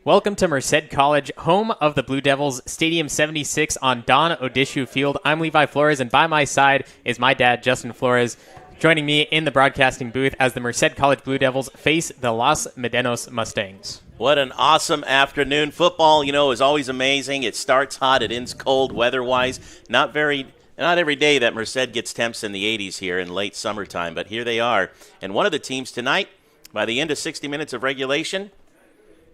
Welcome to Merced College, home of the Blue Devils, Stadium 76 on Don Odishu Field. I'm Levi Flores, and by my side is my dad, Justin Flores, joining me in the broadcasting booth as the Merced College Blue Devils face the Los Medanos Mustangs. What an awesome afternoon. Football, is always amazing. It starts hot, it ends cold weather-wise. Not every day that Merced gets temps in the 80s here in late summertime, but here they are. And one of the teams tonight, by the end of 60 minutes of regulation,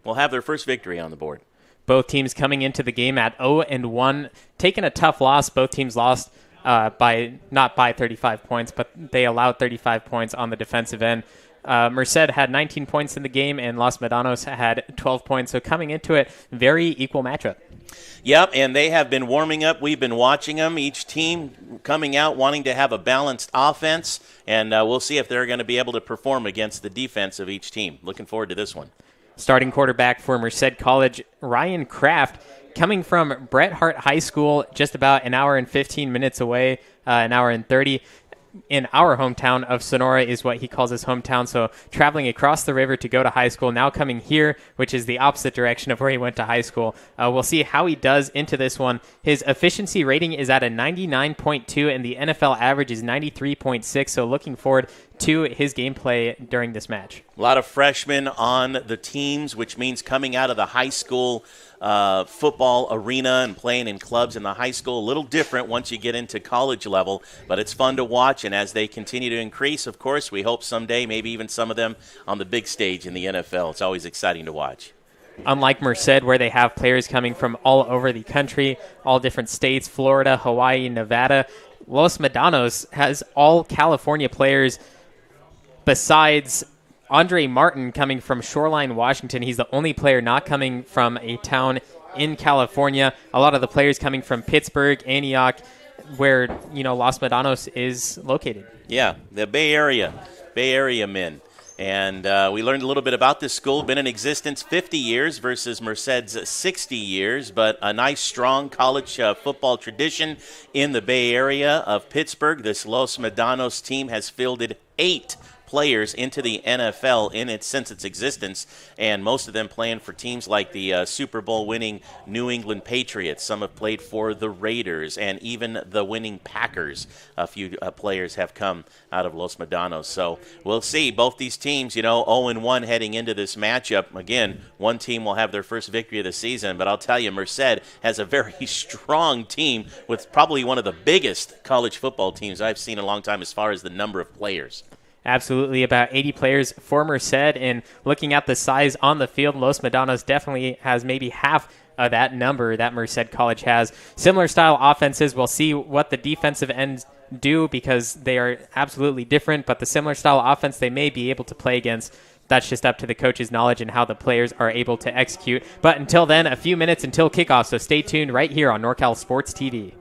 will have their first victory on the board. Both teams coming into the game at 0-1, taking a tough loss. Both teams lost not by 35 points, but they allowed 35 points on the defensive end. Merced had 19 points in the game, and Los Medanos had 12 points. So coming into it, very equal matchup. Yep, and they have been warming up. We've been watching them. Each team coming out wanting to have a balanced offense, and we'll see if they're going to be able to perform against the defense of each team. Looking forward to this one. Starting quarterback for Merced College, Ryan Kraft, coming from Bret Hart High School, just about an hour and 15 minutes away, an hour and 30. In our hometown of Sonora is what he calls his hometown. So traveling across the river to go to high school, now coming here, which is the opposite direction of where he went to high school. We'll see how he does into this one. His efficiency rating is at a 99.2, and the NFL average is 93.6. So looking forward to his gameplay during this match. A lot of freshmen on the teams, which means coming out of the high school football arena and playing in clubs in the high school. A little different once you get into college level, but it's fun to watch. And as they continue to increase, of course, we hope someday maybe even some of them on the big stage in the NFL. It's always exciting to watch. Unlike Merced, where they have players coming from all over the country, all different states, Florida, Hawaii, Nevada, Los Medanos has all California players besides Andre Martin coming from Shoreline, Washington. He's the only player not coming from a town in California. A lot of the players coming from Pittsburgh, Antioch, where, Los Medanos is located. Yeah, the Bay Area men. And we learned a little bit about this school. Been in existence 50 years versus Merced's 60 years, but a nice, strong college football tradition in the Bay Area of Pittsburgh. This Los Medanos team has fielded 8 players into the NFL since its existence, and most of them playing for teams like the Super Bowl winning New England Patriots. Some have played for the Raiders and even the winning Packers. A few players have come out of Los Medanos. So we'll see. Both these teams, 0-1 heading into this matchup. Again, one team will have their first victory of the season, but I'll tell you, Merced has a very strong team with probably one of the biggest college football teams I've seen in a long time as far as the number of players. Absolutely, about 80 players for Merced, and looking at the size on the field, Los Medanos definitely has maybe half of that number that Merced College has. Similar style offenses. We'll see what the defensive ends do because they are absolutely different, but the similar style offense they may be able to play against. That's just up to the coach's knowledge and how the players are able to execute. But until then, a few minutes until kickoff, so stay tuned right here on NorCal Sports TV.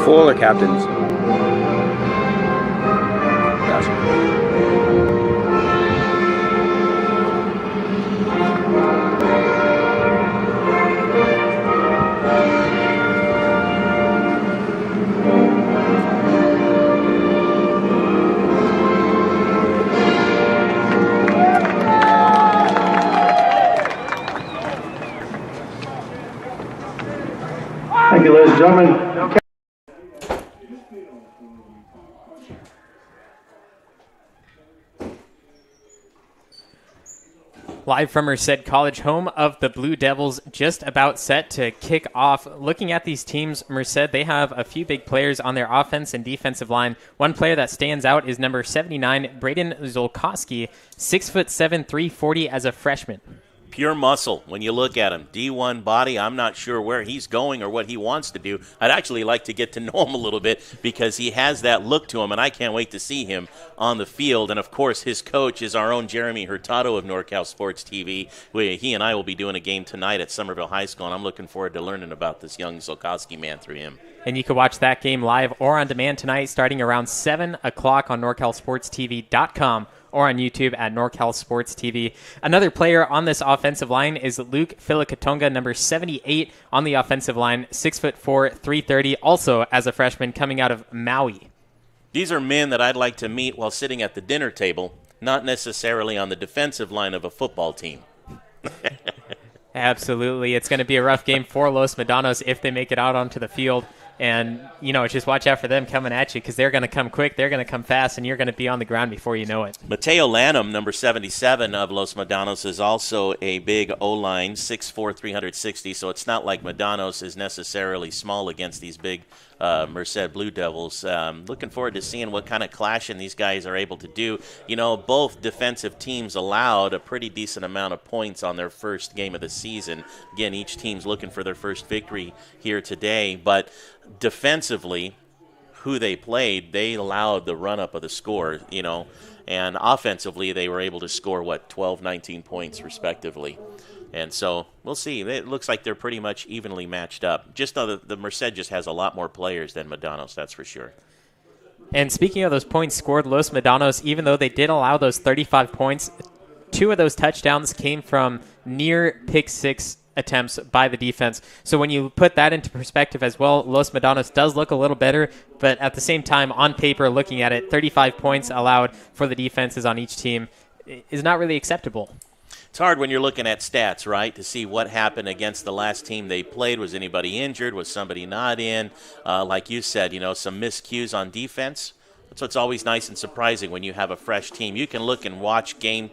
Full or captains? Thank you, ladies and gentlemen. Live from Merced College, home of the Blue Devils, just about set to kick off. Looking at these teams, Merced, they have a few big players on their offense and defensive line. One player that stands out is number 79, Braden Zolkowski, 6'7", 340 as a freshman. Pure muscle when you look at him. D1 body. I'm not sure where he's going or what he wants to do. I'd actually like to get to know him a little bit because he has that look to him, and I can't wait to see him on the field. And, of course, his coach is our own Jeremy Hurtado of NorCal Sports TV. He and I will be doing a game tonight at Somerville High School, and I'm looking forward to learning about this young Zolkowski man through him. And you can watch that game live or on demand tonight starting around 7 o'clock on NorCalSportsTV.com or on YouTube at NorCal Sports TV. Another player on this offensive line is Luke Filikatonga, number 78 on the offensive line, 6'4", 330, also as a freshman coming out of Maui. These are men that I'd like to meet while sitting at the dinner table, not necessarily on the defensive line of a football team. Absolutely. It's going to be a rough game for Los Medanos if they make it out onto the field. And, just watch out for them coming at you because they're going to come quick, they're going to come fast, and you're going to be on the ground before you know it. Mateo Lanham, number 77 of Los Medanos, is also a big O-line, 6'4", 360, so it's not like Medanos is necessarily small against these big Merced Blue Devils. Looking forward to seeing what kind of clashing these guys are able to do. Both defensive teams allowed a pretty decent amount of points on their first game of the season. Again, each team's looking for their first victory here today, but defensively, who they played, they allowed the run-up of the score, and offensively they were able to score, 12, 19 points respectively. And so we'll see. It looks like they're pretty much evenly matched up. Just though the Merced just has a lot more players than Medanos, that's for sure. And speaking of those points scored, Los Medanos, even though they did allow those 35 points, 2 of those touchdowns came from near pick six attempts by the defense. So when you put that into perspective as well, Los Medanos does look a little better, but at the same time, on paper, looking at it, 35 points allowed for the defenses on each team is not really acceptable. It's hard when you're looking at stats, right, to see what happened against the last team they played. Was anybody injured? Was somebody not in? Like you said, some miscues on defense. That's what's always nice and surprising when you have a fresh team. You can look and watch game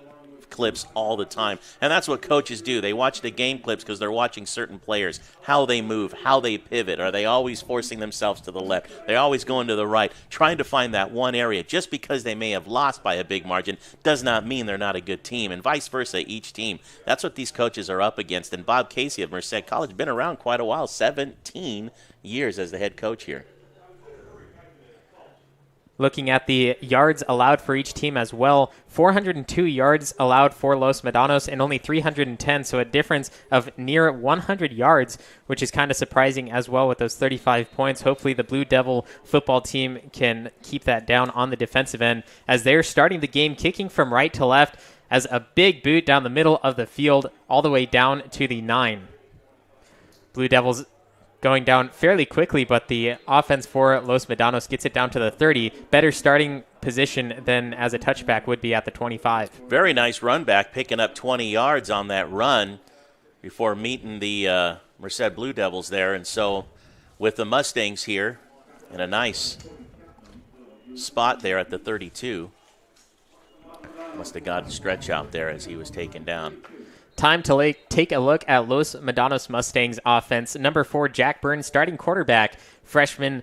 clips all the time, and that's what coaches do. They watch the game clips because they're watching certain players, how they move, how they pivot. Are they always forcing themselves to the left? They're always going to the right, trying to find that one area. Just because they may have lost by a big margin does not mean they're not a good team, and vice versa, each team. That's what these coaches are up against, and Bob Casey of Merced College been around quite a while, 17 years as the head coach here. Looking at the yards allowed for each team as well, 402 yards allowed for Los Medanos and only 310, so a difference of near 100 yards, which is kind of surprising as well with those 35 points. Hopefully the Blue Devil football team can keep that down on the defensive end as they're starting the game kicking from right to left as a big boot down the middle of the field all the way down to the 9. Blue Devils going down fairly quickly, but the offense for Los Medanos gets it down to the 30. Better starting position than as a touchback would be at the 25. Very nice run back, picking up 20 yards on that run before meeting the Merced Blue Devils there. And so with the Mustangs here in a nice spot there at the 32. Must have got a stretch out there as he was taken down. Time to take a look at Los Medanos Mustangs offense. Number 4, Jack Byrne, starting quarterback. Freshman,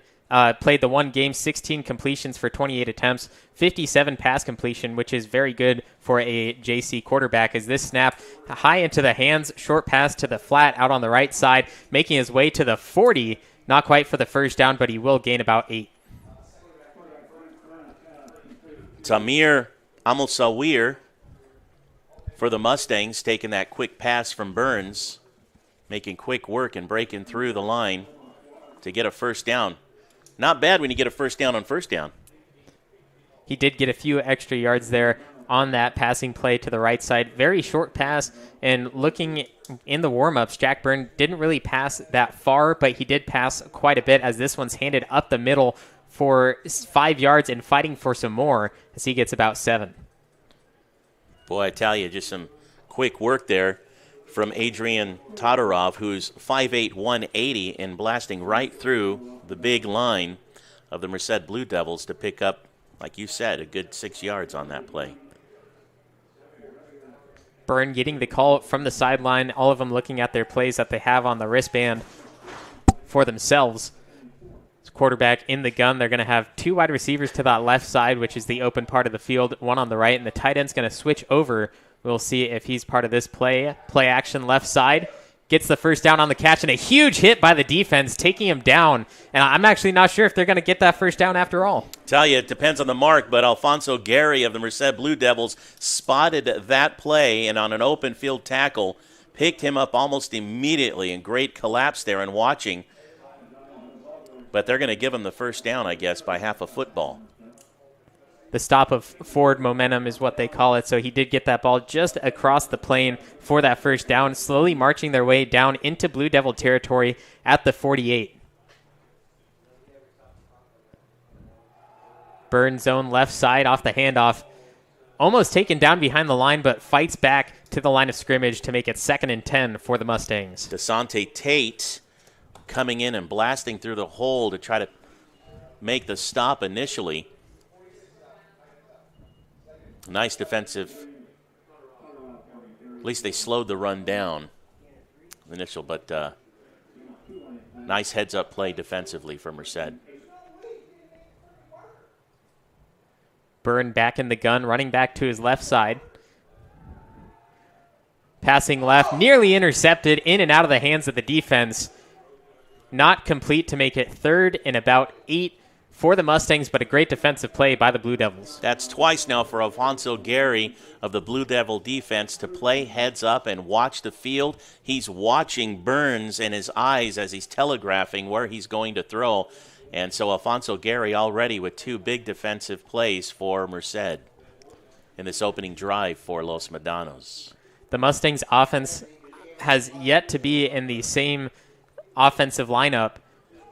played the one game, 16 completions for 28 attempts, 57 pass completion, which is very good for a JC quarterback. As this snap high into the hands, short pass to the flat out on the right side, making his way to the 40. Not quite for the first down, but he will gain about 8. Tamir Amosawir for the Mustangs, taking that quick pass from Burns, making quick work and breaking through the line to get a first down. Not bad when you get a first down on first down. He did get a few extra yards there on that passing play to the right side. Very short pass, and looking in the warm-ups, Jack Byrne didn't really pass that far, but he did pass quite a bit as this one's handed up the middle for 5 yards and fighting for some more as he gets about 7. Boy, I tell you, just some quick work there from Adrian Todorov, who's 5'8", 180, and blasting right through the big line of the Merced Blue Devils to pick up, like you said, a good 6 yards on that play. Byrne getting the call from the sideline, all of them looking at their plays that they have on the wristband for themselves. Quarterback in the gun. They're going to have 2 wide receivers to that left side, which is the open part of the field, one on the right, and the tight end's going to switch over. We'll see if he's part of this play action left side. Gets the first down on the catch, and a huge hit by the defense, taking him down. And I'm actually not sure if they're going to get that first down after all. Tell you, it depends on the mark, but Alfonso Gary of the Merced Blue Devils spotted that play, and on an open field tackle, picked him up almost immediately, and great collapse there and watching. But they're going to give him the first down, I guess, by half a football. The stop of forward momentum is what they call it. So he did get that ball just across the plane for that first down, slowly marching their way down into Blue Devil territory at the 48. Burn zone left side off the handoff. Almost taken down behind the line, but fights back to the line of scrimmage to make it 2nd and 10 for the Mustangs. Desante Tate coming in and blasting through the hole to try to make the stop initially. Nice defensive. At least they slowed the run down. Initial, but nice heads-up play defensively for Merced. Byrne back in the gun, running back to his left side. Passing left, nearly intercepted, in and out of the hands of the defense. Not complete to make it 3rd and about 8 for the Mustangs, but a great defensive play by the Blue Devils. That's twice now for Alfonso Gary of the Blue Devil defense to play heads up and watch the field. He's watching Burns in his eyes as he's telegraphing where he's going to throw. And so Alfonso Gary already with 2 big defensive plays for Merced in this opening drive for Los Medanos. The Mustangs offense has yet to be in the same offensive lineup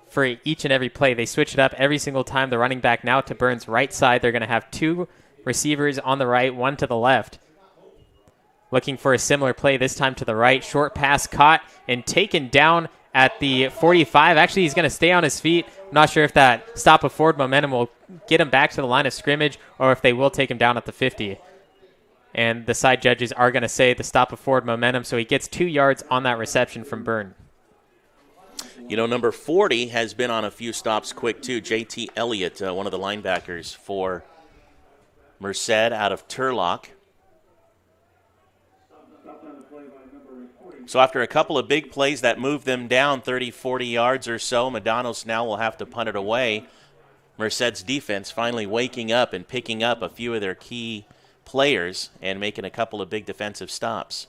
for each and every play. They switch it up every single time. The running back now to Burns' right side. They're going to have 2 receivers on the right, 1 to the left. Looking for a similar play, this time to the right. Short pass caught and taken down at the 45. Actually, he's going to stay on his feet. I'm not sure if that stop of forward momentum will get him back to the line of scrimmage or if they will take him down at the 50. And the side judges are going to say the stop of forward momentum, so he gets 2 yards on that reception from Byrne. You know, number 40 has been on a few stops quick, too. J.T. Elliott, one of the linebackers for Merced out of Turlock. So after a couple of big plays that moved them down 30, 40 yards or so, Medanos now will have to punt it away. Merced's defense finally waking up and picking up a few of their key players and making a couple of big defensive stops.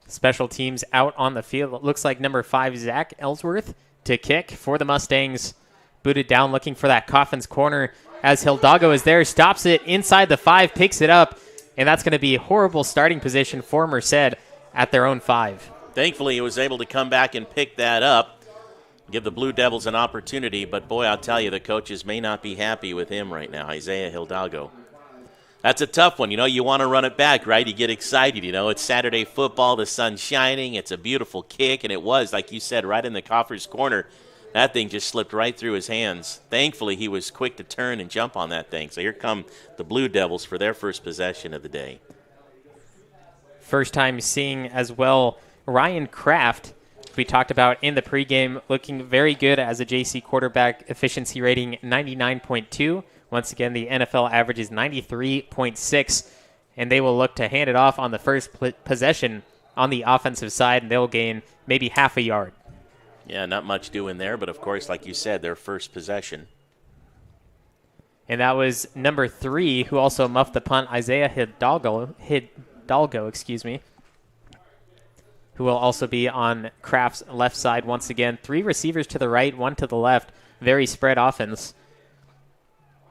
Special teams out on the field. It looks like number 5, Zach Ellsworth, to kick for the Mustangs. Booted down, looking for that Coffin's corner as Hidalgo is there, stops it inside the 5, picks it up, and that's going to be a horrible starting position for Merced at their own 5. Thankfully, he was able to come back and pick that up, give the Blue Devils an opportunity, but boy, I'll tell you, the coaches may not be happy with him right now, Isaiah Hidalgo. That's a tough one. You know, you want to run it back, right? You get excited. You know, it's Saturday football. The sun's shining. It's a beautiful kick, and it was, like you said, right in the Coffer's corner. That thing just slipped right through his hands. Thankfully, he was quick to turn and jump on that thing. So here come the Blue Devils for their first possession of the day. First time seeing as well Ryan Kraft, we talked about in the pregame, looking very good as a JC quarterback, efficiency rating 99.2. Once again, the NFL average is 93.6, and they will look to hand it off on the first possession on the offensive side, and they'll gain maybe half a yard. Yeah, not much doing there, but of course, like you said, their first possession. And that was number 3, who also muffed the punt, Isaiah Hidalgo, who will also be on Kraft's left side once again. 3 receivers to the right, 1 to the left. Very spread offense.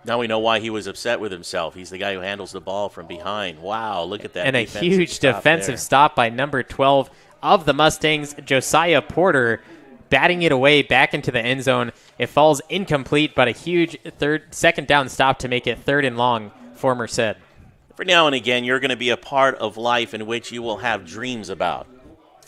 Now we know why he was upset with himself. He's the guy who handles the ball from behind. Wow, look at that. And a huge defensive stop by number 12 of the Mustangs, Josiah Porter, batting it away back into the end zone. It falls incomplete, but a huge second down stop to make it 3rd and long for Merced. For now and again, you're going to be a part of life in which you will have dreams about.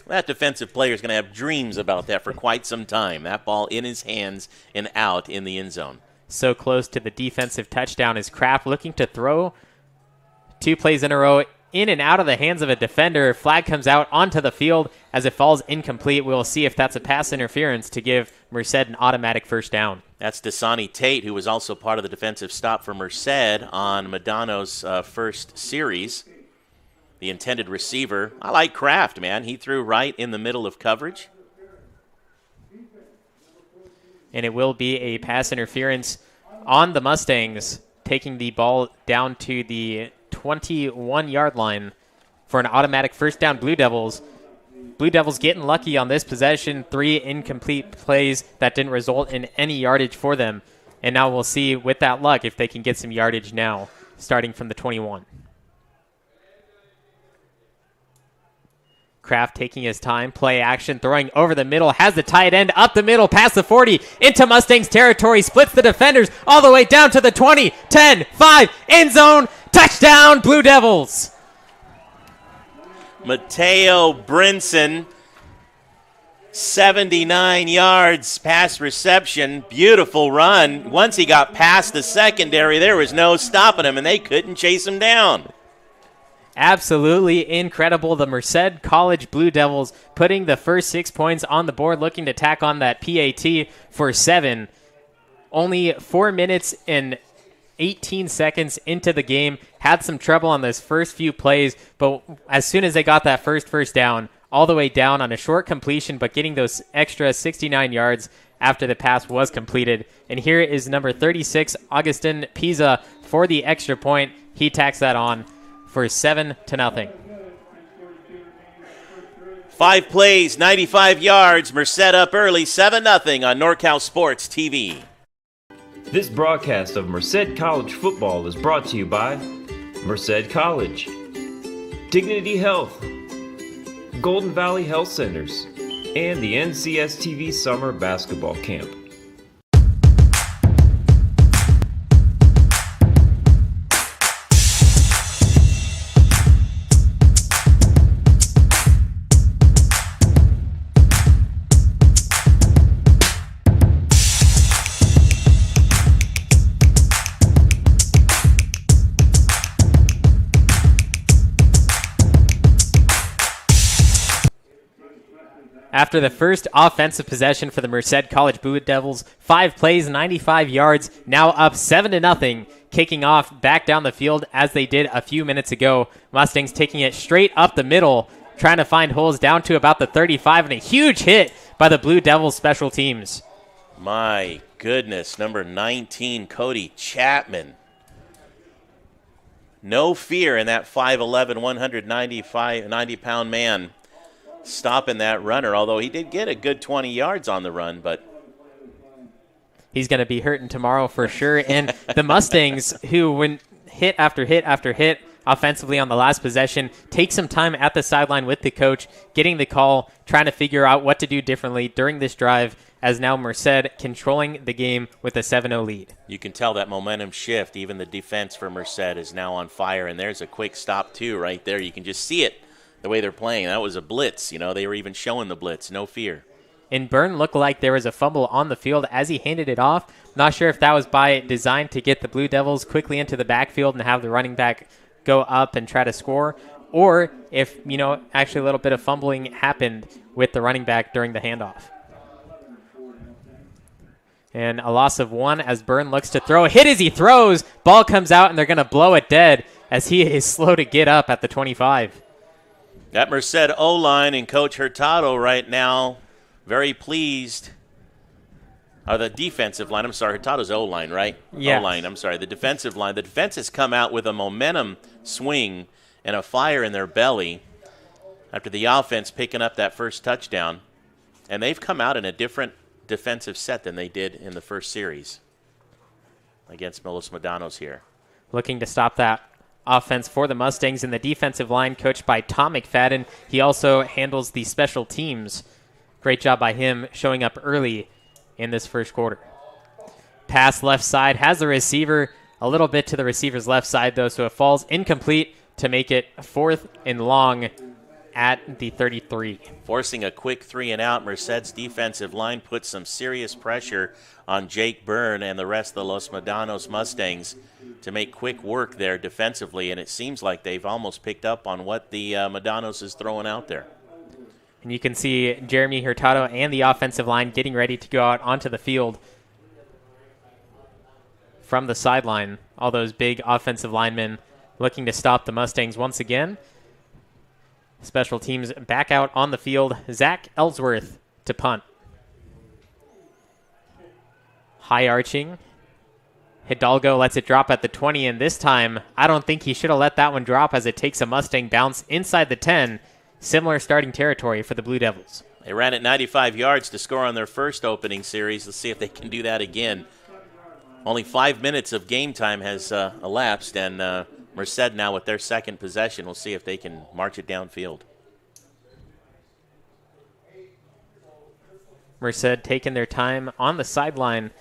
That defensive player is going to have dreams about that for quite some time. That ball in his hands and out in the end zone. So close to the defensive touchdown is Kraft looking to throw 2 plays in a row in and out of the hands of a defender. Flag comes out onto the field as it falls incomplete. We'll see if that's a pass interference to give Merced an automatic first down. That's Desani Tate, who was also part of the defensive stop for Merced on Medanos' first series. The intended receiver. I like Kraft, man. He threw right in the middle of coverage. And it will be a pass interference on the Mustangs, taking the ball down to the 21-yard line for an automatic first down. Blue Devils getting lucky on this possession. 3 incomplete plays that didn't result in any yardage for them. And now we'll see with that luck if they can get some yardage now. starting from the 21. Kraft taking his time, play action, throwing over the middle, has the tight end up the middle, past the 40, into Mustangs territory, splits the defenders all the way down to the 20, 10, 5, end zone, touchdown, Blue Devils. Mateo Brinson, 79 yards pass reception, beautiful run. Once he got past the secondary, there was no stopping him, and they couldn't chase him down. Absolutely incredible. The Merced College Blue Devils putting the first 6 points on the board, looking to tack on that PAT for 7. Only 4 minutes and 18 seconds into the game. Had some trouble on those first few plays, but as soon as they got that first down, all the way down on a short completion, but getting those extra 69 yards after the pass was completed. And here is number 36, Augustin Pisa, for the extra point. He tacks that on for 7-0. 5 plays, 95 yards. Merced up early, 7-0 on NorCal Sports TV. This broadcast of Merced College football is brought to you by Merced College, Dignity Health, Golden Valley Health Centers, and the NCSTV Summer Basketball Camp. After the first offensive possession for the Merced College Blue Devils, 5 plays, 95 yards, now up 7-0, kicking off back down the field as they did a few minutes ago. Mustangs taking it straight up the middle, trying to find holes down to about the 35, and a huge hit by the Blue Devils special teams. My goodness, number 19, Cody Chapman. No fear in that 5'11", 190-pound man stopping that runner, although he did get a good 20 yards on the run, but he's going to be hurting tomorrow for sure. And the Mustangs, who went hit after hit after hit offensively on the last possession, take some time at the sideline with the coach, getting the call, trying to figure out what to do differently during this drive, as now Merced controlling the game with a 7-0 lead. You can tell that momentum shift. Even the defense for Merced is now on fire, and there's a quick stop too right there. You can just see it the way they're playing. That was a blitz. They were even showing the blitz. No fear. And Byrne looked like there was a fumble on the field as he handed it off. Not sure if that was by design to get the Blue Devils quickly into the backfield and have the running back go up and try to score, or if, actually a little bit of fumbling happened with the running back during the handoff. And a loss of 1 as Byrne looks to throw. Hit as he throws. Ball comes out, and they're going to blow it dead as he is slow to get up at the 25. That Merced O-line and Coach Hurtado right now very pleased. The defensive line. I'm sorry, Hurtado's O-line, right? Yeah. O-line, I'm sorry. The defensive line. The defense has come out with a momentum swing and a fire in their belly after the offense picking up that first touchdown. And they've come out in a different defensive set than they did in the first series against Los Medanos here. Looking to stop that offense for the Mustangs, and the defensive line coached by Tom McFadden. He also handles the special teams. Great job by him showing up early in this first quarter. Pass left side, has the receiver a little bit to the receiver's left side though, so it falls incomplete to make it 4th and long at the 33. Forcing a quick 3-and-out, Merced's defensive line puts some serious pressure on Jake Byrne and the rest of the Los Medanos Mustangs to make quick work there defensively, and it seems like they've almost picked up on what the Medanos is throwing out there. And you can see Jeremy Hurtado and the offensive line getting ready to go out onto the field from the sideline. All those big offensive linemen looking to stop the Mustangs once again. Special teams back out on the field. Zach Ellsworth to punt. High arching. Hidalgo lets it drop at the 20, and this time I don't think he should have let that one drop as it takes a Mustang bounce inside the 10. Similar starting territory for the Blue Devils. They ran it 95 yards to score on their first opening series. Let's see if they can do that again. Only 5 minutes of game time has elapsed, and Merced now with their second possession. We'll see if they can march it downfield. Merced taking their time on the sideline,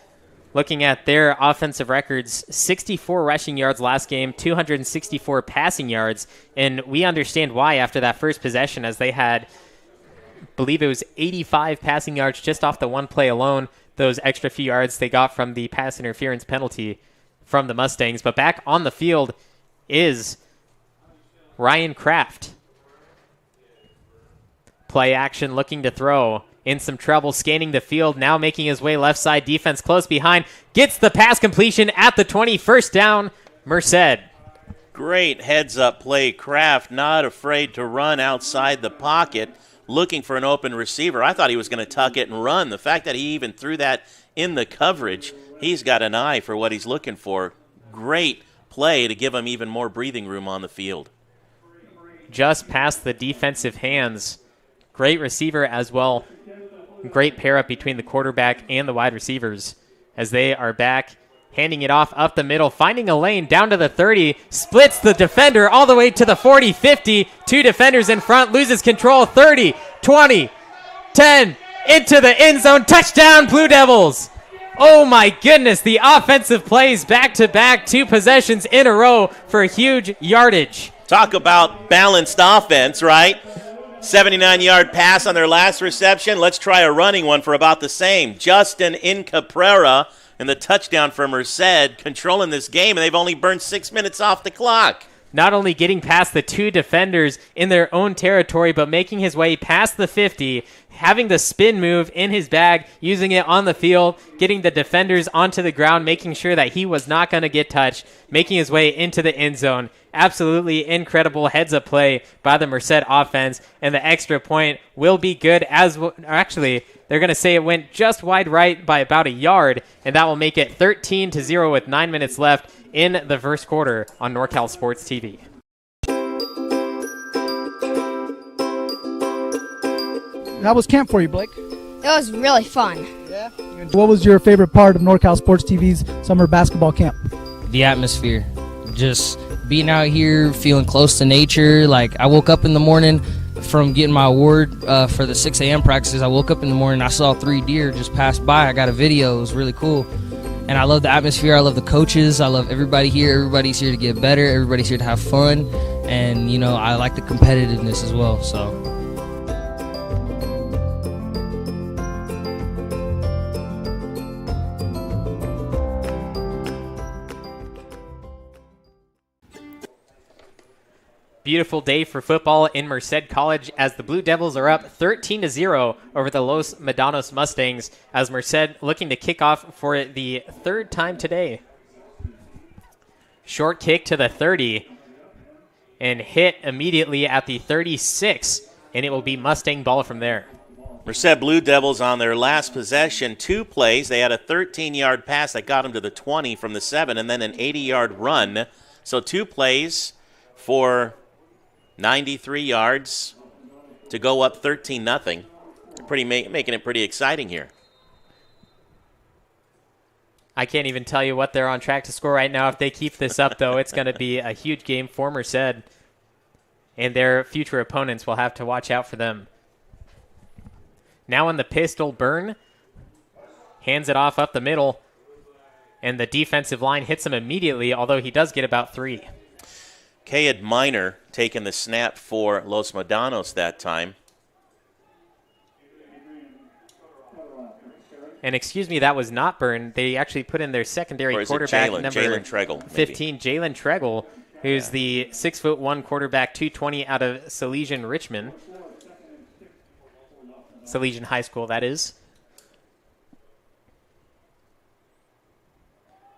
looking at their offensive records. 64 rushing yards last game, 264 passing yards, and we understand why after that first possession, as they had, I believe it was 85 passing yards just off the one play alone. Those extra few yards they got from the pass interference penalty from the Mustangs. But back on the field is Ryan Kraft. Play action, looking to throw. In some trouble, scanning the field, now making his way left side, defense close behind, gets the pass completion at the 20, first down, Merced. Great heads-up play. Kraft not afraid to run outside the pocket, looking for an open receiver. I thought he was going to tuck it and run. The fact that he even threw that in the coverage, he's got an eye for what he's looking for. Great play to give him even more breathing room on the field. Just past the defensive hands. Great receiver as well. Great pair up between the quarterback and the wide receivers as they are back, handing it off up the middle, finding a lane down to the 30, splits the defender all the way to the 40, 50, two defenders in front, loses control, 30, 20, 10, into the end zone, touchdown Blue Devils. Oh my goodness, the offensive plays back-to-back, 2 possessions in a row for huge yardage. Talk about balanced offense, right? 79-yard pass on their last reception. Let's try a running one for about the same. Justin Incaprera and the touchdown for Merced, controlling this game, and they've only burned 6 minutes off the clock. Not only getting past the 2 defenders in their own territory, but making his way past the 50, having the spin move in his bag, using it on the field, getting the defenders onto the ground, making sure that he was not going to get touched, making his way into the end zone. Absolutely incredible heads-up play by the Merced offense, and the extra point will be good actually, they're going to say it went just wide right by about a yard, and that will make it 13-0 with 9 minutes left in the first quarter on NorCal Sports TV. How was camp for you, Blake? It was really fun. Yeah. What was your favorite part of NorCal Sports TV's summer basketball camp? The atmosphere. Just being out here, feeling close to nature. Like, I woke up in the morning from getting my award for the 6 a.m. practices. I woke up in the morning, I saw 3 deer just pass by. I got a video. It was really cool. And I love the atmosphere. I love the coaches. I love everybody here. Everybody's here to get better. Everybody's here to have fun. And, you know, I like the competitiveness as well. So. Beautiful day for football in Merced College as the Blue Devils are up 13-0 over the Los Medanos Mustangs as Merced looking to kick off for the 3rd time today. Short kick to the 30 and hit immediately at the 36, and it will be Mustang ball from there. Merced Blue Devils on their last possession, 2 plays. They had a 13-yard pass that got them to the 20 from the 7 and then an 80-yard run. So 2 plays for 93 yards to go up 13-0. Making it pretty exciting here. I can't even tell you what they're on track to score right now. If they keep this up, though, it's going to be a huge game for Merced, and their future opponents will have to watch out for them. Now on the pistol, Byrne hands it off up the middle, and the defensive line hits him immediately, although he does get about 3. Kayed Minor taking the snap for Los Medanos that time. And excuse me, that was not Byrne. They actually put in their secondary quarterback, number Jalen Treggle, 15, Jalen Treggle, who's the 6'1" quarterback, 220 out of Salesian Richmond. Salesian High School, that is.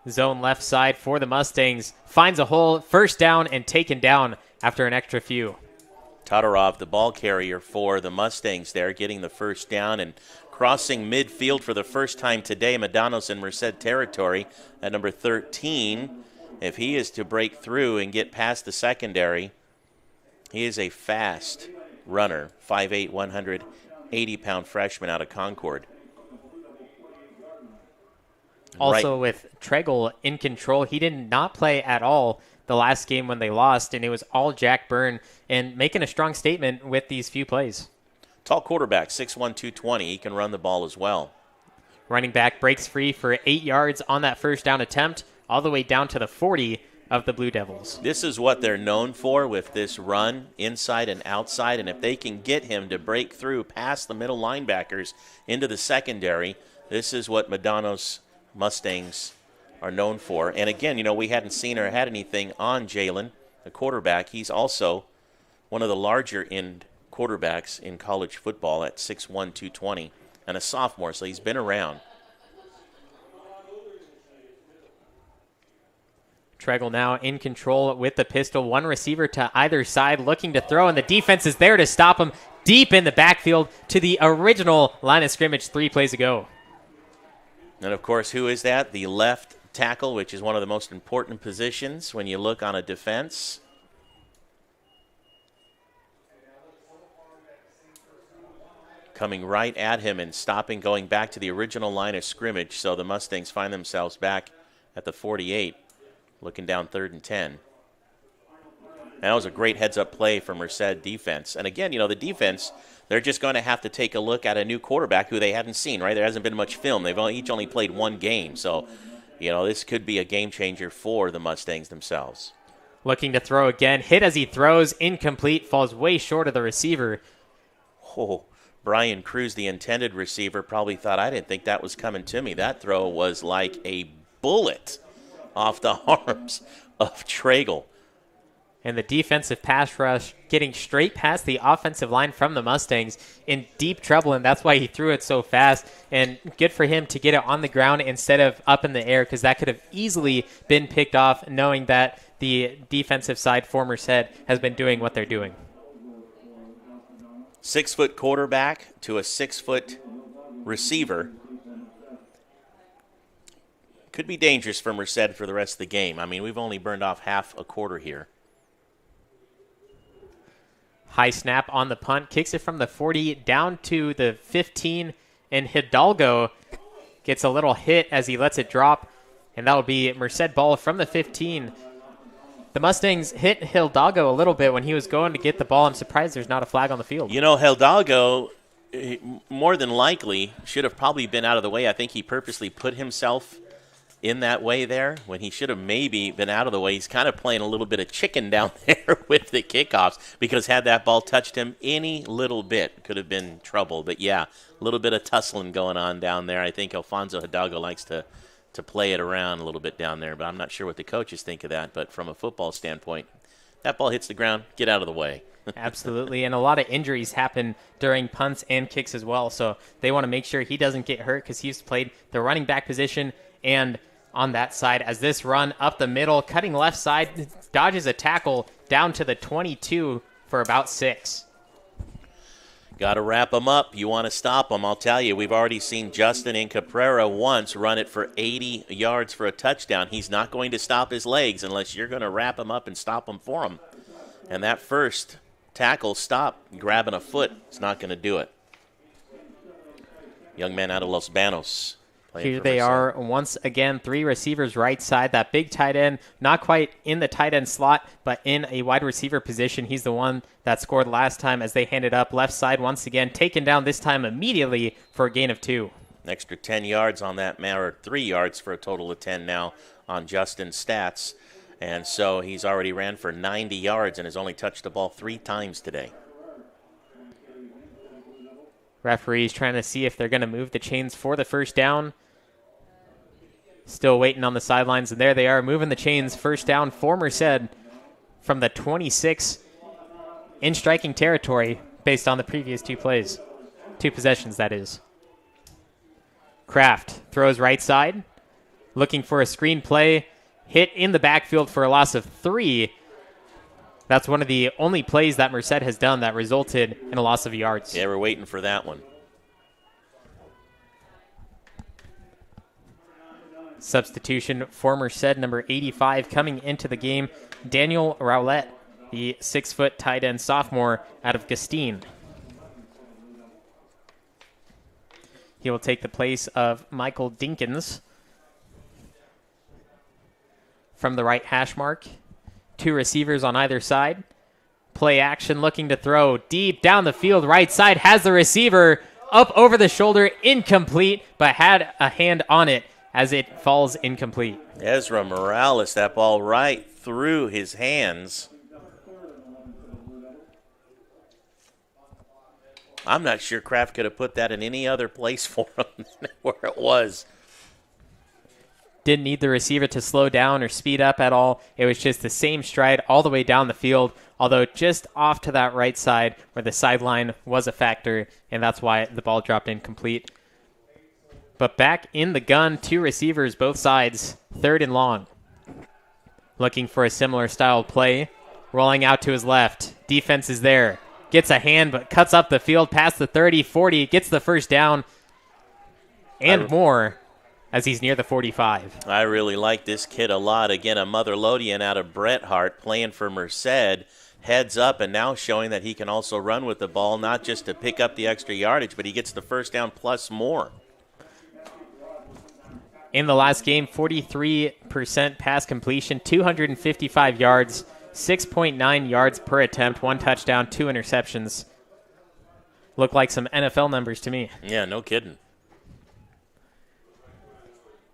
Zone left side for the Mustangs. Finds a hole, first down, and taken down after an extra few. Todorov, the ball carrier for the Mustangs there, getting the first down and crossing midfield for the first time today. Medanos in Merced territory at number 13. If he is to break through and get past the secondary, he is a fast runner, 5'8", 180-pound freshman out of Concord. Also with Tregle in control, he did not play at all the last game when they lost, and it was all Jack Byrne, and making a strong statement with these few plays. Tall quarterback, 6'1", 220. He can run the ball as well. Running back breaks free for 8 yards on that first down attempt, all the way down to the 40 of the Blue Devils. This is what they're known for with this run, inside and outside, and if they can get him to break through past the middle linebackers into the secondary, this is what Medanos Mustangs are known for. And again, we hadn't seen or had anything on Jalen, the quarterback. He's also one of the larger end quarterbacks in college football at 6'1", 220, and a sophomore, so he's been around. Tregle now in control with the pistol. One receiver to either side looking to throw, and the defense is there to stop him deep in the backfield to the original line of scrimmage 3 plays ago. And, of course, who is that? The left tackle, which is one of the most important positions when you look on a defense. Coming right at him and stopping, going back to the original line of scrimmage. So the Mustangs find themselves back at the 48, looking down 3rd and 10. And that was a great heads-up play from Merced defense. And again, the defense, they're just going to have to take a look at a new quarterback who they hadn't seen, right? There hasn't been much film. They've each only played 1 game. So, this could be a game changer for the Mustangs themselves. Looking to throw again. Hit as he throws. Incomplete. Falls way short of the receiver. Oh, Brian Cruz, the intended receiver, probably thought, I didn't think that was coming to me. That throw was like a bullet off the arms of Tregle. And the defensive pass rush getting straight past the offensive line from the Mustangs in deep trouble, and that's why he threw it so fast. And good for him to get it on the ground instead of up in the air, because that could have easily been picked off, knowing that the defensive side for Merced has been doing what they're doing. 6-foot quarterback to a 6-foot receiver. Could be dangerous for Merced for the rest of the game. I mean, we've only burned off half a quarter here. High snap on the punt, kicks it from the 40 down to the 15, and Hidalgo gets a little hit as he lets it drop, and that will be Merced ball from the 15. The Mustangs hit Hidalgo a little bit when he was going to get the ball. I'm surprised there's not a flag on the field. Hidalgo, more than likely, should have probably been out of the way. I think he purposely put himself in that way there when he should have maybe been out of the way. He's kind of playing a little bit of chicken down there with the kickoffs, because had that ball touched him any little bit, could have been trouble. But, yeah, a little bit of tussling going on down there. I think Alfonso Hidalgo likes to play it around a little bit down there, but I'm not sure what the coaches think of that. But from a football standpoint, that ball hits the ground, get out of the way. Absolutely, and a lot of injuries happen during punts and kicks as well, so they want to make sure he doesn't get hurt, because he's played the running back position and on that side. As this run up the middle, cutting left side, dodges a tackle down to the 22 for about 6. Got to wrap them up. You want to stop them. I'll tell you, we've already seen Justin and Caprera once run it for 80 yards for a touchdown. He's not going to stop his legs unless you're going to wrap him up and stop him for him. And that first tackle stop, grabbing a foot, is not going to do it. Young man out of Los Banos. Here they are once again, 3 receivers right side. That big tight end, not quite in the tight end slot, but in a wide receiver position. He's the one that scored last time as they handed up left side once again, taken down this time immediately for a gain of 2. An extra 10 yards on that man, or 3 yards for a total of 10 now on Justin's stats. And so he's already ran for 90 yards and has only touched the ball 3 times today. Referees trying to see if they're going to move the chains for the first down. Still waiting on the sidelines, and there they are, moving the chains. First down for Merced from the 26 in striking territory based on the previous 2 plays. 2 possessions, that is. Kraft throws right side, looking for a screen play, hit in the backfield for a loss of 3. That's one of the only plays that Merced has done that resulted in a loss of yards. Yeah, we're waiting for that one. Substitution for Merced, number 85, coming into the game, Daniel Rowlett, the 6-foot tight end sophomore out of Gustine. He will take the place of Michael Dinkins. from the right hash mark. 2 receivers on either side. Play action, looking to throw deep down the field. Right side has the receiver up over the shoulder, incomplete, but had a hand on it as it falls incomplete. Ezra Morales, that ball right through his hands. I'm not sure Kraft could have put that in any other place for him than where it was. Didn't need the receiver to slow down or speed up at all. It was just the same stride all the way down the field, although just off to that right side where the sideline was a factor, and that's why the ball dropped incomplete. But back in the gun, 2 receivers, both sides, 3rd and long. Looking for a similar style play. Rolling out to his left. Defense is there. Gets a hand, but cuts up the field past the 30, 40, gets the first down and more as he's near the 45. I really like this kid a lot. Again, a Motherlodian out of Bret Hart playing for Merced. Heads up and now showing that he can also run with the ball, not just to pick up the extra yardage, but he gets the first down plus more. In the last game, 43% pass completion, 255 yards, 6.9 yards per attempt, 1 touchdown, 2 interceptions. Look like some NFL numbers to me. Yeah, no kidding.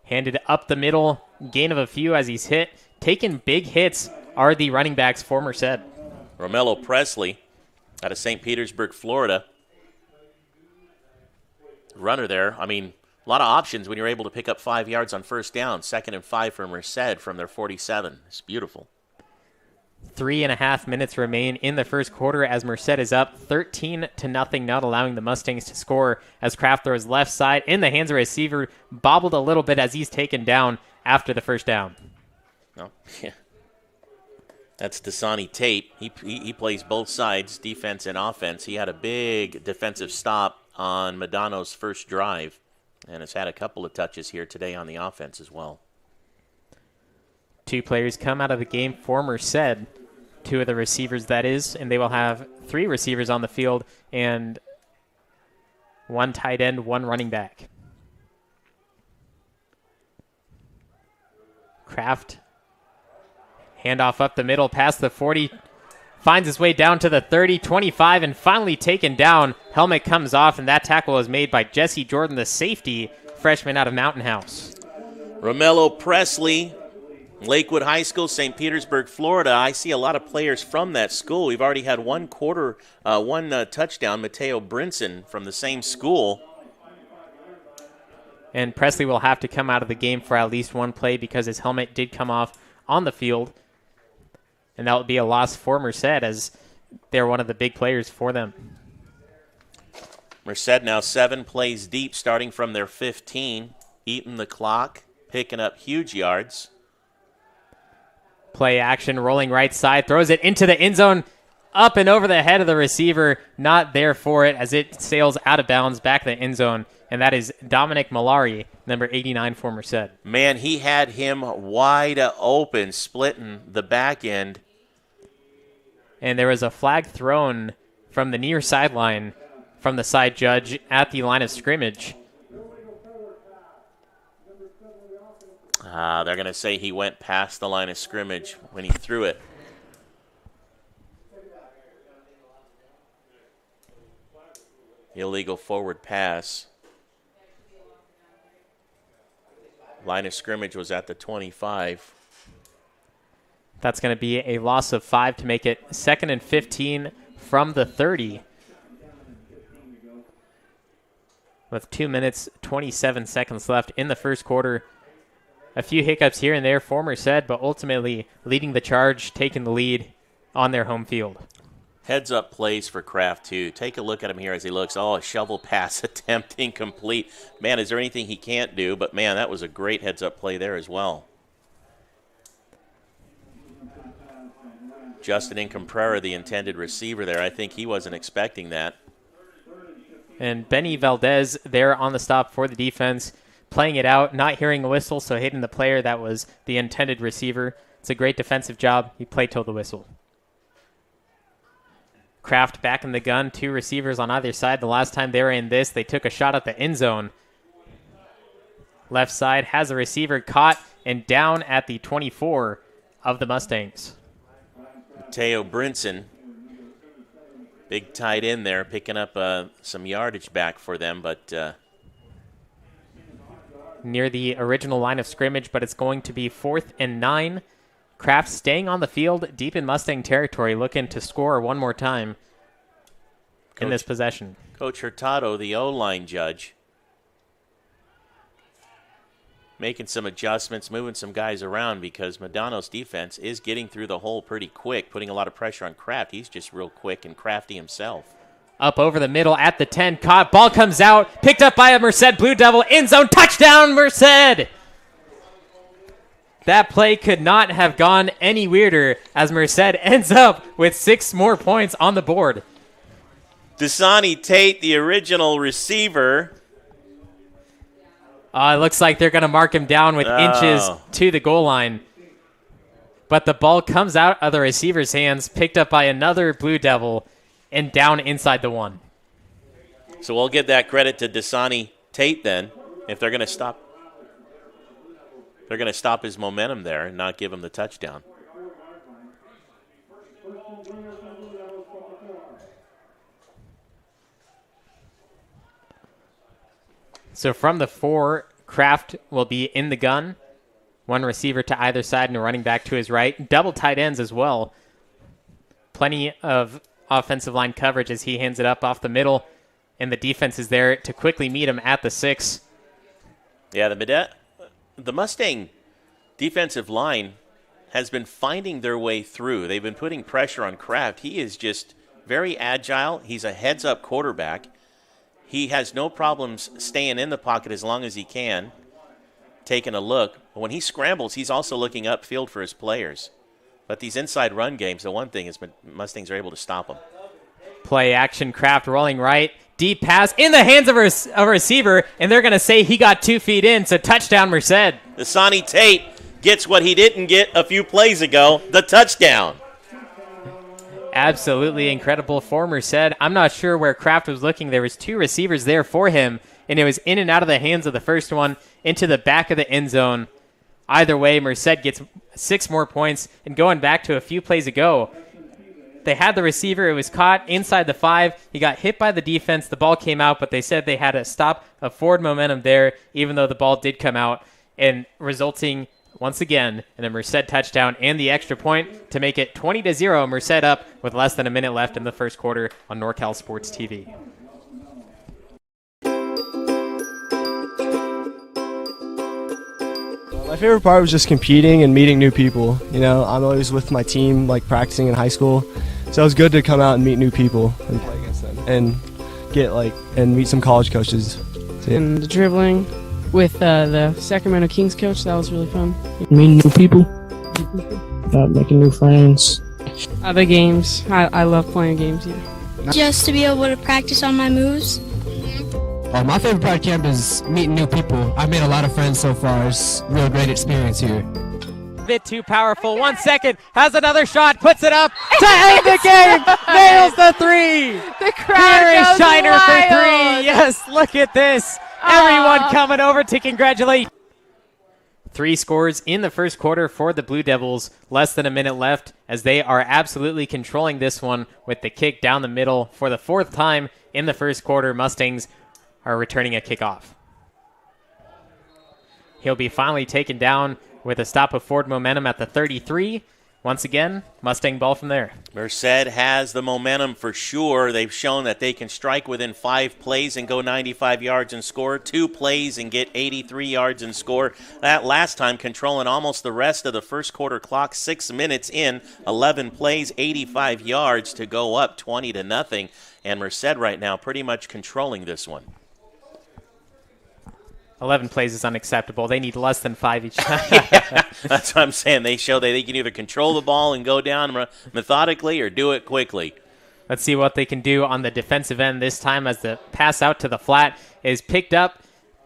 Handed up the middle, gain of a few as he's hit. Taking big hits are the running backs for Merced. Romello Presley out of St. Petersburg, Florida. Runner there. I mean, a lot of options when you're able to pick up 5 yards on first down. 2nd and 5 for Merced from their 47. It's beautiful. 3.5 minutes remain in the first quarter as Merced is up 13-0, not allowing the Mustangs to score as Kraft throws left side in the hands of a receiver, bobbled a little bit as he's taken down after the first down. Oh, yeah. That's Dasani Tate. He plays both sides, defense and offense. He had a big defensive stop on Medanos' first drive and has had a couple of touches here today on the offense as well. 2 players come out of the game for Merced, 2 of the receivers that is, and they will have 3 receivers on the field and 1 tight end, 1 running back. Kraft, handoff up the middle past the 40, finds his way down to the 30, 25, and finally taken down. Helmet comes off, and that tackle was made by Jesse Jordan, the safety freshman out of Mountain House. Romello Presley, Lakewood High School, St. Petersburg, Florida. I see a lot of players from that school. We've already had one touchdown, Mateo Brinson from the same school. And Presley will have to come out of the game for at least 1 play because his helmet did come off on the field. And that would be a loss for Merced as they're one of the big players for them. Merced now 7 plays deep starting from their 15, eating the clock, picking up huge yards. Play action, rolling right side, throws it into the end zone, up and over the head of the receiver, not there for it as it sails out of bounds back to the end zone, and that is Dominic Malari, number 89 for Merced. Man, he had him wide open, splitting the back end. And there was a flag thrown from the near sideline from the side judge at the line of scrimmage. They're going to say he went past the line of scrimmage when he threw it. Illegal forward pass. Line of scrimmage was at the 25. That's going to be a loss of 5 to make it 2nd and 15 from the 30. With 2 minutes, 27 seconds left in the first quarter. A few hiccups here and there for Merced, but ultimately leading the charge, taking the lead on their home field. Heads-up plays for Kraft, too. Take a look at him here as he looks. Oh, a shovel pass attempt incomplete. Man, is there anything he can't do? But, man, that was a great heads-up play there as well. Justin Incomprera, the intended receiver there. I think he wasn't expecting that. And Benny Valdez there on the stop for the defense, playing it out, not hearing a whistle, so hitting the player that was the intended receiver. It's a great defensive job. He played till the whistle. Kraft back in the gun, 2 receivers on either side. The last time they were in this, they took a shot at the end zone. Left side has a receiver caught and down at the 24 of the Mustangs. Teo Brinson, big tight end there, picking up some yardage back for them, but near the original line of scrimmage, but it's going to be 4th and 9. Kraft staying on the field deep in Mustang territory, looking to score one more time in this possession. Coach Hurtado, the O-line judge, making some adjustments, moving some guys around because Medanos' defense is getting through the hole pretty quick, putting a lot of pressure on Kraft. He's just real quick and crafty himself. Up over the middle at the 10, caught, ball comes out, picked up by a Merced Blue Devil, end zone, touchdown, Merced! That play could not have gone any weirder as Merced ends up with 6 more points on the board. Dasani Tate, the original receiver. It looks like they're going to mark him down with inches to the goal line. But the ball comes out of the receiver's hands, picked up by another Blue Devil, and down inside the 1. So we'll give that credit to Dasani Tate then, if they're going to stop. They're going to stop his momentum there and not give him the touchdown. So from the 4, Kraft will be in the gun. 1 receiver to either side and a running back to his right. Double tight ends as well. Plenty of offensive line coverage as he hands it up off the middle. And the defense is there to quickly meet him at the 6. Yeah, the Mustang defensive line has been finding their way through. They've been putting pressure on Kraft. He is just very agile. He's a heads-up quarterback. He has no problems staying in the pocket as long as he can, taking a look. But when he scrambles, he's also looking upfield for his players. But these inside run games, the one thing is Mustangs are able to stop them. Play action, Kraft rolling right. Deep pass in the hands of a receiver, and they're going to say he got 2 feet in, so touchdown, Merced. Dasani Tate gets what he didn't get a few plays ago, the touchdown. Absolutely incredible for Merced. I'm not sure where Kraft was looking. There was 2 receivers there for him, and it was in and out of the hands of the first one into the back of the end zone. Either way, Merced gets 6 more points, and going back to a few plays ago, they had the receiver. It was caught inside the 5. He got hit by the defense. The ball came out, but they said they had to stop a forward momentum there, even though the ball did come out, and resulting once again in a Merced touchdown and the extra point to make it 20-0. Merced up with less than a minute left in the first quarter on NorCal Sports TV. My favorite part was just competing and meeting new people. You know, I'm always with my team, like practicing in high school, so it was good to come out and meet new people and play against them and and meet some college coaches. And the dribbling with the Sacramento Kings coach, that was really fun. Meeting new people, making new friends. The games, I love playing games. Yeah. Just to be able to practice on my moves. My favorite part of camp is meeting new people. I've made a lot of friends so far. It's a real great experience here. Bit too powerful. 1 second, has another shot, puts it up to end the game. Nails the 3. The crowd Here is goes Shiner wild. for 3. Yes, look at this. Everyone coming over to congratulate. 3 scores in the first quarter for the Blue Devils. Less than a minute left as they are absolutely controlling this one with the kick down the middle for the 4th time in the first quarter. Mustangs are returning a kickoff. He'll be finally taken down with a stop of forward momentum at the 33. Once again, Mustang ball from there. Merced has the momentum for sure. They've shown that they can strike within 5 plays and go 95 yards and score. 2 plays and get 83 yards and score. That last time controlling almost the rest of the first quarter clock. 6 minutes in, 11 plays, 85 yards to go up 20-0. And Merced right now pretty much controlling this one. 11 plays is unacceptable. They need less than 5 each time. Yeah, that's what I'm saying. They show that they can either control the ball and go down methodically or do it quickly. Let's see what they can do on the defensive end this time as the pass out to the flat is picked up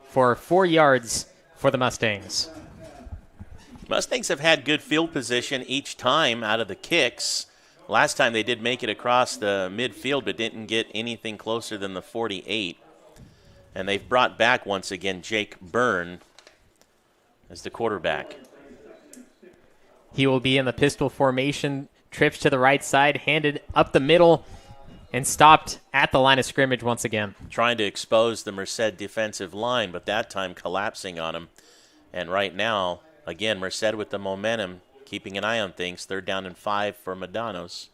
for 4 yards for the Mustangs. Mustangs have had good field position each time out of the kicks. Last time they did make it across the midfield but didn't get anything closer than the 48. And they've brought back once again Jake Byrne as the quarterback. He will be in the pistol formation, trips to the right side, handed up the middle, and stopped at the line of scrimmage once again. Trying to expose the Merced defensive line, but that time collapsing on him. And right now, again, Merced with the momentum, keeping an eye on things. 3rd down and 5 for Medanos.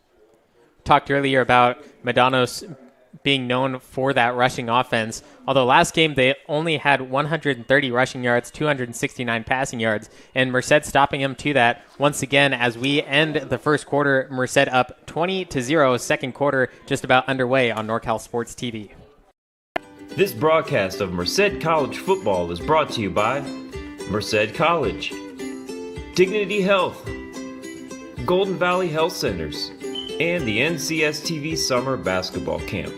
Talked earlier about Medanos being known for that rushing offense. Although last game they only had 130 rushing yards, 269 passing yards, and Merced stopping them to that once again as we end the first quarter. Merced up 20-0, second quarter just about underway on NorCal Sports TV. This broadcast of Merced College football is brought to you by Merced College, Dignity Health, Golden Valley Health Centers, and the NCS TV Summer Basketball Camp.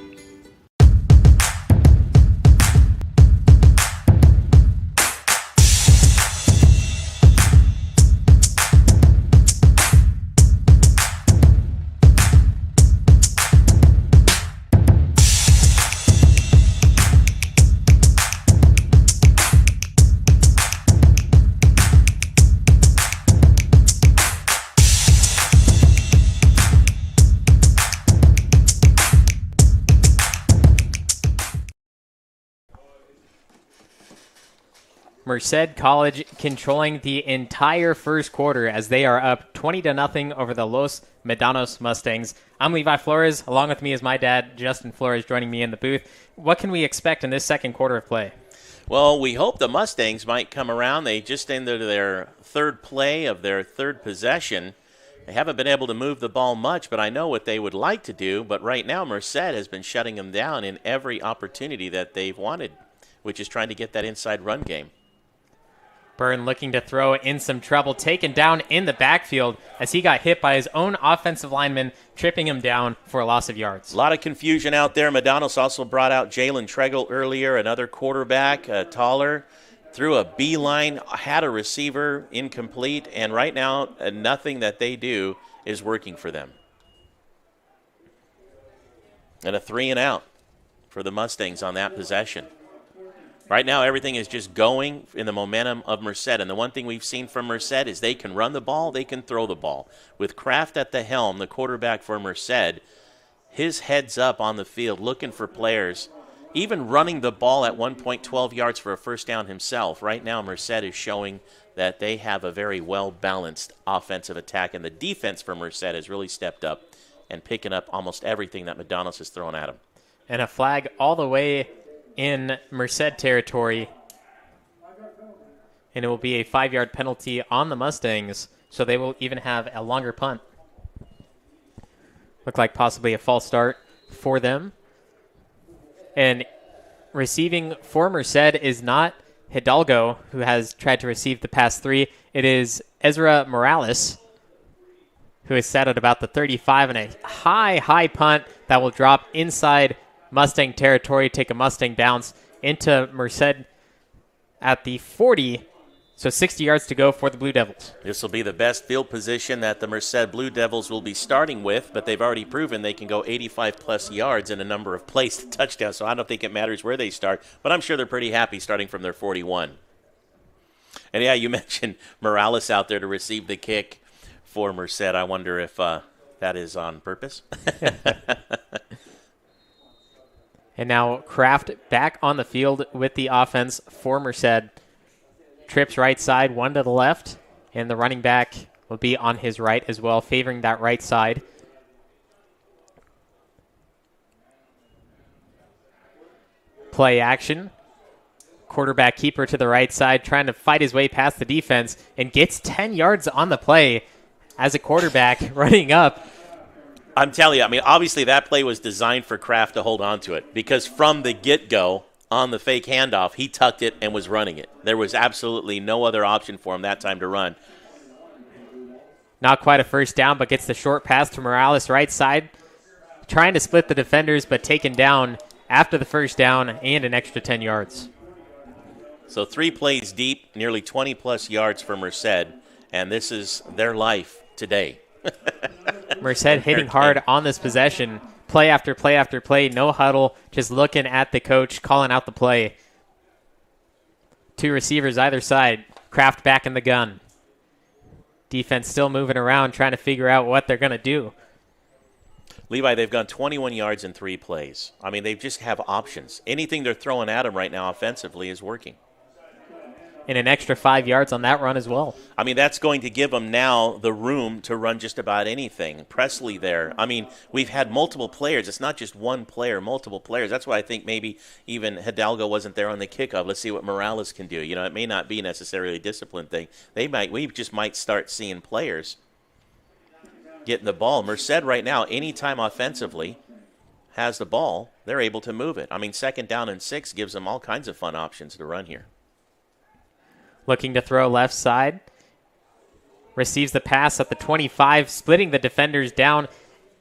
Merced College controlling the entire first quarter as they are up 20-0 over the Los Medanos Mustangs. I'm Levi Flores. Along with me is my dad, Justin Flores, joining me in the booth. What can we expect in this second quarter of play? Well, we hope the Mustangs might come around. They just ended their 3rd play of their 3rd possession. They haven't been able to move the ball much, but I know what they would like to do. But right now, Merced has been shutting them down in every opportunity that they've wanted, which is trying to get that inside run game. Byrne looking to throw in some trouble, taken down in the backfield as he got hit by his own offensive lineman, tripping him down for a loss of yards. A lot of confusion out there. Medanos also brought out Jalen Tregel earlier, another quarterback, taller, threw a beeline, had a receiver incomplete, and right now nothing that they do is working for them. And a 3-and-out for the Mustangs on that possession. Right now, everything is just going in the momentum of Merced. And the one thing we've seen from Merced is they can run the ball, they can throw the ball. With Kraft at the helm, the quarterback for Merced, his head's up on the field looking for players, even running the ball at 1 point 12 yards for a first down himself. Right now, Merced is showing that they have a very well-balanced offensive attack, and the defense for Merced has really stepped up and picking up almost everything that Medanos has thrown at them. And a flag all the way in Merced territory, and it will be a 5-yard penalty on the Mustangs, so they will even have a longer punt. Look like possibly a false start for them. And receiving for Merced is not Hidalgo, who has tried to receive the past 3. It is Ezra Morales, who is set at about the 35, and a high punt that will drop inside Mustang territory, take a Mustang bounce into Merced at the 40, so 60 yards to go for the Blue Devils. This will be the best field position that the Merced Blue Devils will be starting with, but they've already proven they can go 85-plus yards in a number of plays to touchdowns, so I don't think it matters where they start, but I'm sure they're pretty happy starting from their 41. And, yeah, you mentioned Morales out there to receive the kick for Merced. I wonder if that is on purpose. And now Kraft back on the field with the offense for Merced. Trips right side, one to the left, and the running back will be on his right as well, favoring that right side. Play action. Quarterback keeper to the right side, trying to fight his way past the defense, and gets 10 yards on the play as a quarterback running up. I'm telling you, I mean, obviously that play was designed for Kraft to hold on to it because from the get-go on the fake handoff, he tucked it and was running it. There was absolutely no other option for him that time to run. Not quite a first down, but gets the short pass to Morales right side, trying to split the defenders, but taken down after the first down and an extra 10 yards. So 3 plays deep, nearly 20-plus yards for Merced, and this is their life today. Merced hitting hard on this possession. Play after play after play. No huddle. Just looking at the coach, calling out the play. 2 receivers either side. Kraft back in the gun. Defense still moving around, trying to figure out what they're going to do. Levi, they've gone 21 yards in 3 plays. I mean, they just have options. Anything they're throwing at them right now offensively is working. And an extra 5 yards on that run as well. I mean, that's going to give them now the room to run just about anything. Presley there. I mean, we've had multiple players. It's not just one player, multiple players. That's why I think maybe even Hidalgo wasn't there on the kickoff. Let's see what Morales can do. You know, it may not be necessarily a discipline thing. We just might start seeing players getting the ball. Merced right now, anytime offensively has the ball, they're able to move it. I mean, 2nd down and 6 gives them all kinds of fun options to run here. Looking to throw left side. Receives the pass at the 25, splitting the defenders down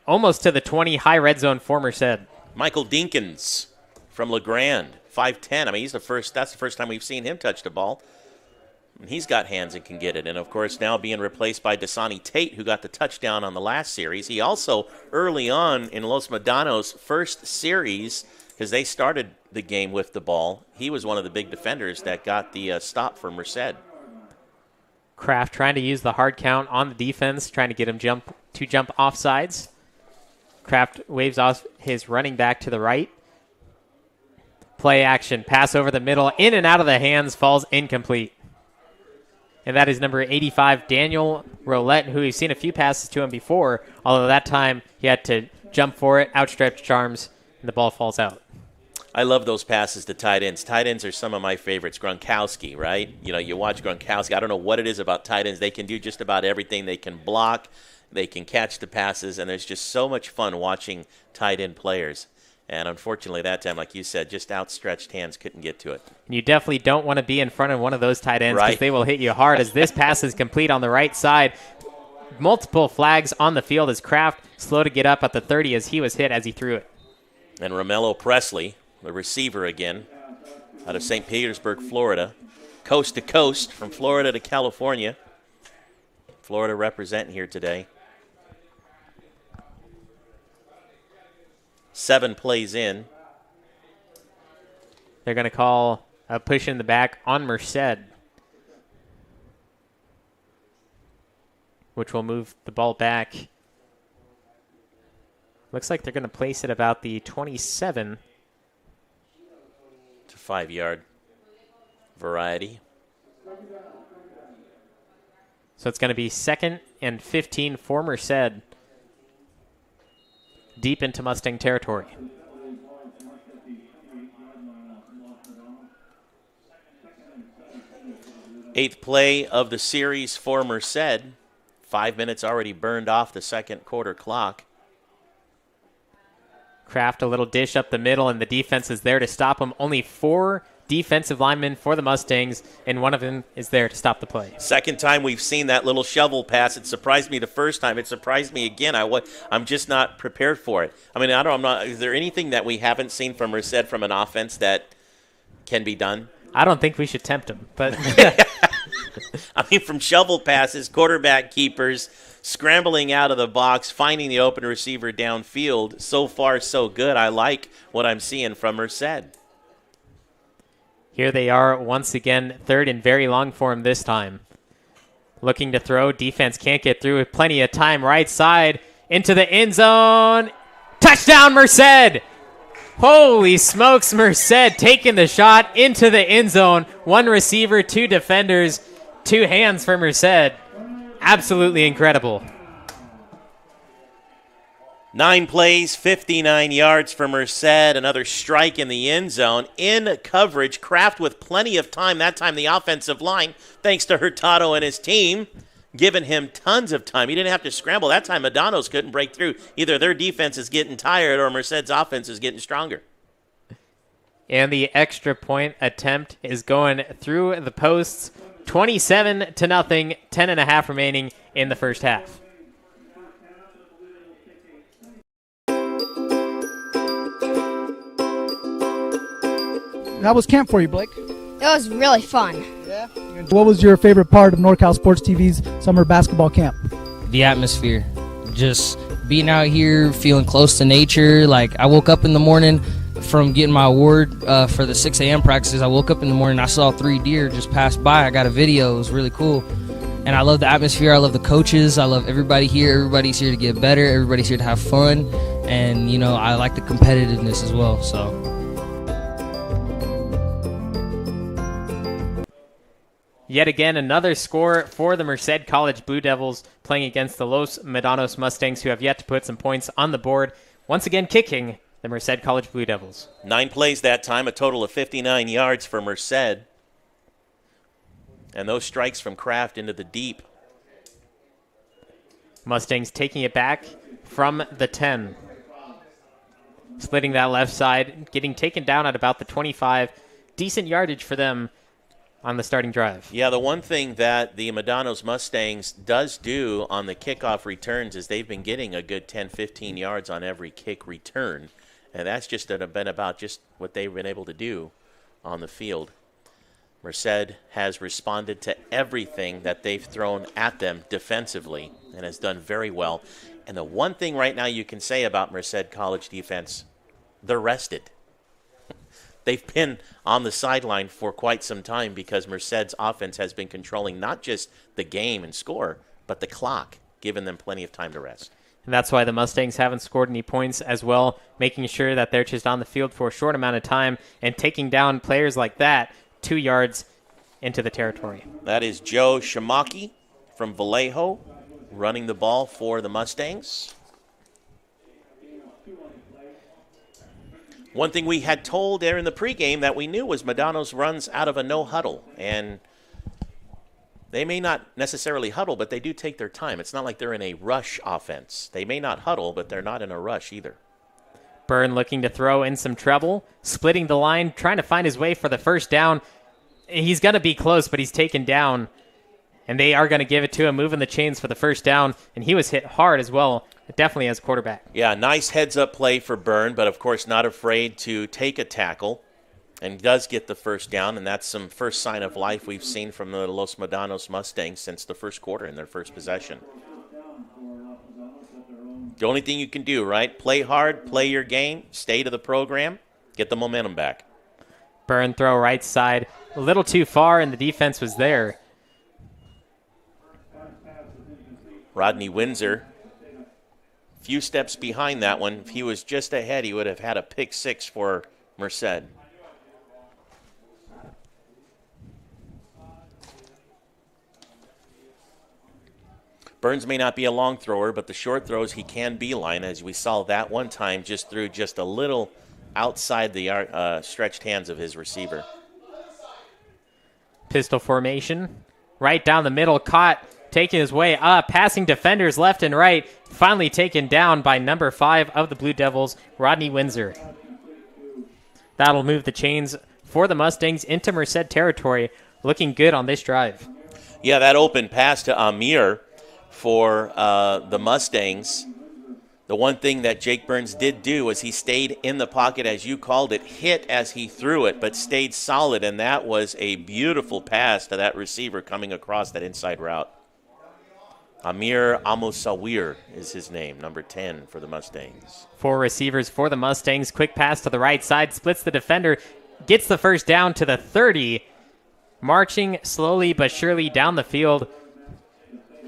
almost to the 20. High red zone for Merced. Michael Dinkins from LeGrand, 5'10". I mean, that's the first time we've seen him touch the ball. He's got hands and can get it. And, of course, now being replaced by Dasani Tate, who got the touchdown on the last series. He also, early on in Los Medanos' first series, because they started the game with the ball, he was one of the big defenders that got the stop for Merced. Kraft trying to use the hard count on the defense, trying to get him jump offsides. Kraft waves off his running back to the right. Play action, pass over the middle, in and out of the hands, falls incomplete. And that is number 85, Daniel Roulette, who we've seen a few passes to him before, although that time he had to jump for it, outstretched arms, and the ball falls out. I love those passes to tight ends. Tight ends are some of my favorites. Gronkowski, right? You know, you watch Gronkowski. I don't know what it is about tight ends. They can do just about everything. They can block. They can catch the passes. And there's just so much fun watching tight end players. And unfortunately that time, like you said, just outstretched hands couldn't get to it. You definitely don't want to be in front of one of those tight ends because right. they will hit you hard as this pass is complete on the right side. Multiple flags on the field as Kraft slow to get up at the 30 as he was hit as he threw it. And Romello Presley, the receiver again, out of St. Petersburg, Florida. Coast to coast from Florida to California. Florida representing here today. 7 plays in. They're going to call a push in the back on Merced, which will move the ball back. Looks like they're going to place it about the 27. To 5-yard variety. So it's going to be 2nd and 15 for Merced. Deep into Mustang territory. Eighth play of the series for Merced. 5 minutes already burned off the second quarter clock. Kraft a little dish up the middle, and the defense is there to stop him. Only 4 defensive linemen for the Mustangs, and one of them is there to stop the play. Second time we've seen that little shovel pass. It surprised me the first time. It surprised me again. I'm just not prepared for it. I mean, is there anything that we haven't seen from Merced from an offense that can be done? I don't think we should tempt him, but I mean, from shovel passes, quarterback keepers, scrambling out of the box, finding the open receiver downfield. So far, so good. I like what I'm seeing from Merced. Here they are once again, 3rd and very long for him this time. Looking to throw. Defense can't get through with plenty of time. Right side into the end zone. Touchdown, Merced! Holy smokes, Merced taking the shot into the end zone. 1 receiver, 2 defenders, 2 hands for Merced. Absolutely incredible. 9 plays, 59 yards for Merced. Another strike in the end zone. In coverage, Kraft with plenty of time. That time the offensive line, thanks to Hurtado and his team, giving him tons of time. He didn't have to scramble. That time Medanos couldn't break through. Either their defense is getting tired or Merced's offense is getting stronger. And the extra point attempt is going through the posts. 27-0, 10.5 remaining in the first half. How was camp for you, Blake? It was really fun. Yeah. What was your favorite part of NorCal Sports TV's summer basketball camp? The atmosphere. Just being out here, feeling close to nature. Like, I woke up in the morning from getting my award for the 6 a.m. practices. I woke up in the morning, I saw 3 deer just pass by. I got a video. It was really cool. And I love the atmosphere. I love the coaches. I love everybody here. Everybody's here to get better. Everybody's here to have fun. And, you know, I like the competitiveness as well. So. Yet again, another score for the Merced College Blue Devils playing against the Los Medanos Mustangs, who have yet to put some points on the board. Once again, kicking the Merced College Blue Devils. 9 plays that time, a total of 59 yards for Merced. And those strikes from Kraft into the deep. Mustangs taking it back from the 10. Splitting that left side, getting taken down at about the 25. Decent yardage for them on the starting drive. Yeah, the one thing that the Medanos Mustangs does do on the kickoff returns is they've been getting a good 10, 15 yards on every kick return. And that's just been about just what they've been able to do on the field. Merced has responded to everything that they've thrown at them defensively and has done very well. And the one thing right now you can say about Merced College defense, they're rested. They've been on the sideline for quite some time because Merced's offense has been controlling not just the game and score, but the clock, giving them plenty of time to rest. And that's why the Mustangs haven't scored any points as well, making sure that they're just on the field for a short amount of time and taking down players like that 2 yards into the territory. That is Joe Shimaki from Vallejo running the ball for the Mustangs. One thing we had told there in the pregame that we knew was Medanos runs out of a no huddle, and they may not necessarily huddle, but they do take their time. It's not like they're in a rush offense. They may not huddle, but they're not in a rush either. Byrne looking to throw in some trouble, splitting the line, trying to find his way for the first down. He's going to be close, but he's taken down, and they are going to give it to him, moving the chains for the first down, and he was hit hard as well, definitely as quarterback. Yeah, nice heads-up play for Byrne, but of course not afraid to take a tackle, and does get the first down, and that's some first sign of life we've seen from the Los Medanos Mustangs since the first quarter in their first possession. The only thing you can do, right? Play hard, play your game, stay to the program, get the momentum back. Byrne throw right side, a little too far, and the defense was there. Rodney Windsor, few steps behind that one. If he was just ahead, he would have had a pick six for Merced. Burns may not be a long thrower, but the short throws he can beeline, as we saw that one time, just threw just a little outside the stretched hands of his receiver. Pistol formation, right down the middle, caught, taking his way up, passing defenders left and right, finally taken down by number 5 of the Blue Devils, Rodney Windsor. That'll move the chains for the Mustangs into Merced territory, looking good on this drive. Yeah, that open pass to Amir for the Mustangs. The one thing that Jake Burns did do was he stayed in the pocket, as you called it, hit as he threw it, but stayed solid, and that was a beautiful pass to that receiver coming across that inside route. Amir Amosawir is his name, number 10 for the Mustangs. 4 receivers for the Mustangs. Quick pass to the right side, splits the defender, gets the first down to the 30, marching slowly but surely down the field.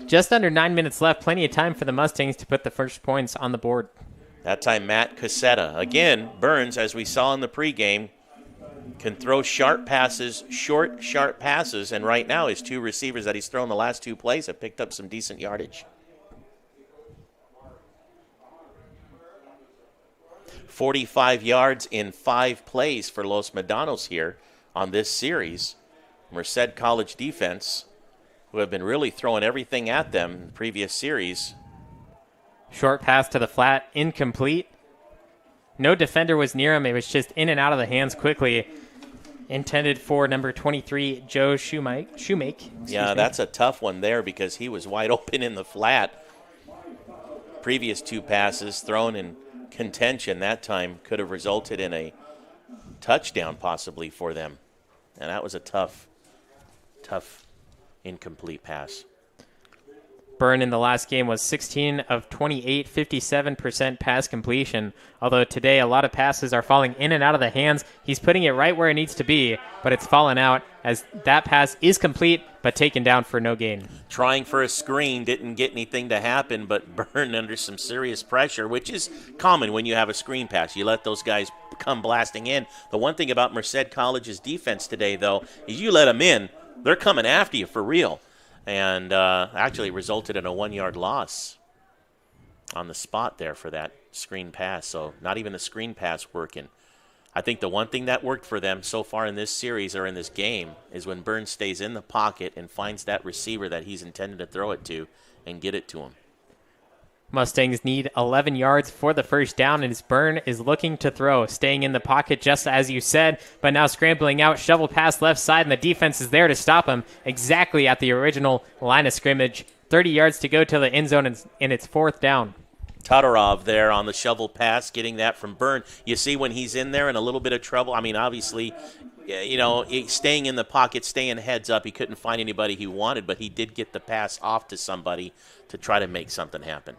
Just under 9 minutes left, plenty of time for the Mustangs to put the first points on the board. That time, Matt Cassetta. Again, Burns, as we saw in the pregame, can throw sharp passes, short, sharp passes, and right now his 2 receivers that he's thrown the last 2 plays have picked up some decent yardage. 45 yards in 5 plays for Los Medanos here on this series. Merced College defense, who have been really throwing everything at them in the previous series. Short pass to the flat, incomplete. No defender was near him. It was just in and out of the hands quickly. Intended for number 23, Joe Shoemake. Yeah, that's a tough one there because he was wide open in the flat. Previous 2 passes thrown in contention that time could have resulted in a touchdown possibly for them. And that was a tough incomplete pass. Byrne in the last game was 16 of 28, 57% pass completion. Although today a lot of passes are falling in and out of the hands, he's putting it right where it needs to be, but it's fallen out as that pass is complete but taken down for no gain. Trying for a screen, didn't get anything to happen, but Byrne under some serious pressure, which is common when you have a screen pass. You let those guys come blasting in. The one thing about Merced College's defense today, though, is you let them in, they're coming after you for real. And actually resulted in a 1-yard loss on the spot there for that screen pass. So not even the screen pass working. I think the one thing that worked for them so far in this series or in this game is when Byrne stays in the pocket and finds that receiver that he's intended to throw it to and get it to him. Mustangs need 11 yards for the first down, and as Byrne is looking to throw, staying in the pocket just as you said, but now scrambling out, shovel pass left side, and the defense is there to stop him exactly at the original line of scrimmage. 30 yards to go to the end zone, and it's fourth down. Todorov there on the shovel pass, getting that from Byrne. You see when he's in there in a little bit of trouble, I mean, obviously, staying in the pocket, staying heads up, he couldn't find anybody he wanted, but he did get the pass off to somebody to try to make something happen.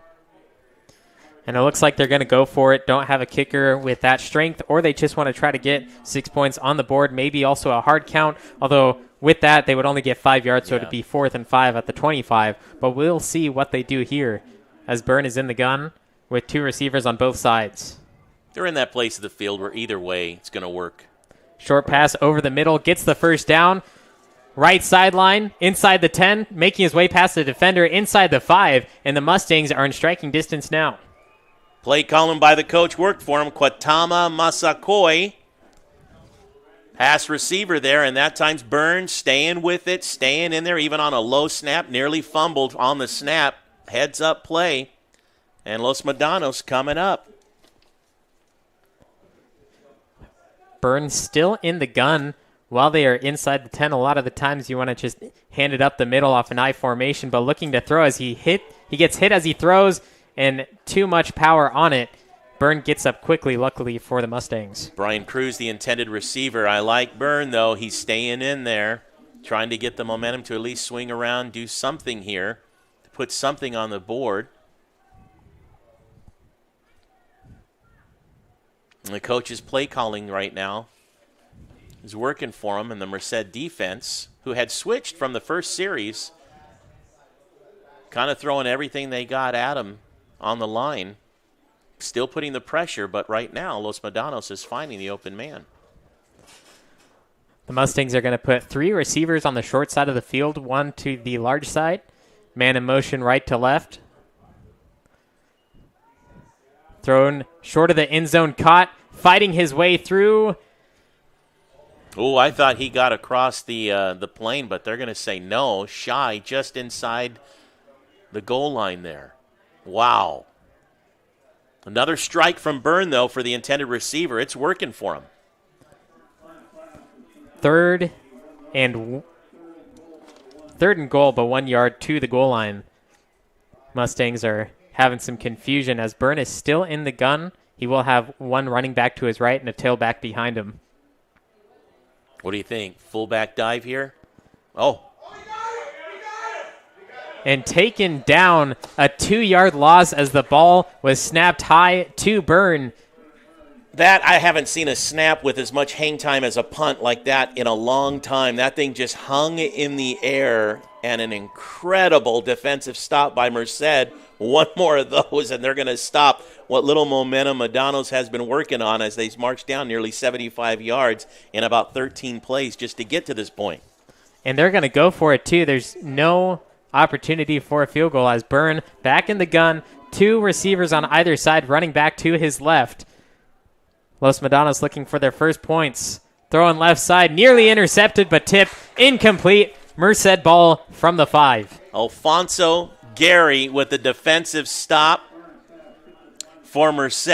And it looks like they're going to go for it. Don't have a kicker with that strength, or they just want to try to get 6 points on the board, maybe also a hard count. Although with that, they would only get 5 yards, so it'd be 4th and 5 at the 25. But we'll see what they do here as Byrne is in the gun with 2 receivers on both sides. They're in that place of the field where either way it's going to work. Short pass over the middle, gets the first down. Right sideline, inside the 10, making his way past the defender, inside the 5, and the Mustangs are in striking distance now. Play calling by the coach worked for him. Kwatama Masakoi. Pass receiver there, and that time's Byrne staying with it, staying in there, even on a low snap, nearly fumbled on the snap. Heads up play, and Los Medanos coming up. Byrne still in the gun while they are inside the 10. A lot of the times you want to just hand it up the middle off an I formation, but looking to throw as he gets hit as he throws, and too much power on it. Byrne gets up quickly, luckily for the Mustangs. Brian Cruz, the intended receiver. I like Byrne, though. He's staying in there, trying to get the momentum to at least swing around, do something here, to put something on the board. And the coach is play calling right now. He's working for him in the Merced defense, who had switched from the first series, kind of throwing everything they got at him on the line, still putting the pressure, but right now Los Medanos is finding the open man. The Mustangs are going to put 3 receivers on the short side of the field, 1 to the large side. Man in motion right to left. Thrown short of the end zone, caught, fighting his way through. Oh, I thought he got across the plane, but they're going to say no. Shy just inside the goal line there. Wow. Another strike from Byrne, though, for the intended receiver. It's working for him. Third and goal, but 1 yard to the goal line. Mustangs are having some confusion as Byrne is still in the gun. He will have 1 running back to his right and a tailback behind him. What do you think? Fullback dive here? Oh. And taken down, a 2-yard loss as the ball was snapped high to Byrne. That, I haven't seen a snap with as much hang time as a punt like that in a long time. That thing just hung in the air, and an incredible defensive stop by Merced. 1 more of those, and they're going to stop what little momentum Medanos has been working on as they march down nearly 75 yards in about 13 plays just to get to this point. And they're going to go for it, too. There's no opportunity for a field goal as Byrne back in the gun. 2 receivers on either side running back to his left. Los Medanos looking for their first points. Throwing left side, nearly intercepted, but tipped, incomplete. Merced ball from the 5. Alfonso Gary with the defensive stop for Merced,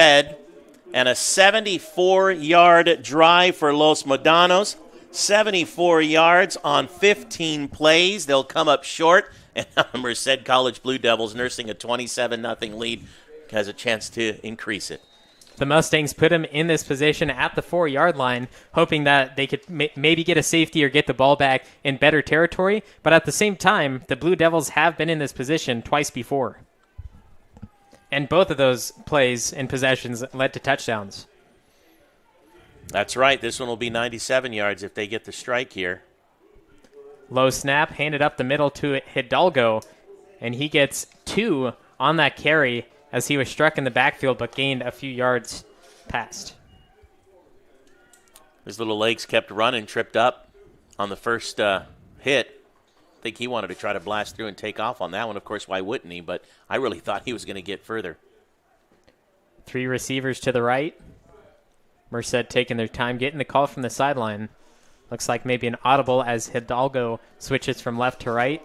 and a 74-yard drive for Los Medanos. 74 yards on 15 plays. They'll come up short, and Merced College Blue Devils, nursing a 27-0 lead, has a chance to increase it. The Mustangs put him in this position at the 4-yard line, hoping that they could maybe get a safety or get the ball back in better territory. But at the same time, the Blue Devils have been in this position twice before. And both of those plays and possessions led to touchdowns. That's right. This one will be 97 yards if they get the strike here. Low snap, handed up the middle to Hidalgo, and he gets 2 on that carry as he was struck in the backfield but gained a few yards past. His little legs kept running, tripped up on the first hit. I think he wanted to try to blast through and take off on that one. Of course, why wouldn't he? But I really thought he was going to get further. 3 receivers to the right. Merced taking their time getting the call from the sideline. Looks like maybe an audible as Hidalgo switches from left to right.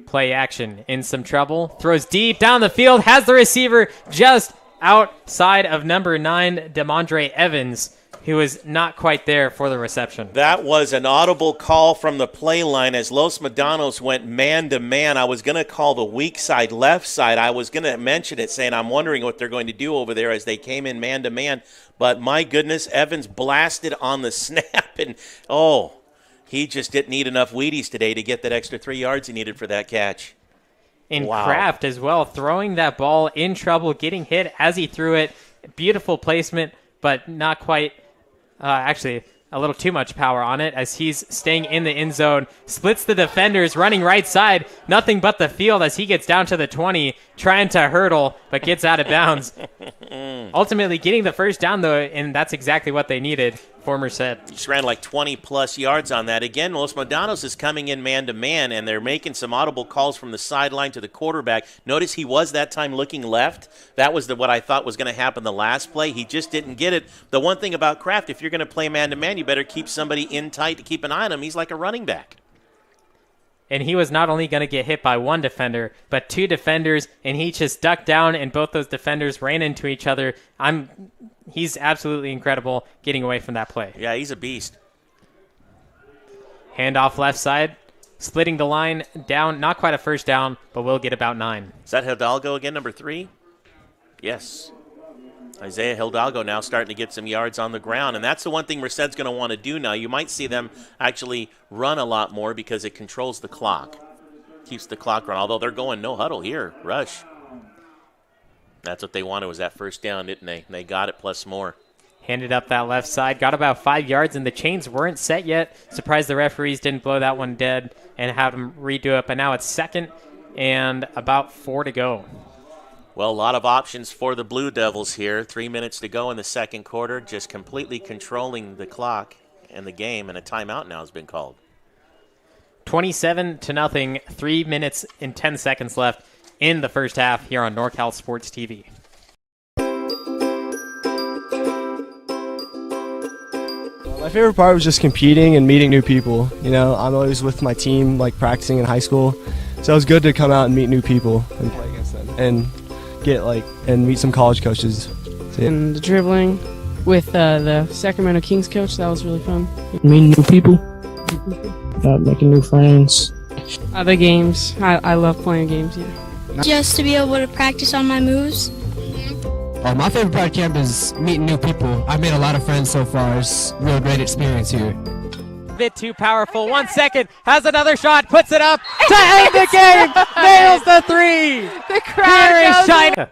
Play action, in some trouble, throws deep down the field, has the receiver just outside of number 9, Demondre Evans, who was not quite there for the reception. That was an audible call from the play line as Los Medanos went man-to-man. I was going to call the weak side left side. I was going to mention it, saying I'm wondering what they're going to do over there as they came in man-to-man. But my goodness, Evans blasted on the snap, and he just didn't need enough Wheaties today to get that extra 3 yards he needed for that catch. And wow. Kraft as well, throwing that ball in trouble, getting hit as he threw it. Beautiful placement, but not quite, actually a little too much power on it as he's staying in the end zone. Splits the defenders, running right side. Nothing but the field as he gets down to the 20, trying to hurdle, but gets out of bounds. Ultimately getting the first down, though, and that's exactly what they needed for Merced. Just ran like 20-plus yards on that. Again, Los Medanos is coming in man-to-man, and they're making some audible calls from the sideline to the quarterback. Notice he was that time looking left. That was what I thought was going to happen the last play. He just didn't get it. The one thing about Kraft, if you're going to play man-to-man, you better keep somebody in tight to keep an eye on him. He's like a running back. And he was not only going to get hit by 1 defender, but 2 defenders, and he just ducked down, and both those defenders ran into each other. He's absolutely incredible getting away from that play. Yeah, he's a beast. Handoff left side, splitting the line down. Not quite a first down, but will get about 9. Is that Hidalgo again, number 3? Yes. Isaiah Hidalgo now starting to get some yards on the ground, and that's the one thing Merced's going to want to do now. You might see them actually run a lot more because it controls the clock, keeps the clock running, although they're going no huddle here, rush. That's what they wanted, was that first down, didn't they? And they got it plus more. Handed up that left side, got about 5 yards, and the chains weren't set yet. Surprised the referees didn't blow that one dead and have them redo it, but now it's 2nd and about 4 to go. Well, a lot of options for the Blue Devils here. 3 minutes to go in the second quarter, just completely controlling the clock and the game, and a timeout now has been called. 27-0, 3 minutes and 10 seconds left in the first half here on NorCal Sports TV. My favorite part was just competing and meeting new people. You know, I'm always with my team, like practicing in high school, so it was good to come out and meet new people and play against them and and meet some college coaches. And the dribbling with the Sacramento Kings coach, that was really fun. Meeting new people, making new friends. The games, I love playing games, yeah. Just to be able to practice on my moves. My favorite part of camp is meeting new people. I've made a lot of friends so far. It's a real great experience here. Bit too powerful. 1 second, has another shot, puts it up to end the game. Nails the 3. The crowd is shining.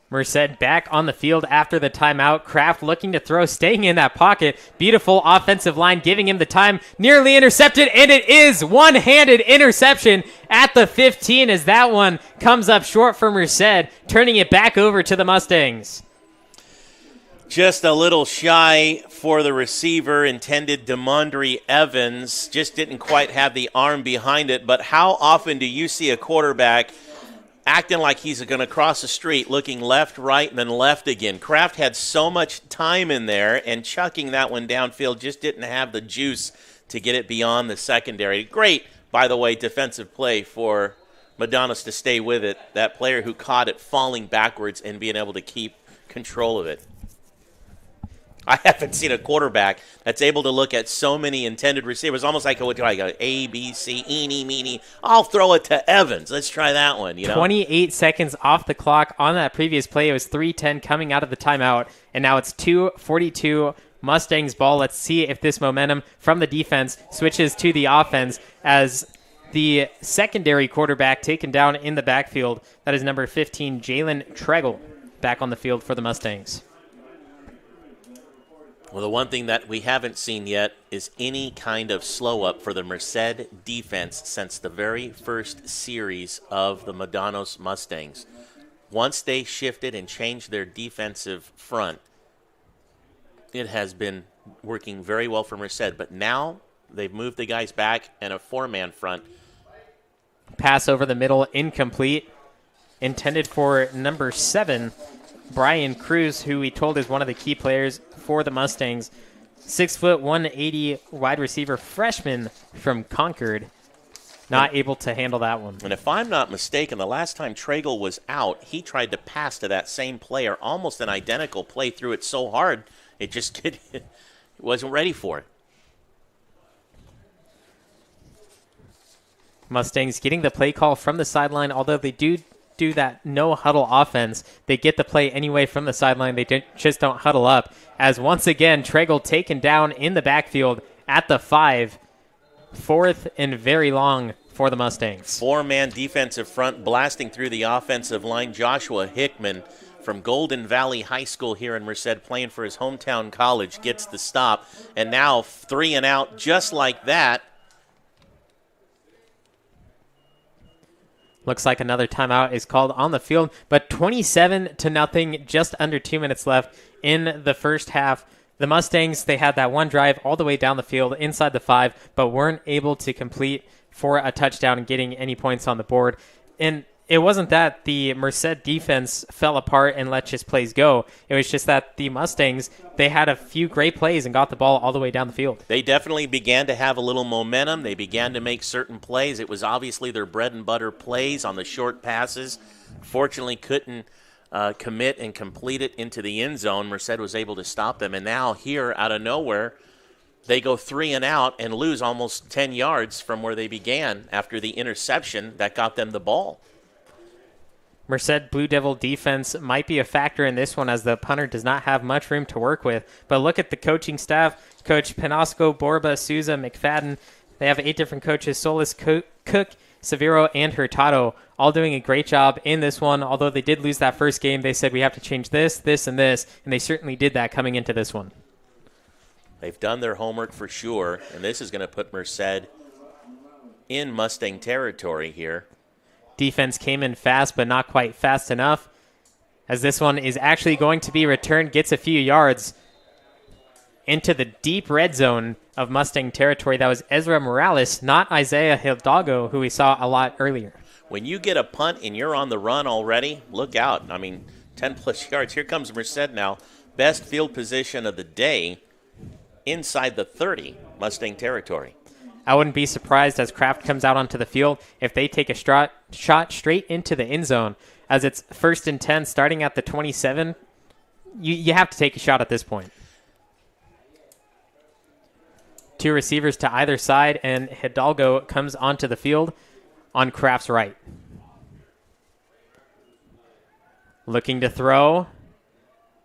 Merced back on the field after the timeout. Kraft looking to throw, staying in that pocket. Beautiful offensive line, giving him the time. Nearly intercepted, and it is one-handed interception at the 15 as that one comes up short for Merced, turning it back over to the Mustangs. Just a little shy for the receiver, intended Demondre Evans. Just didn't quite have the arm behind it. But how often do you see a quarterback acting like he's going to cross the street, looking left, right, and then left again? Kraft had so much time in there, and chucking that one downfield just didn't have the juice to get it beyond the secondary. Great, by the way, defensive play for Medanos to stay with it. That player who caught it falling backwards and being able to keep control of it. I haven't seen a quarterback that's able to look at so many intended receivers, almost like a A, B, C, eeny, meeny. I'll throw it to Evans. Let's try that one. 28 seconds off the clock on that previous play. It was 3:10 coming out of the timeout, and now it's 2:42 Mustangs ball. Let's see if this momentum from the defense switches to the offense as the secondary quarterback taken down in the backfield. That is number 15, Jalen Tregle, back on the field for the Mustangs. Well, the one thing that we haven't seen yet is any kind of slow-up for the Merced defense since the very first series of the Medanos Mustangs. Once they shifted and changed their defensive front, it has been working very well for Merced. But now they've moved the guys back and a four-man front. Pass over the middle, incomplete. Intended for number 7, Brian Cruz, who we told is one of the key players for the Mustangs. 6 foot, 180 wide receiver freshman from Concord. Not able to handle that one. And if I'm not mistaken, the last time Tregle was out, he tried to pass to that same player, almost an identical play, threw it so hard, it just wasn't ready for it. Mustangs getting the play call from the sideline, although they do that no-huddle offense. They get the play anyway from the sideline. They just don't huddle up. As once again, Tregle taken down in the backfield at the 5. 4th and very long for the Mustangs. Four-man defensive front blasting through the offensive line. Joshua Hickman from Golden Valley High School here in Merced, playing for his hometown college, gets the stop. And now 3 and out just like that. Looks like another timeout is called on the field, but 27-0, just under 2 minutes left in the first half. The Mustangs, they had that one drive all the way down the field inside the 5, but weren't able to complete for a touchdown and getting any points on the board. And it wasn't that the Merced defense fell apart and let just plays go. It was just that the Mustangs, they had a few great plays and got the ball all the way down the field. They definitely began to have a little momentum. They began to make certain plays. It was obviously their bread and butter plays on the short passes. Fortunately, couldn't commit and complete it into the end zone. Merced was able to stop them. And now here, out of nowhere, they go 3 and out and lose almost 10 yards from where they began after the interception that got them the ball. Merced Blue Devil defense might be a factor in this one as the punter does not have much room to work with. But look at the coaching staff. Coach Penasco, Borba, Souza, McFadden. They have 8 different coaches, Solis, Cook, Severo, and Hurtado, all doing a great job in this one. Although they did lose that first game, they said we have to change this, this, and this, and they certainly did that coming into this one. They've done their homework for sure, and this is going to put Merced in Mustang territory here. Defense came in fast, but not quite fast enough, as this one is actually going to be returned, gets a few yards into the deep red zone of Mustang territory. That was Ezra Morales, not Isaiah Hidalgo, who we saw a lot earlier. When you get a punt and you're on the run already, look out. 10-plus yards. Here comes Merced now. Best field position of the day inside the 30, Mustang territory. I wouldn't be surprised as Kraft comes out onto the field if they take a shot straight into the end zone. As it's 1st and 10 starting at the 27, you have to take a shot at this point. 2 receivers to either side, and Hidalgo comes onto the field on Kraft's right. Looking to throw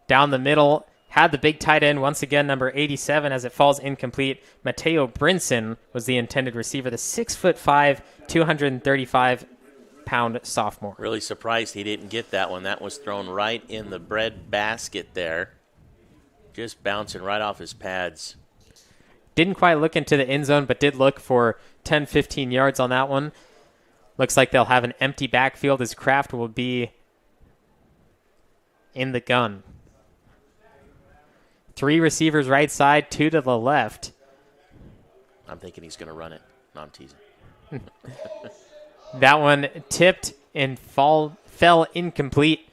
down the middle. Had the big tight end, once again, number 87, as it falls incomplete. Mateo Brinson was the intended receiver, the 6'5", 235-pound sophomore. Really surprised he didn't get that one. That was thrown right in the bread basket there. Just bouncing right off his pads. Didn't quite look into the end zone, but did look for 10, 15 yards on that one. Looks like they'll have an empty backfield as Kraft will be in the gun. 3 receivers right side, 2 to the left. I'm thinking he's going to run it. No, I'm teasing. That one tipped and fell incomplete.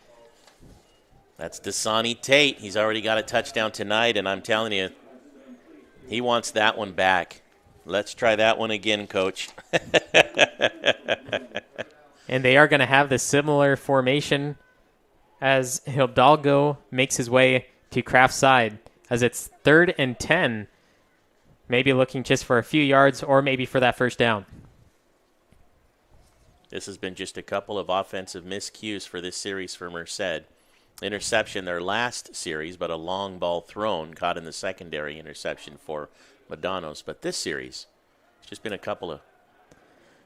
That's Dasani Tate. He's already got a touchdown tonight, and I'm telling you, he wants that one back. Let's try that one again, Coach. And they are going to have the similar formation as Hidalgo makes his way to Kraft's side. as it's 3rd and 10. Maybe looking just for a few yards or maybe for that first down. This has been just a couple of offensive miscues for this series for Merced. Interception their last series, but a long ball thrown caught in the secondary interception for Medanos. But this series, it's just been a couple of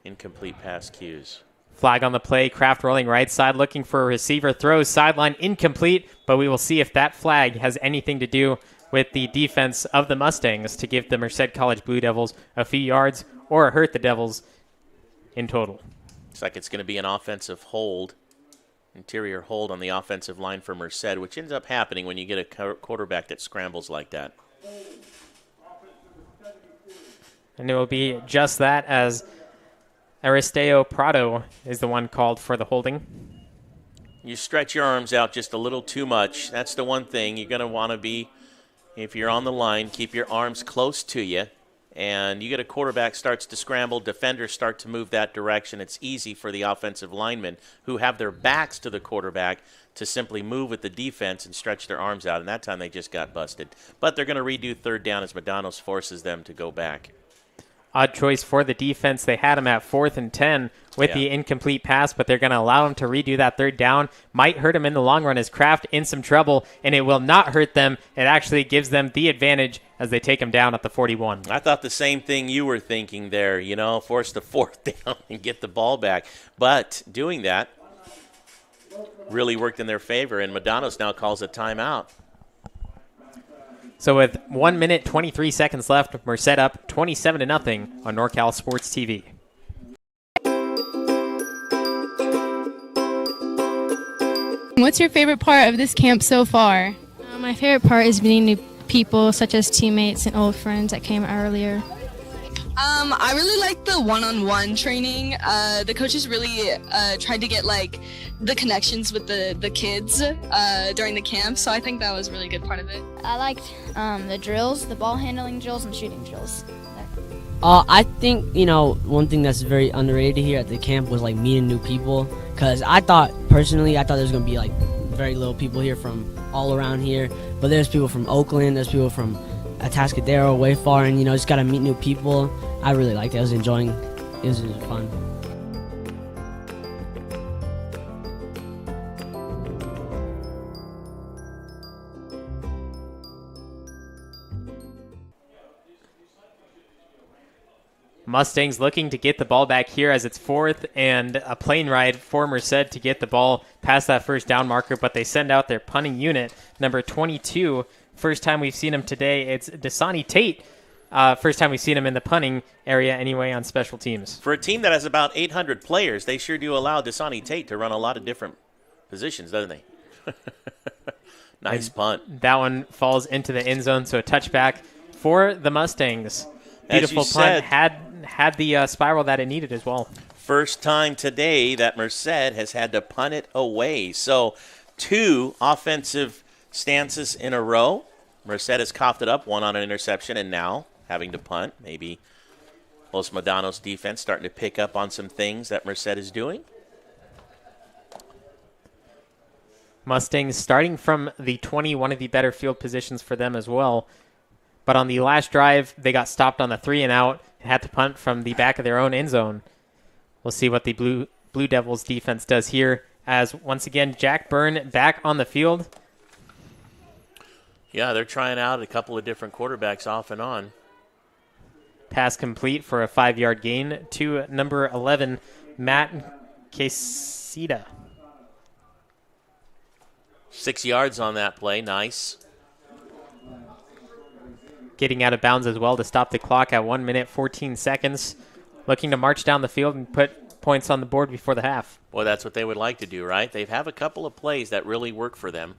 incomplete pass cues. Flag on the play. Kraft rolling right side, looking for a receiver. Throws sideline, incomplete. But we will see if that flag has anything to do with the defense of the Mustangs to give the Merced College Blue Devils a few yards or hurt the Devils in total. Looks like it's going to be an offensive hold, interior hold on the offensive line for Merced, which ends up happening when you get a quarterback that scrambles like that. And it will be just that, as Aristeo Prado is the one called for the holding. You stretch your arms out just a little too much. That's the one thing you're going to want to be, if you're on the line, keep your arms close to you. And you get a quarterback starts to scramble, defenders start to move that direction. It's easy for the offensive linemen who have their backs to the quarterback to simply move with the defense and stretch their arms out. And that time they just got busted. But they're going to redo 3rd down as Medanos forces them to go back. Odd choice for the defense. They had him at 4th and 10 with the incomplete pass, but they're going to allow him to redo that 3rd down. Might hurt him in the long run as Kraft in some trouble, and it will not hurt them. It actually gives them the advantage as they take him down at the 41. I thought the same thing you were thinking there, force the 4th down and get the ball back. But doing that really worked in their favor, and Medanos now calls a timeout. So with 1 minute, 23 seconds left, we're set up 27-0 on NorCal Sports TV. What's your favorite part of this camp so far? My favorite part is meeting new people, such as teammates and old friends that came earlier. I really like the one-on-one training. The coaches really tried to get the connections with the kids during the camp, so I think that was a really good part of it. I liked the drills, the ball handling drills and shooting drills. I think, one thing that's very underrated here at the camp was meeting new people, because I thought there was going to be very little people here from all around here, but there's people from Oakland, there's people from Atascadero, way far, and just got to meet new people. I really liked it. I was enjoying it. It was fun. Mustangs looking to get the ball back here as it's 4th and a plane ride for Merced to get the ball past that first down marker, but they send out their punting unit, number 22. First time we've seen him today, it's Dasani Tate. First time we've seen him in the punting area anyway on special teams. For a team that has about 800 players, they sure do allow Dasani Tate to run a lot of different positions, doesn't they? Nice punt. That one falls into the end zone, so a touchback for the Mustangs. Beautiful punt. Had the spiral that it needed as well. First time today that Merced has had to punt it away. So 2 offensive stances in a row. Merced has coughed it up, 1 on an interception, and now having to punt. Maybe Los Medanos defense starting to pick up on some things that Merced is doing. Mustangs starting from the 20, one of the better field positions for them as well. But on the last drive, they got stopped on the 3 and out and had to punt from the back of their own end zone. We'll see what the Blue Devils defense does here as, once again, Jack Byrne back on the field. Yeah, they're trying out a couple of different quarterbacks off and on. Pass complete for a 5-yard gain to number 11, Matt Quesida. 6 yards on that play. Nice. Getting out of bounds as well to stop the clock at 1 minute, 14 seconds. Looking to march down the field and put points on the board before the half. Well, that's what they would like to do, right? They have a couple of plays that really work for them.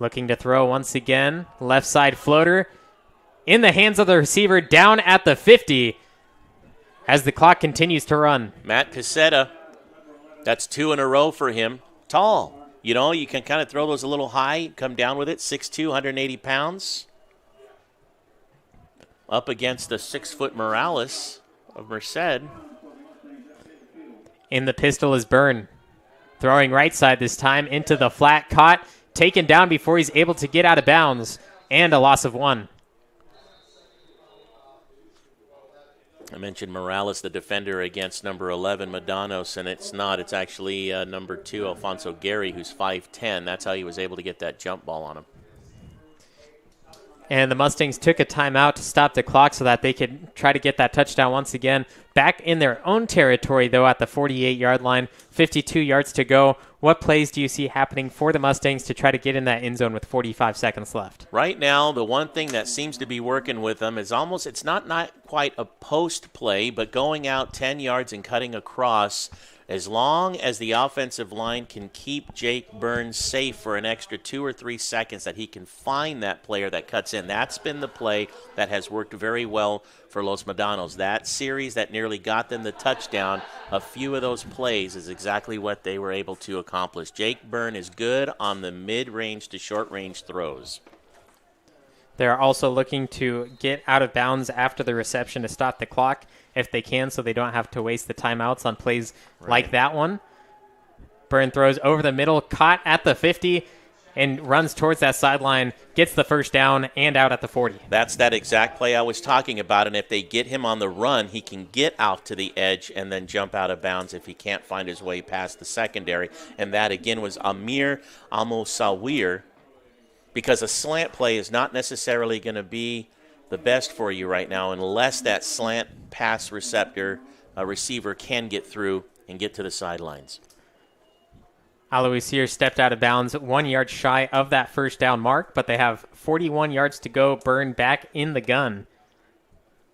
Looking to throw once again. Left side floater in the hands of the receiver down at the 50 as the clock continues to run. Matt Casetta, that's 2 in a row for him. Tall. You can kind of throw those a little high, come down with it. 6'2", 180 pounds. Up against the 6-foot Morales of Merced. In the pistol is Byrne. Throwing right side this time into the flat, caught, taken down before he's able to get out of bounds. and a loss of 1. I mentioned Morales, the defender, against number 11, Medanos, and it's not. It's actually number 2, Alfonso Gary, who's 5'10". That's how he was able to get that jump ball on him. And the Mustangs took a timeout to stop the clock so that they could try to get that touchdown once again. Back in their own territory, though, at the 48-yard line, 52 yards to go. What plays do you see happening for the Mustangs to try to get in that end zone with 45 seconds left? Right now, the one thing that seems to be working with them is it's not quite a post play, but going out 10 yards and cutting across. As long as the offensive line can keep Jake Burns safe for an extra 2 or 3 seconds, that he can find that player that cuts in. That's been the play that has worked very well for Los Medanos. That series that nearly got them the touchdown, a few of those plays is exactly what they were able to accomplish. Jake Burns is good on the mid-range to short-range throws. They're also looking to get out of bounds after the reception to stop the clock if they can, so they don't have to waste the timeouts on plays like that one. Burn throws over the middle, caught at the 50, and runs towards that sideline, gets the first down, and out at the 40. That's that exact play I was talking about, and if they get him on the run, he can get out to the edge and then jump out of bounds if he can't find his way past the secondary. And that, again, was Amir Almosawir, because a slant play is not necessarily going to be the best for you right now unless that slant pass receiver can get through and get to the sidelines. Aloysier stepped out of bounds 1 yard shy of that first down mark, but they have 41 yards to go. Burn back in the gun.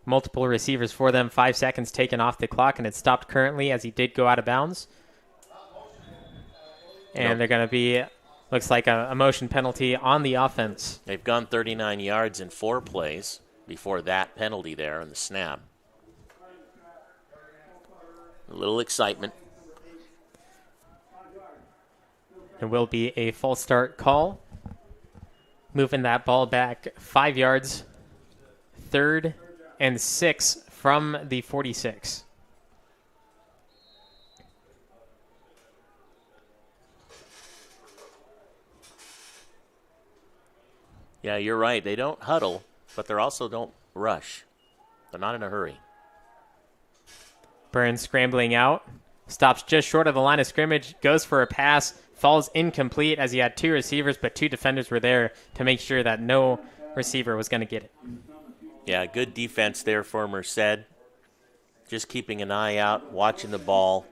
Multiple receivers for them, 5 seconds taken off the clock, and it's stopped currently as he did go out of bounds. And they're going to be, looks like a motion penalty on the offense. They've gone 39 yards in 4 plays before that penalty there on the snap. A little excitement. It will be a false start call. Moving that ball back 5 yards. 3rd and 6 from the 46. Yeah, you're right. They don't huddle, but they also don't rush. They're not in a hurry. Burns scrambling out. Stops just short of the line of scrimmage. Goes for a pass. Falls incomplete as he had 2 receivers, but 2 defenders were there to make sure that no receiver was going to get it. Yeah, good defense there for Merced. Just keeping an eye out, watching the ball.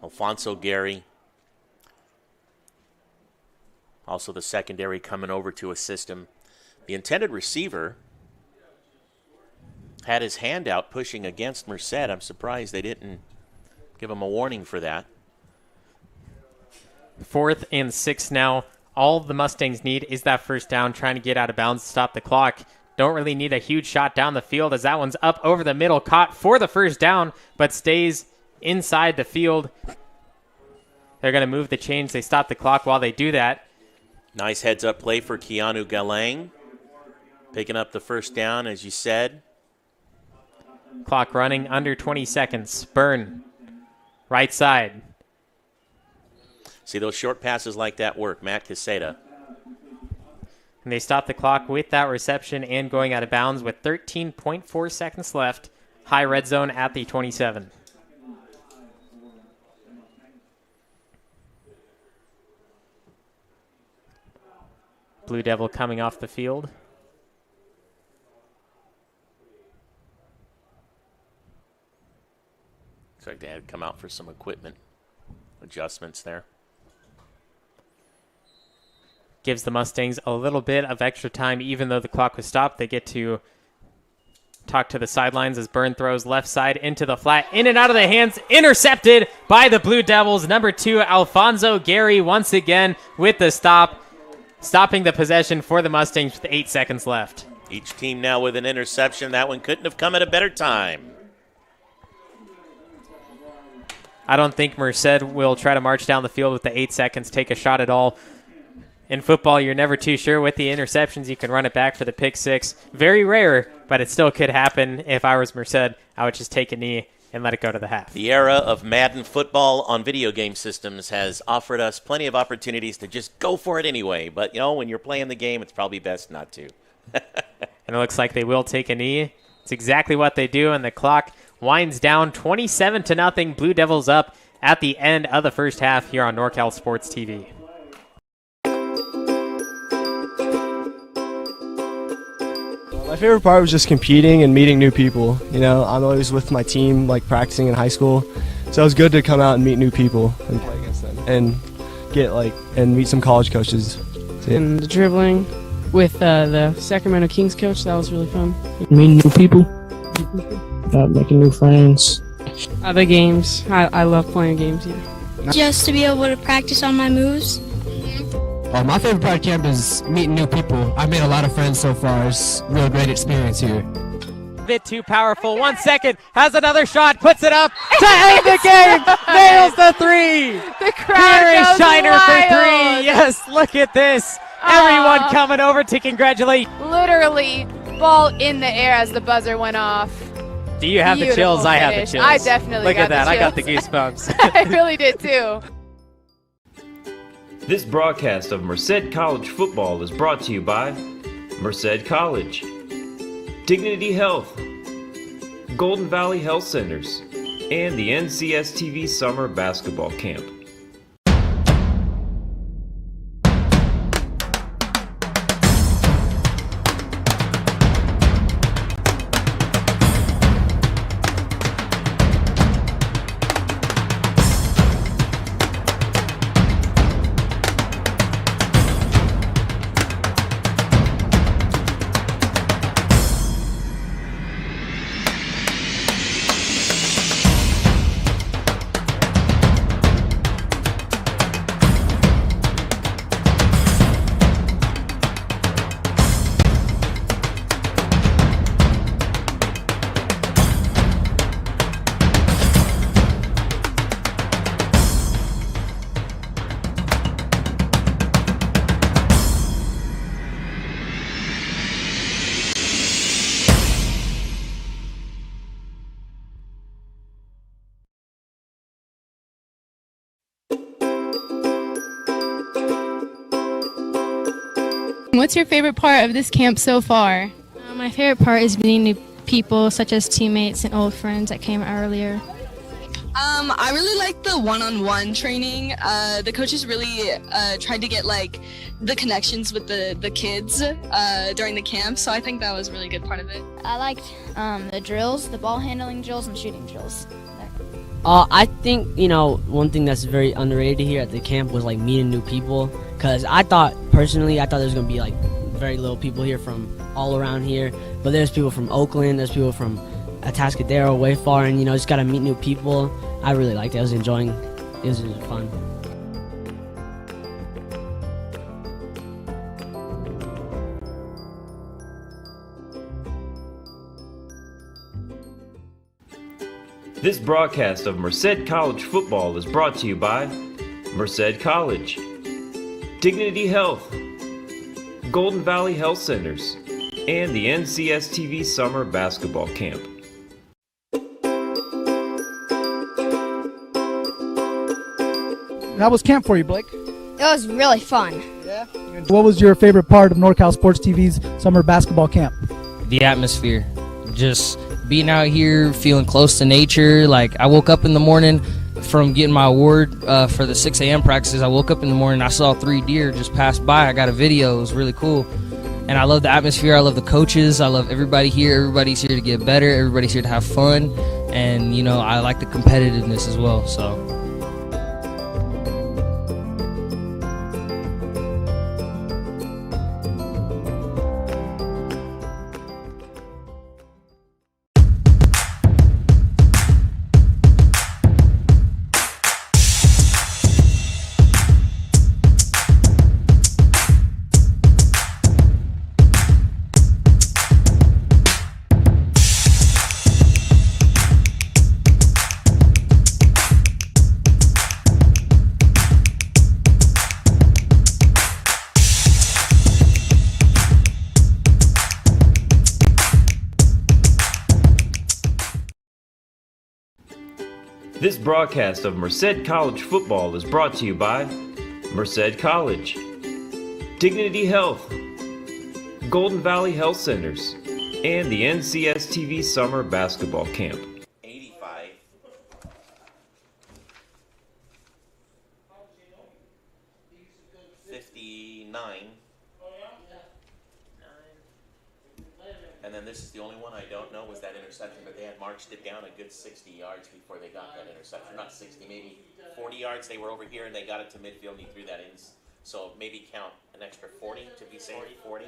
Alfonso Gary. Also the secondary coming over to assist him. The intended receiver had his hand out pushing against Merced. I'm surprised they didn't give him a warning for that. 4th and 6 now. All the Mustangs need is that first down, trying to get out of bounds to stop the clock. Don't really need a huge shot down the field as that one's up over the middle, caught for the first down, but stays inside the field. They're going to move the chains. They stop the clock while they do that. Nice heads-up play for Keanu Galang. Picking up the first down, as you said. Clock running under 20 seconds. Burn. Right side. See, those short passes like that work. Matt Caseta. And they stop the clock with that reception and going out of bounds with 13.4 seconds left. High red zone at the 27. Blue Devil coming off the field. Looks like they had to come out for some equipment adjustments there. Gives the Mustangs a little bit of extra time, even though the clock was stopped. They get to talk to the sidelines as Burn throws left side into the flat, in and out of the hands, intercepted by the Blue Devils. Number 2, Alfonso Gary, once again with the stop, stopping the possession for the Mustangs with 8 seconds left. Each team now with an interception. That one couldn't have come at a better time. I don't think Merced will try to march down the field with the 8 seconds, take a shot at all. In football, you're never too sure. With the interceptions, you can run it back for the pick 6. Very rare, but it still could happen. If I was Merced, I would just take a knee and let it go to the half. The era of Madden football on video game systems has offered us plenty of opportunities to just go for it anyway. But, when you're playing the game, it's probably best not to. And it looks like they will take a knee. It's exactly what they do, and the clock winds down 27-0. Blue Devils up at the end of the first half here on NorCal Sports TV. My favorite part was just competing and meeting new people. I'm always with my team, like practicing in high school, so it was good to come out and meet new people and play against them and get and meet some college coaches. And the dribbling with the Sacramento Kings coach, that was really fun. Meeting new people, making new friends. The games, I love playing games here. Just to be able to practice on my moves. My favorite part of camp is meeting new people. I've made a lot of friends so far. It's a real great experience here. Bit too powerful. 1 second, has another shot, puts it up to end the game. Nails the three. The crowd Here is goes Shiner wild. for three. Yes, look at this. Everyone coming over to congratulate. Literally, ball in the air as the buzzer went off. Do you have the chills? Beautiful I have the finish. chills. I definitely Look got at that. the I got the chills. goosebumps. I really did too. This broadcast of Merced College football is brought to you by Merced College, Dignity Health, Golden Valley Health Centers, and the NCSTV Summer Basketball Camp. What's your favorite part of this camp so far? My favorite part is meeting new people, such as teammates and old friends that came earlier. I really like the one-on-one training. The coaches really tried to get the connections with the kids during the camp, so I think that was a really good part of it. I liked the drills, the ball handling drills and shooting drills. I think, one thing that's very underrated here at the camp was meeting new people, because I thought there was going to be very little people here from all around here, but there's people from Oakland, there's people from Atascadero, way far, and just got to meet new people. I really liked it. I was enjoying it. It was really fun. This broadcast of Merced College football is brought to you by Merced College, Dignity Health, Golden Valley Health Centers, and the NCSTV Summer Basketball Camp. How was camp for you, Blake? It was really fun. Yeah. What was your favorite part of NorCal Sports TV's summer basketball camp? The atmosphere. Just being out here, feeling close to nature. I woke up in the morning from getting my award for the 6 a.m. practices. I woke up in the morning, I saw 3 deer just pass by. I got a video. It was really cool. And I love the atmosphere. I love the coaches. I love everybody here. Everybody's here to get better. Everybody's here to have fun. And, I like the competitiveness as well. So. This broadcast of Merced College football is brought to you by Merced College, Dignity Health, Golden Valley Health Centers, and the NCSTV Summer Basketball Camp. 85. And then this is the only one I don't know was that interception, but they had marched it down a good 60 yards before they got that interception. Not 60, maybe 40 yards. They were over here and they got it to midfield and he threw that in. So maybe count an extra 40 to be safe. 40.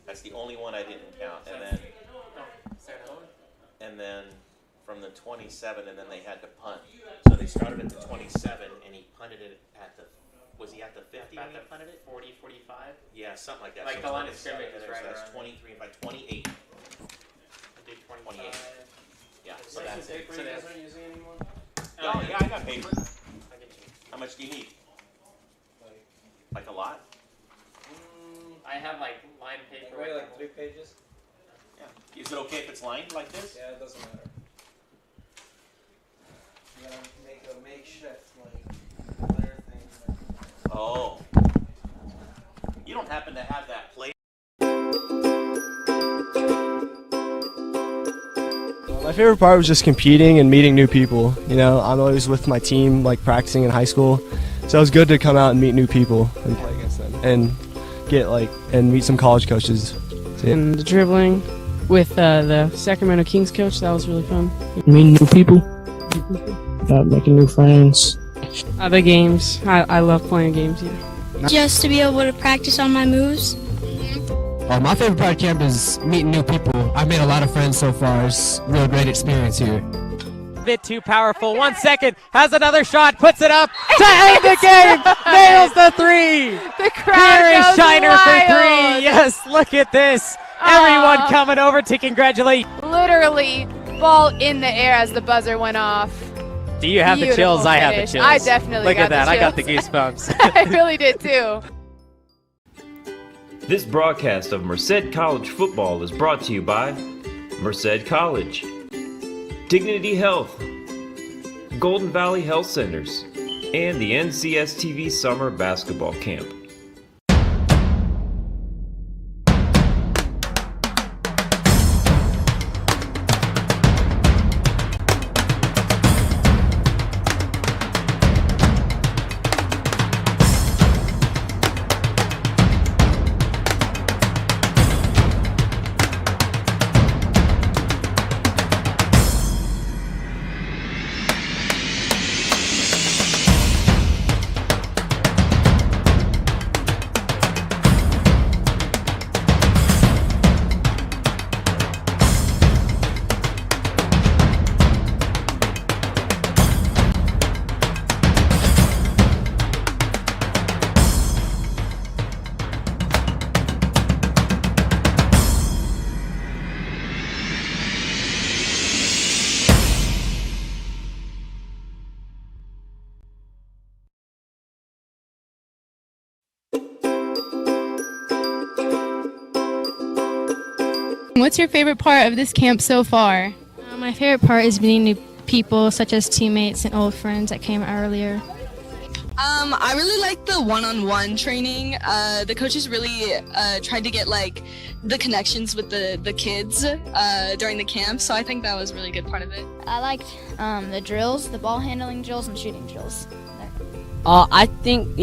That's the only one I didn't count. And then from the 27, and then they had to punt. So they started at the 27 and he punted it at the, was he at the 50 when he punted it? 40, 45? Yeah, something like that. Like so the line of scrimmage is right that's around. 23 by 28. 28. Yeah, so that's it. So that's, using anymore? oh, yeah, I got paper. How much do you need? Like a lot? I have like line paper. Maybe like 3 pages? Yeah. Is it okay if it's lined like this? Yeah, it doesn't matter. You gotta make a makeshift, like, clear thing. Oh. You don't happen to have that plate? My favorite part was just competing and meeting new people. You know, I'm always with my team, like practicing in high school, so it was good to come out and meet new people and play against them and get and meet some college coaches. So, And the dribbling with the Sacramento Kings coach, that was really fun. Meeting new people, making new friends. The games, I love playing games. Yeah. Just to be able to practice on my moves. My favorite part of camp is meeting new people. I've made a lot of friends so far. It's a real great experience here. Bit too powerful. 1 second, has another shot, puts it up to end the game. Nails the three. The crowd Here is goes Shiner wild. for three. Yes, look at this. Everyone coming over to congratulate. Literally, ball in the air as the buzzer went off. Do you have the Beautiful chills? I have the finish. chills. I definitely look got at that. the I got the chills. goosebumps. I really did too. This broadcast of Merced College football is brought to you by Merced College, Dignity Health, Golden Valley Health Centers, and the NCSTV Summer Basketball Camp. What's your favorite part of this camp so far? My favorite part is meeting new people, such as teammates and old friends that came earlier. I really like the one-on-one training. The coaches really tried to get like the connections with the kids during the camp, so I think that was a really good part of it. I liked the drills, the ball handling drills, and shooting drills. I think,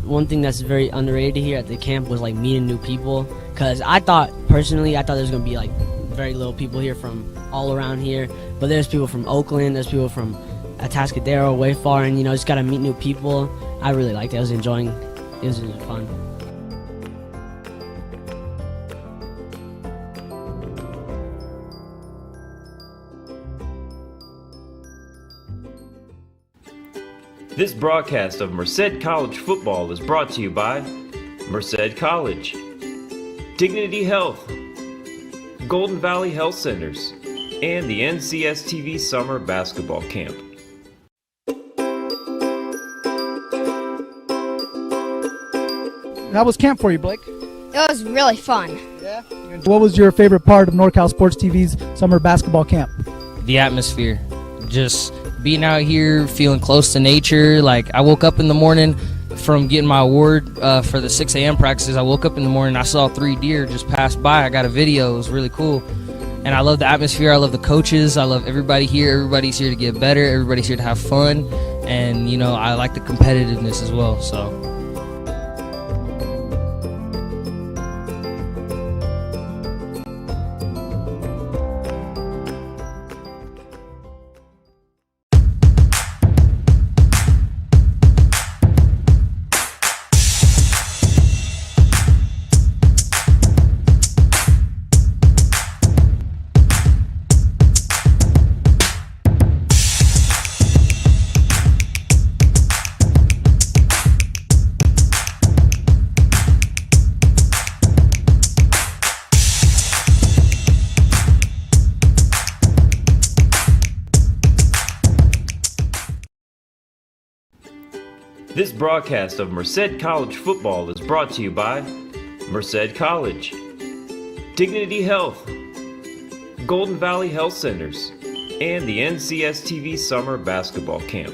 one thing that's very underrated here at the camp was like meeting new people, because I thought there was going to be like very little people here from all around here, but there's people from Oakland, there's people from Atascadero, way far, and just got to meet new people. I really liked it. I was enjoying it. It was fun. This broadcast of Merced College football is brought to you by Merced College, Dignity Health, Golden Valley Health Centers, and the NCSTV Summer Basketball Camp. How was camp for you, Blake? It was really fun. Yeah. What was your favorite part of NorCal Sports TV's summer basketball camp? The atmosphere. just being out here, feeling close to nature. Like, I woke up in the morning from getting my award for the 6 a.m. practices. I woke up in the morning, I saw 3 deer just pass by. I got a video. It was really cool. And I love the atmosphere. I love the coaches. I love everybody here. Everybody's here to get better. Everybody's here to have fun. And, you know, I like the competitiveness as well. So. This broadcast of Merced College football is brought to you by Merced College, Dignity Health, Golden Valley Health Centers, and the NCSTV Summer Basketball Camp.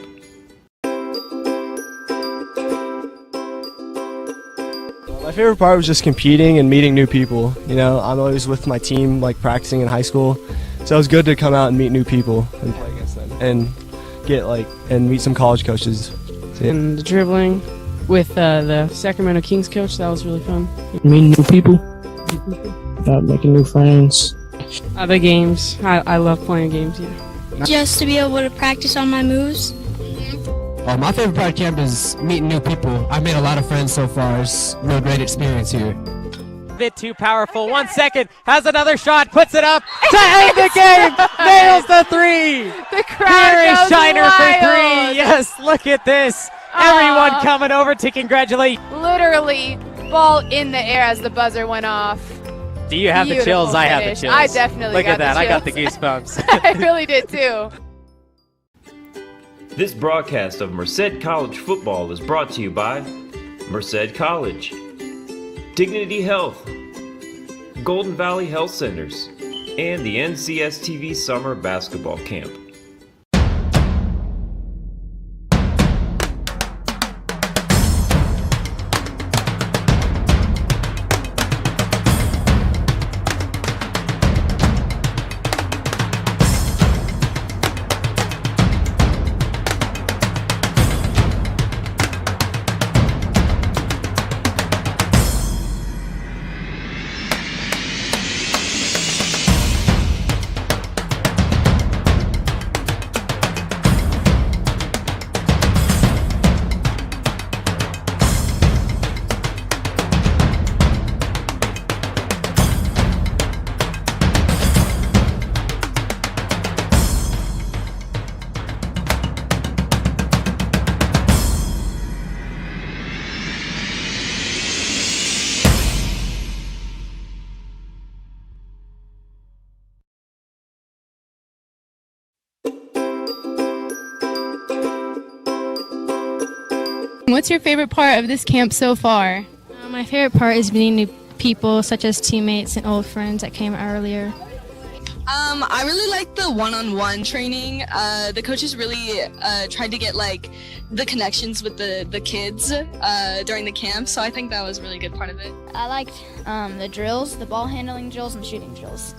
My favorite part was just competing and meeting new people. You know, I'm always with my team, like practicing in high school, so it was good to come out and meet new people and play against them and get and meet some college coaches. And the dribbling with the Sacramento Kings coach, that was really fun. Meeting new people, making new friends. The games, I love playing games, yeah. Just to be able to practice on my moves. My favorite part of camp is meeting new people. I've made a lot of friends so far. It's a real great experience here. Bit too powerful. 1 second, has another shot, puts it up to end the game. Nails the three. The crowd Here is goes Shiner wild. for three. Yes, look at this. Everyone coming over to congratulate. Literally, ball in the air as the buzzer went off. Do you have the chills? I have the chills. I definitely look got at that. the I got the chills. goosebumps. I really did too. This broadcast of Merced College football is brought to you by Merced College, Dignity Health, Golden Valley Health Centers, and the NCSTV Summer Basketball Camp. What's your favorite part of this camp so far? My favorite part is meeting new people, such as teammates and old friends that came earlier. I really like the one-on-one training. The coaches really tried to get the connections with the kids during the camp, so I think that was a really good part of it. I liked the drills, the ball handling drills, and shooting drills.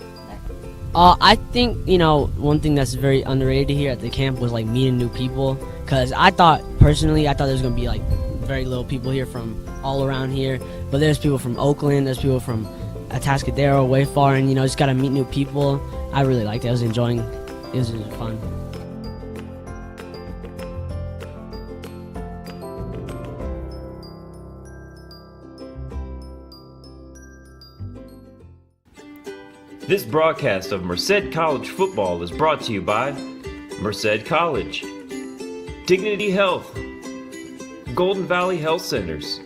I think, one thing that's very underrated here at the camp was meeting new people, because I thought there was going to be very little people here from all around here, but there's people from Oakland, there's people from Atascadero, way far, and just got to meet new people. I really liked it. I was enjoying it. It was really fun. This broadcast of Merced College football is brought to you by Merced College, Dignity Health, Golden Valley Health Centers,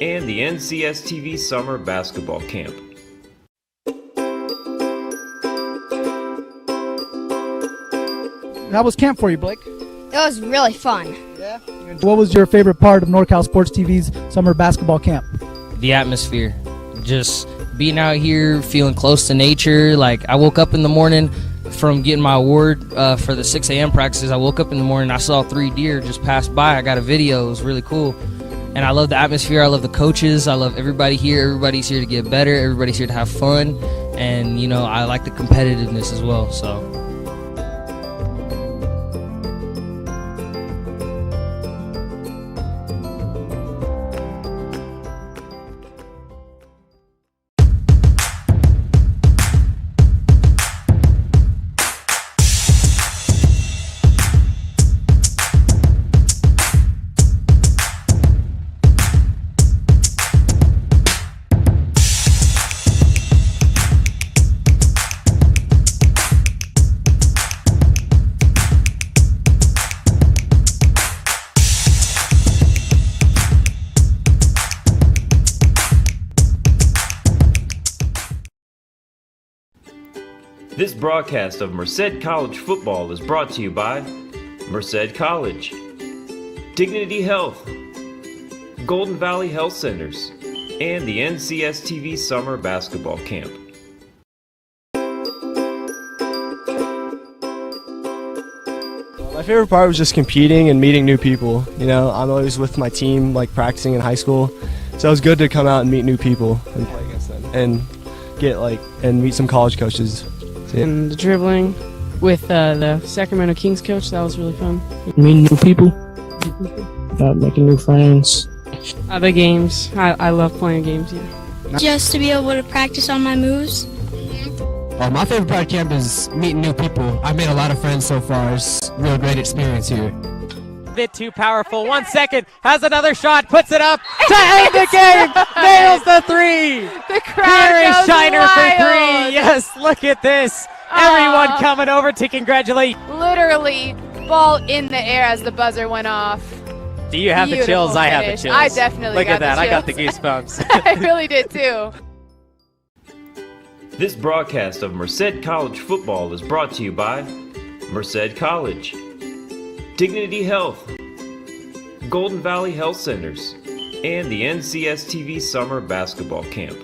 and the NCSTV Summer Basketball Camp. How was camp for you, Blake? It was really fun. Yeah. What was your favorite part of NorCal Sports TV's summer basketball camp? The atmosphere. Just being out here, feeling close to nature. I woke up in the morning from getting my award for the 6 a.m. practices. I woke up in the morning, I saw 3 deer just pass by. I got a video. It was really cool. And I love the atmosphere. I love the coaches. I love everybody here. Everybody's here to get better. Everybody's here to have fun. And, you know, I like the competitiveness as well. So. This broadcast of Merced College football is brought to you by Merced College, Dignity Health, Golden Valley Health Centers, and the NCSTV Summer Basketball Camp. My favorite part was just competing and meeting new people. You know, I'm always with my team, like practicing in high school, so it was good to come out and meet new people and play against them and get and meet some college coaches. And the dribbling with the Sacramento Kings coach, that was really fun. Meeting new people, making new friends. The games, I love playing games, yeah. Just to be able to practice on my moves. My favorite part of camp is meeting new people. I've made a lot of friends so far. It's a real great experience here. A bit too powerful. 1 second, has another shot, puts it up to end the game. Nails the three. The crowd Here is goes Shiner wild. for three. Yes, look at this. Everyone coming over to congratulate. Literally, ball in the air as the buzzer went off. Do you have the chills? I have the finish. chills. I definitely look got at that. the I got the chills. goosebumps. I really did too. This broadcast of Merced College football is brought to you by Merced College, Dignity Health, Golden Valley Health Centers, and the NCSTV Summer Basketball Camp.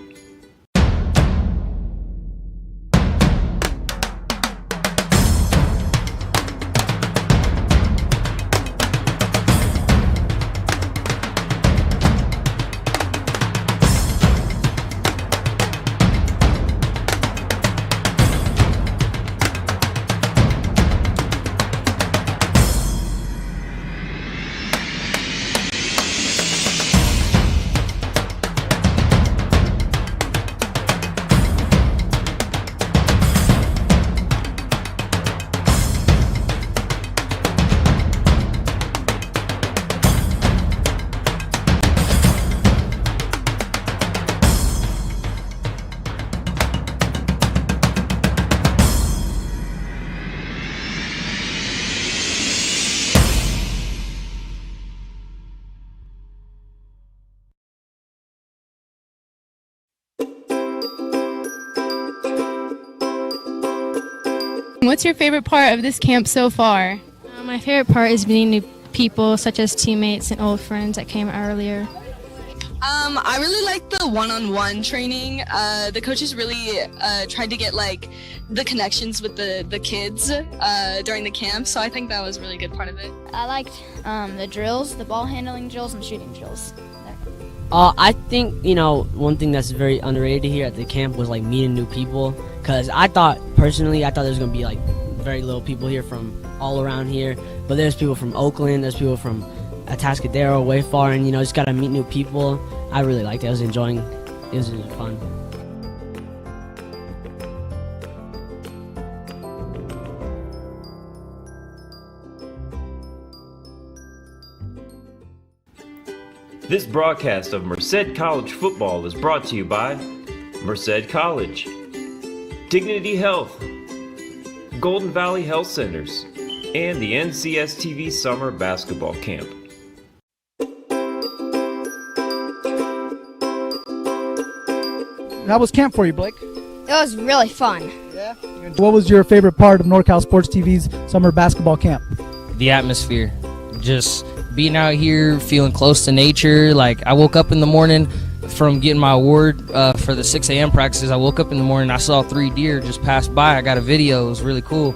What's your favorite part of this camp so far? My favorite part is meeting new people, such as teammates and old friends that came earlier. I really like the one-on-one training. The coaches really tried to get the connections with the kids during the camp, so I think that was a really good part of it. I liked the drills, the ball handling drills, and shooting drills. I think, one thing that's very underrated here at the camp was meeting new people, because I thought there was going to be very little people here from all around here, but there's people from Oakland, there's people from Atascadero, way far, and just got to meet new people. I really liked it. I was enjoying it. It was really fun. This broadcast of Merced College football is brought to you by Merced College, Dignity Health, Golden Valley Health Centers, and the NCSTV Summer Basketball Camp. How was camp for you, Blake? It was really fun. Yeah. What was your favorite part of NorCal Sports TV's summer basketball camp? The atmosphere. Just being out here, feeling close to nature. I woke up in the morning from getting my award for the 6 a.m. practices, I woke up in the morning, I saw 3 deer just pass by. I got a video. It was really cool.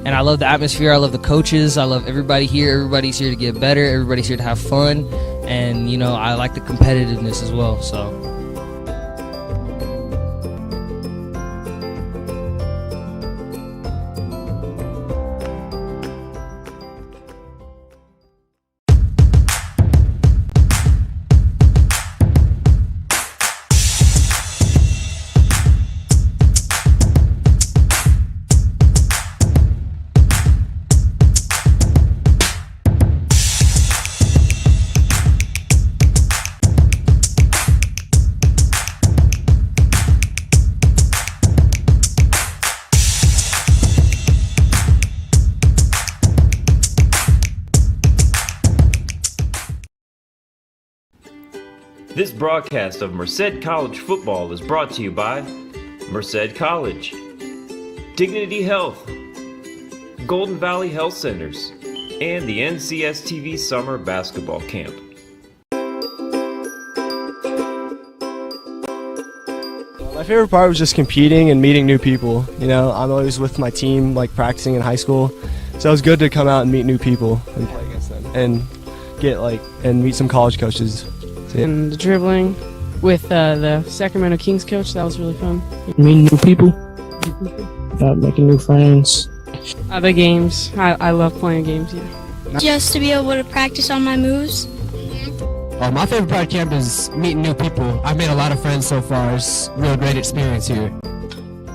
And I love the atmosphere. I love the coaches. I love everybody here. Everybody's here to get better. Everybody's here to have fun. And, you know, I like the competitiveness as well. So. This broadcast of Merced College football is brought to you by Merced College, Dignity Health, Golden Valley Health Centers, and the NCSTV Summer Basketball Camp. My favorite part was just competing and meeting new people. You know, I'm always with my team, like practicing in high school, so it was good to come out and meet new people and play against them and get and meet some college coaches. And the dribbling with the Sacramento Kings coach, that was really fun. Meeting new people, making new friends. The games, I love playing games, yeah. Just to be able to practice on my moves. My favorite part of camp is meeting new people. I've made a lot of friends so far. It's a real great experience here.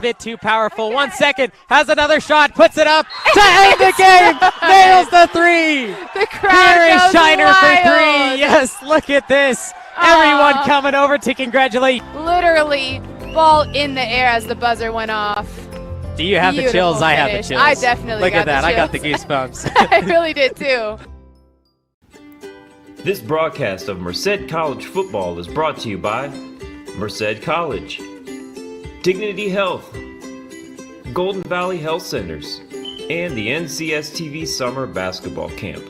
Bit too powerful. 1 second, has another shot, puts it up to end the game. Nails the 3. The crowd Here is goes Shiner wild. for 3. Yes, look at this. Everyone coming over to congratulate. Literally, ball in the air as the buzzer went off. Do you have the chills? I have the chills. I definitely look got at that. the I got the chills. goosebumps. I really did too. This broadcast of Merced College football is brought to you by Merced College, Dignity Health, Golden Valley Health Centers, and the NCSTV Summer Basketball Camp.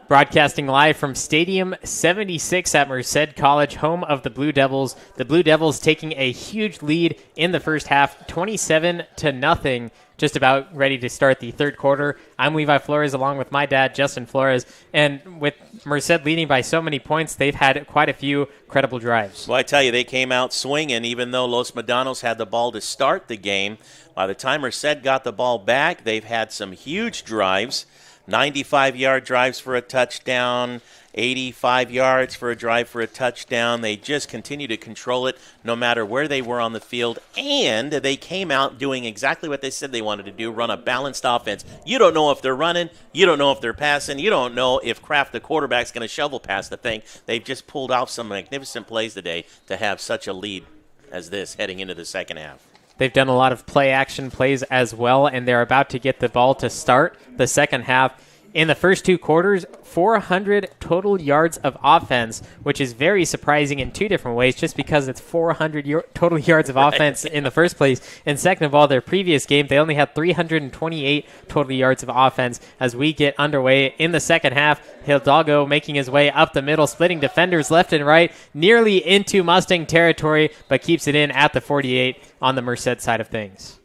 Broadcasting live from Stadium 76 at Merced College, home of the Blue Devils. The Blue Devils taking a huge lead in the first half, 27-0, just about ready to start the third quarter. I'm Levi Flores along with my dad, Justin Flores. And with Merced leading by so many points, they've had quite a few credible drives. Well, I tell you, they came out swinging, even though Los Medanos had the ball to start the game. By the time Merced got the ball back, they've had some huge drives. 95-yard drives for a touchdown, 85 yards for a drive for a touchdown. They just continue to control it no matter where they were on the field. And they came out doing exactly what they said they wanted to do, run a balanced offense. You don't know if they're running. You don't know if they're passing. You don't know if Kraft, the quarterback's going to shovel past the thing. They've just pulled off some magnificent plays today to have such a lead as this heading into the second half. They've done a lot of play-action plays as well, and they're about to get the ball to start the second half. In the first 2 quarters, 400 total yards of offense, which is very surprising in 2 different ways, just because it's 400 total yards of offense in the first place. And second of all, their previous game, they only had 328 total yards of offense. As we get underway in the second half, Hidalgo making his way up the middle, splitting defenders left and right, nearly into Mustang territory, but keeps it in at the 48 on the Merced side of things.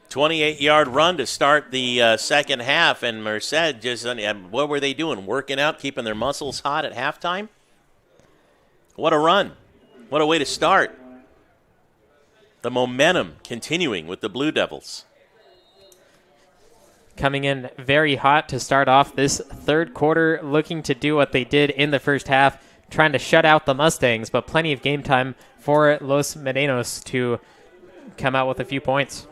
28-yard run to start the second half, and Merced just, what were they doing? Working out, keeping their muscles hot at halftime? What a run. What a way to start. The momentum continuing with the Blue Devils. Coming in very hot to start off this third quarter, looking to do what they did in the first half, trying to shut out the Mustangs, but plenty of game time for Los Medanos to come out with a few points.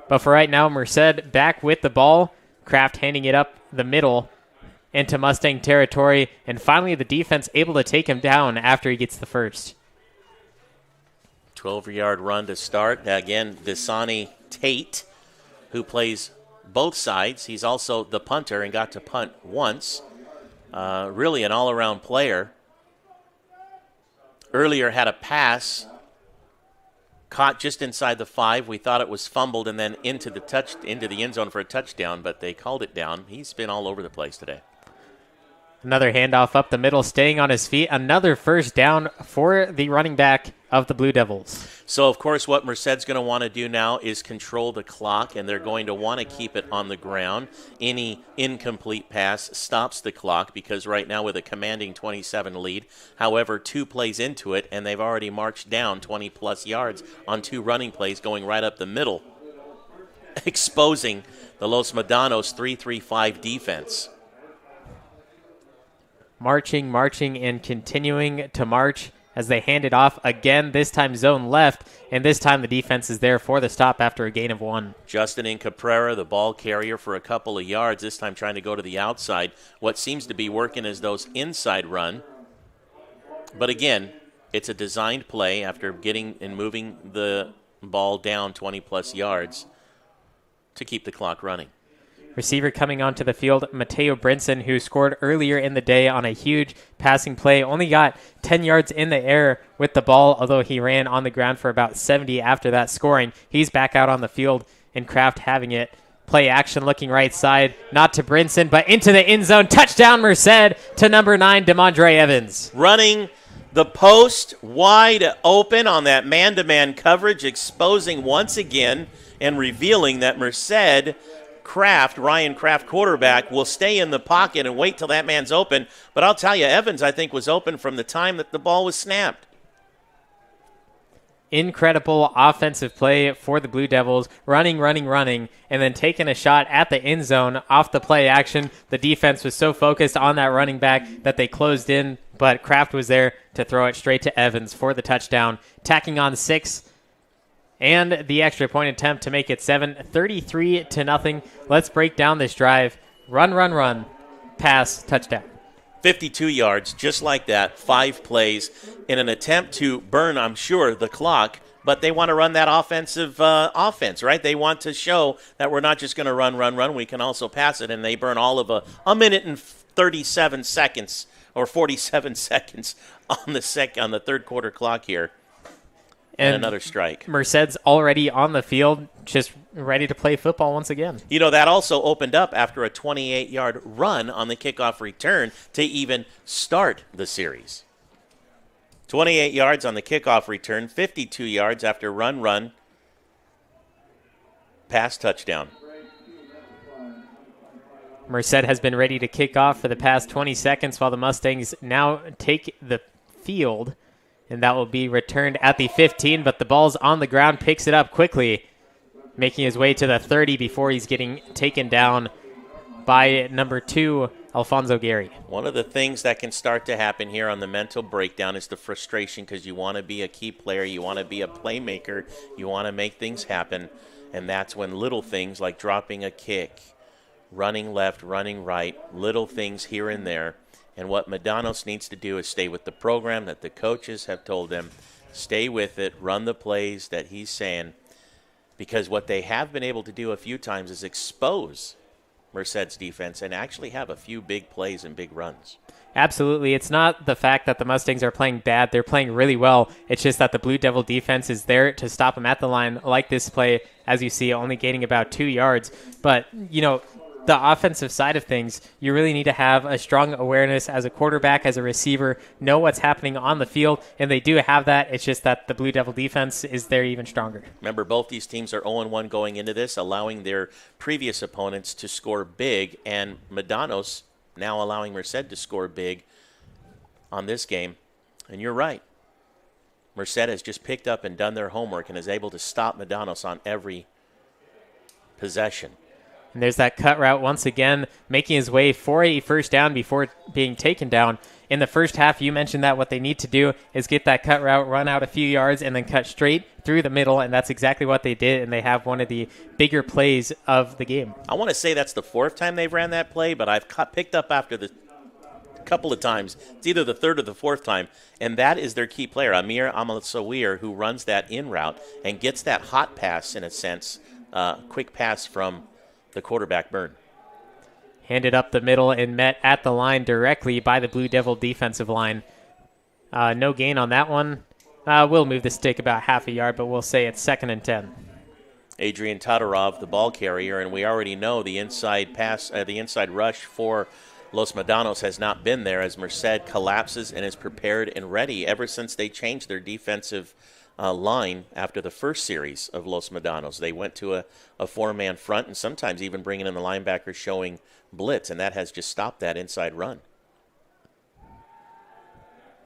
But for right now, Merced back with the ball. Kraft handing it up the middle into Mustang territory. And finally, the defense able to take him down after he gets the first. 12-yard run to start. Again, Dasani Tate, who plays both sides. He's also the punter and got to punt once. Really an all-around player. Earlier had a pass caught just inside the 5. We thought it was fumbled and then into the end zone for a touchdown, but they called it down. He's been all over the place today. Another handoff up the middle, staying on his feet. Another first down for the running back of the Blue Devils. So, of course, what Merced's going to want to do now is control the clock, and they're going to want to keep it on the ground. Any incomplete pass stops the clock because right now with a commanding 27 lead, however, 2 plays into it, and they've already marched down 20-plus yards on 2 running plays going right up the middle, exposing the Los Medanos 3-3-5 defense. Marching, and continuing to march as they hand it off again, this time zone left, and this time the defense is there for the stop after a gain of 1. Justin in Caprera, the ball carrier for a couple of yards, this time trying to go to the outside. What seems to be working is those inside run. But again, it's a designed play after getting and moving the ball down 20-plus yards to keep the clock running. Receiver coming onto the field, Mateo Brinson, who scored earlier in the day on a huge passing play. Only got 10 yards in the air with the ball, although he ran on the ground for about 70 after that scoring. He's back out on the field, and Kraft having it. Play action looking right side, not to Brinson, but into the end zone. Touchdown, Merced, to number 9, DeMondre Evans. Running the post wide open on that man-to-man coverage, exposing once again and revealing that Merced Ryan Kraft, quarterback, will stay in the pocket and wait till that man's open. But I'll tell you, Evans, I think, was open from the time that the ball was snapped. Incredible offensive play for the Blue Devils, running, and then taking a shot at the end zone off the play action. The defense was so focused on that running back that they closed in, but Kraft was there to throw it straight to Evans for the touchdown, tacking on 6. And the extra point attempt to make it 7, 33-0. Let's break down this drive. Run, pass, touchdown. 52 yards, just like that, 5 plays in an attempt to burn, I'm sure, the clock. But they want to run that offensive offense, right? They want to show that we're not just going to run. We can also pass it, and they burn all of a minute and 37 seconds or 47 seconds on the third quarter clock here. And another strike. Merced's already on the field, just ready to play football once again. You know, that also opened up after a 28-yard run on the kickoff return to even start the series. 28 yards on the kickoff return, 52 yards after run, pass touchdown. Merced has been ready to kick off for the past 20 seconds while the Mustangs now take the field. And that will be returned at the 15, but the ball's on the ground, picks it up quickly, making his way to the 30 before he's getting taken down by number 2, Alfonso Gary. One of the things that can start to happen here on the mental breakdown is the frustration because you want to be a key player, you want to be a playmaker, you want to make things happen, and that's when little things like dropping a kick, running left, running right, little things here and there. And what Medanos needs to do is stay with the program that the coaches have told them, stay with it, run the plays that he's saying, because what they have been able to do a few times is expose Merced's defense and actually have a few big plays and big runs. Absolutely. It's not the fact that the Mustangs are playing bad. They're playing really well. It's just that the Blue Devil defense is there to stop them at the line, like this play, as you see, only gaining about 2 yards. But, you know, the offensive side of things, you really need to have a strong awareness as a quarterback, as a receiver, know what's happening on the field, and they do have that. It's just that the Blue Devil defense is there even stronger. Remember, both these teams are 0-1 going into this, allowing their previous opponents to score big, and Medanos now allowing Merced to score big on this game. And you're right. Merced has just picked up and done their homework and is able to stop Medanos on every possession. And there's that cut route once again, making his way for a first down before being taken down. in the first half, you mentioned that what they need to do is get that cut route, run out a few yards, and then cut straight through the middle, and that's exactly what they did, and they have one of the bigger plays of the game. I want to say that's the fourth time they've ran that play, but I've picked up after the couple of times. It's either the third or the fourth time, and that is their key player, Amir Amalsawir, who runs that in route and gets that hot pass, in a sense, quick pass from the quarterback, Byrne. Handed up the middle and met at the line directly by the Blue Devil defensive line. No gain on that one. We'll move the stick about half a yard, but we'll say it's 2nd and 10. Adrian Todorov, the ball carrier, and we already know the inside pass, the inside rush for Los Medanos has not been there as Merced collapses and is prepared and ready ever since they changed their defensive line after the first series of Los Medanos. They went to a four-man front and sometimes even bringing in the linebackers showing blitz, and that has just stopped that inside run.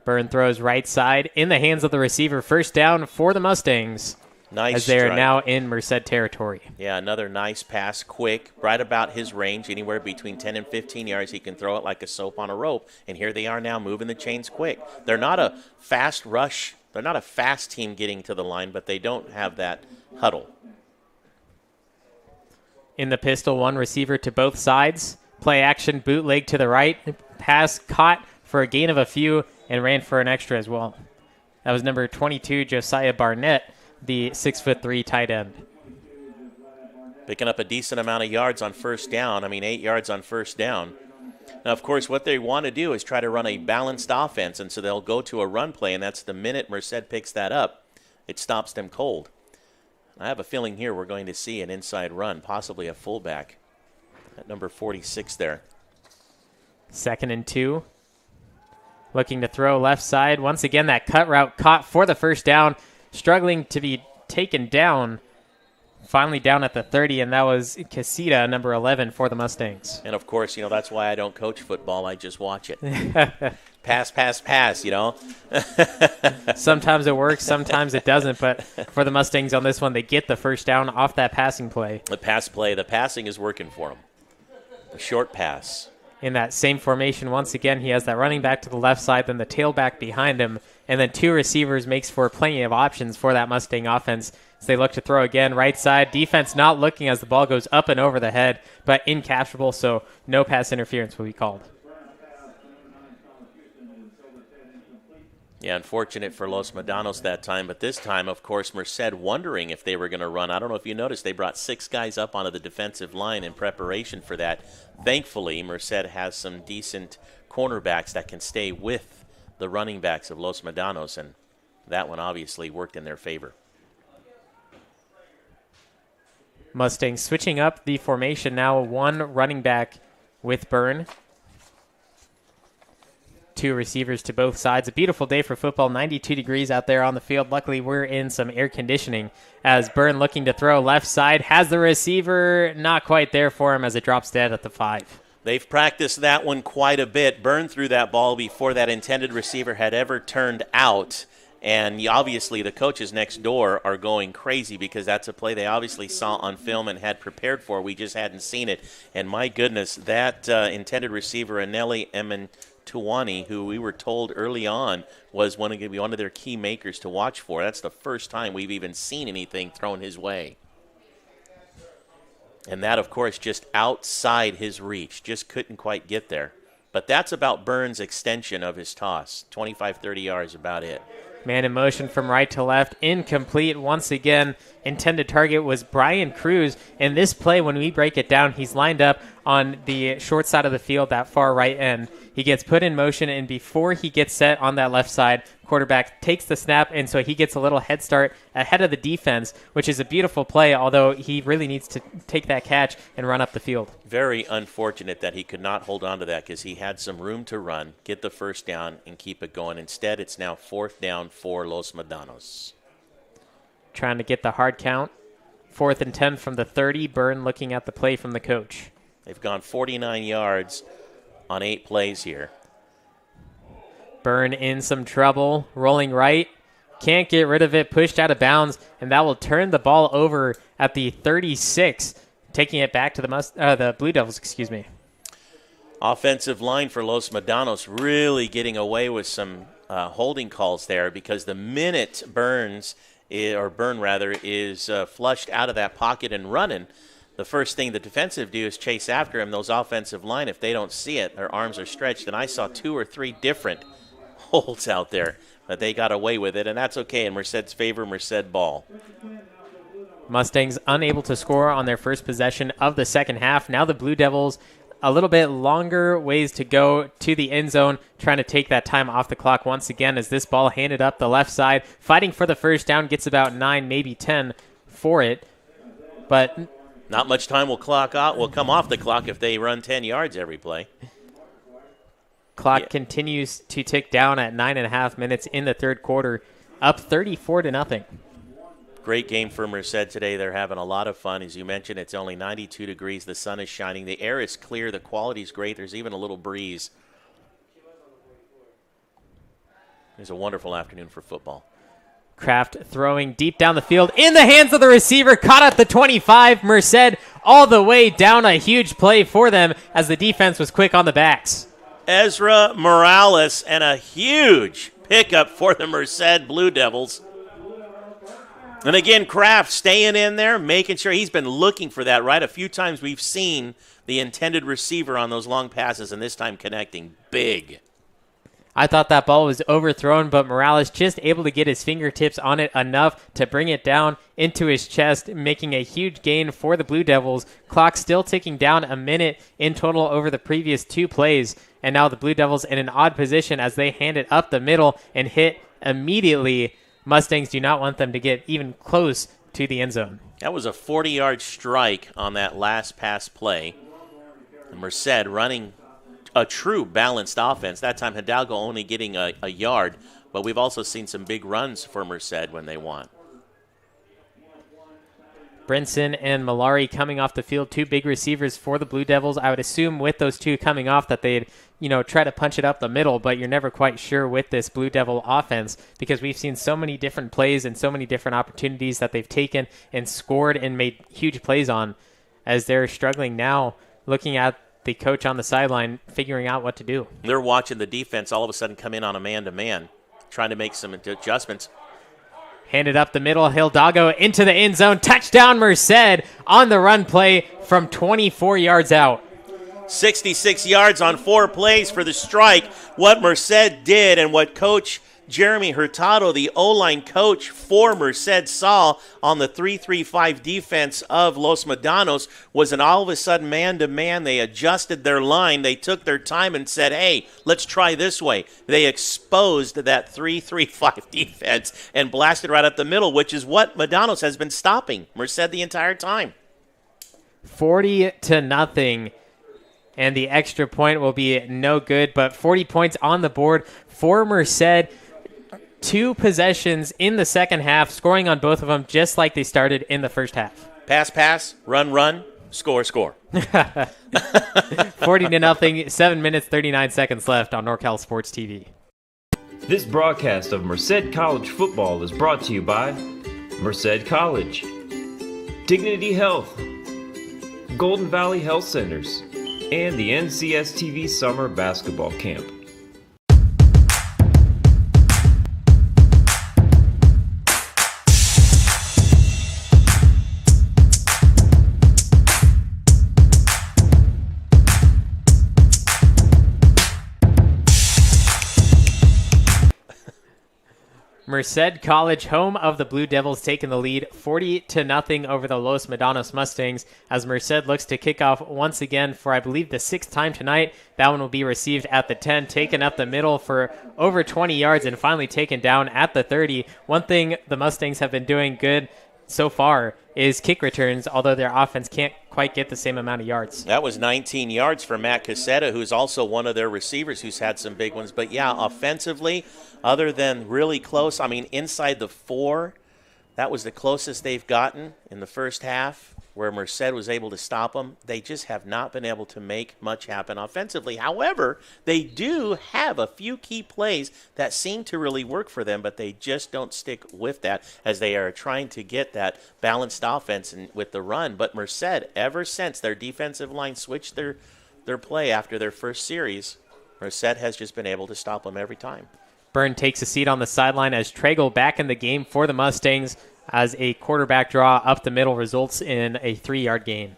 Byrne throws right side in the hands of the receiver. First down for the Mustangs. Nice as they are strike. now in Merced territory. Yeah, another nice pass, quick, right about his range, anywhere between 10 and 15 yards. He can throw it like a soap on a rope, and here they are now moving the chains quick. They're not a fast rush. They're not a fast team getting to the line, but they don't have that huddle. In the pistol, one receiver to both sides. Play action, bootleg to the right. Pass caught for a gain of a few and ran for an extra as well. That was number 22, Josiah Barnett, the 6'3" tight end. Picking up a decent amount of yards on first down. 8 yards on first down. Now, of course, what they want to do is try to run a balanced offense, and so they'll go to a run play, and that's the minute Merced picks that up, it stops them cold. I have a feeling here we're going to see an inside run, possibly a fullback at number 46 there. 2nd and 2. Looking to throw left side. Once again, that cut route caught for the first down. Struggling to be taken down. Finally down at the 30, and that was Casita, number 11, for the Mustangs. And, of course, that's why I don't coach football. I just watch it. Pass, Sometimes it works, sometimes it doesn't. But for the Mustangs on this one, they get the first down off that passing play. The pass play, the passing is working for them. The short pass. In that same formation, once again, he has that running back to the left side, then the tailback behind him, and then two receivers makes for plenty of options for that Mustang offense as they look to throw again. Right side, defense not looking as the ball goes up and over the head, but incapturable, so no pass interference will be called. Yeah, unfortunate for Los Medanos that time, but this time, of course, Merced wondering if they were going to run. I don't know if you noticed, they brought 6 guys up onto the defensive line in preparation for that. Thankfully, Merced has some decent cornerbacks that can stay with the running backs of Los Medanos, and that one obviously worked in their favor. Mustangs switching up the formation now, one running back with Byrne. 2 receivers to both sides. A beautiful day for football, 92 degrees out there on the field. Luckily, we're in some air conditioning as Byrne looking to throw left side. Has the receiver, not quite there for him as it drops dead at the 5. They've practiced that one quite a bit. Byrne threw that ball before that intended receiver had ever turned out. And obviously the coaches next door are going crazy because that's a play they obviously saw on film and had prepared for. We just hadn't seen it. And my goodness, that intended receiver, Aneli Tuwani, who we were told early on was going to be one of their key makers to watch for. That's the first time we've even seen anything thrown his way. And that, of course, just outside his reach. Just couldn't quite get there. But that's about Byrne's extension of his toss. 25, 30 yards, about it. Man in motion from right to left. Incomplete once again. Intended target was Brian Cruz. And this play, when we break it down, he's lined up on the short side of the field, that far right end. He gets put in motion, and before he gets set on that left side, quarterback takes the snap, and so he gets a little head start ahead of the defense, which is a beautiful play, although he really needs to take that catch and run up the field. Very unfortunate that he could not hold on to that because he had some room to run, get the first down, and keep it going. Instead, it's now 4th down for Los Medanos. Trying to get the hard count. 4th and 10 from the 30. Byrne looking at the play from the coach. They've gone 49 yards on 8 plays here. Byrne in some trouble, rolling right. Can't get rid of it, pushed out of bounds, and that will turn the ball over at the 36, taking it back to the Blue Devils, excuse me. Offensive line for Los Medanos really getting away with some holding calls there, because the minute Byrne is flushed out of that pocket and running, the first thing the defensive do is chase after him. Those offensive line, if they don't see it, their arms are stretched. And I saw 2 or 3 different holds out there, but they got away with it, and that's okay in Merced's favor. Merced ball. Mustangs unable to score on their first possession of the second half. Now the Blue Devils a little bit longer ways to go to the end zone, trying to take that time off the clock once again as this ball handed up the left side. Fighting for the first down, gets about 9, maybe 10 for it, but not much time will come off the clock if they run 10 yards every play. Clock continues to tick down at 9.5 minutes in the third quarter, up 34-0. Great game for Merced today. They're having a lot of fun. As you mentioned, it's only 92 degrees. The sun is shining. The air is clear. The quality is great. There's even a little breeze. It's a wonderful afternoon for football. Kraft throwing deep down the field in the hands of the receiver, caught at the 25. Merced all the way down, a huge play for them as the defense was quick on the backs. Ezra Morales, and a huge pickup for the Merced Blue Devils. And again, Kraft staying in there, making sure he's been looking for that, right? A few times we've seen the intended receiver on those long passes, and this time connecting big. I thought that ball was overthrown, but Morales just able to get his fingertips on it enough to bring it down into his chest, making a huge gain for the Blue Devils. Clock still ticking down, a minute in total over the previous 2 plays. And now the Blue Devils in an odd position as they hand it up the middle and hit immediately. Mustangs do not want them to get even close to the end zone. That was a 40-yard strike on that last pass play. And Merced running a true balanced offense. That time Hidalgo only getting a yard, but we've also seen some big runs for Merced when they want. Brinson and Malari coming off the field, 2 big receivers for the Blue Devils. I would assume with those 2 coming off that they'd, try to punch it up the middle, but you're never quite sure with this Blue Devil offense because we've seen so many different plays and so many different opportunities that they've taken and scored and made huge plays on as they're struggling now, looking at the coach on the sideline, figuring out what to do. They're watching the defense all of a sudden come in on a man-to-man, trying to make some adjustments. Handed up the middle, Hidalgo into the end zone. Touchdown, Merced on the run play from 24 yards out. 66 yards on 4 plays for the strike. What Merced did and what Coach Jeremy Hurtado, the O-line coach for Merced, saw on the 3-3-5 defense of Los Medanos was an all of a sudden man-to-man. They adjusted their line. They took their time and said, hey, let's try this way. They exposed that 3-3-5 defense and blasted right up the middle, which is what Medanos has been stopping Merced the entire time. 40-0. And the extra point will be no good, but 40 points on the board for Merced. 2 possessions in the second half, scoring on both of them just like they started in the first half. Pass, run, score. 40-0, 7 minutes, 39 seconds left on NorCal Sports TV. This broadcast of Merced College football is brought to you by Merced College, Dignity Health, Golden Valley Health Centers, and the NCSTV Summer Basketball Camp. Merced College, home of the Blue Devils, taking the lead 40-0 over the Los Medanos Mustangs as Merced looks to kick off once again for, I believe, the 6th time tonight. That one will be received at the 10, taken up the middle for over 20 yards and finally taken down at the 30. One thing the Mustangs have been doing good so far is kick returns, although their offense can't quite get the same amount of yards. That was 19 yards for Matt Casetta, who's also one of their receivers who's had some big ones. But, yeah, offensively, other than really close, inside the 4, that was the closest they've gotten in the first half where Merced was able to stop them. They just have not been able to make much happen offensively. However, they do have a few key plays that seem to really work for them, but they just don't stick with that as they are trying to get that balanced offense with the run. But Merced, ever since their defensive line switched their their play after their first series. Merced has just been able to stop them every time. Byrne takes a seat on the sideline as Tragle back in the game for the Mustangs as a quarterback draw up the middle results in a 3-yard gain.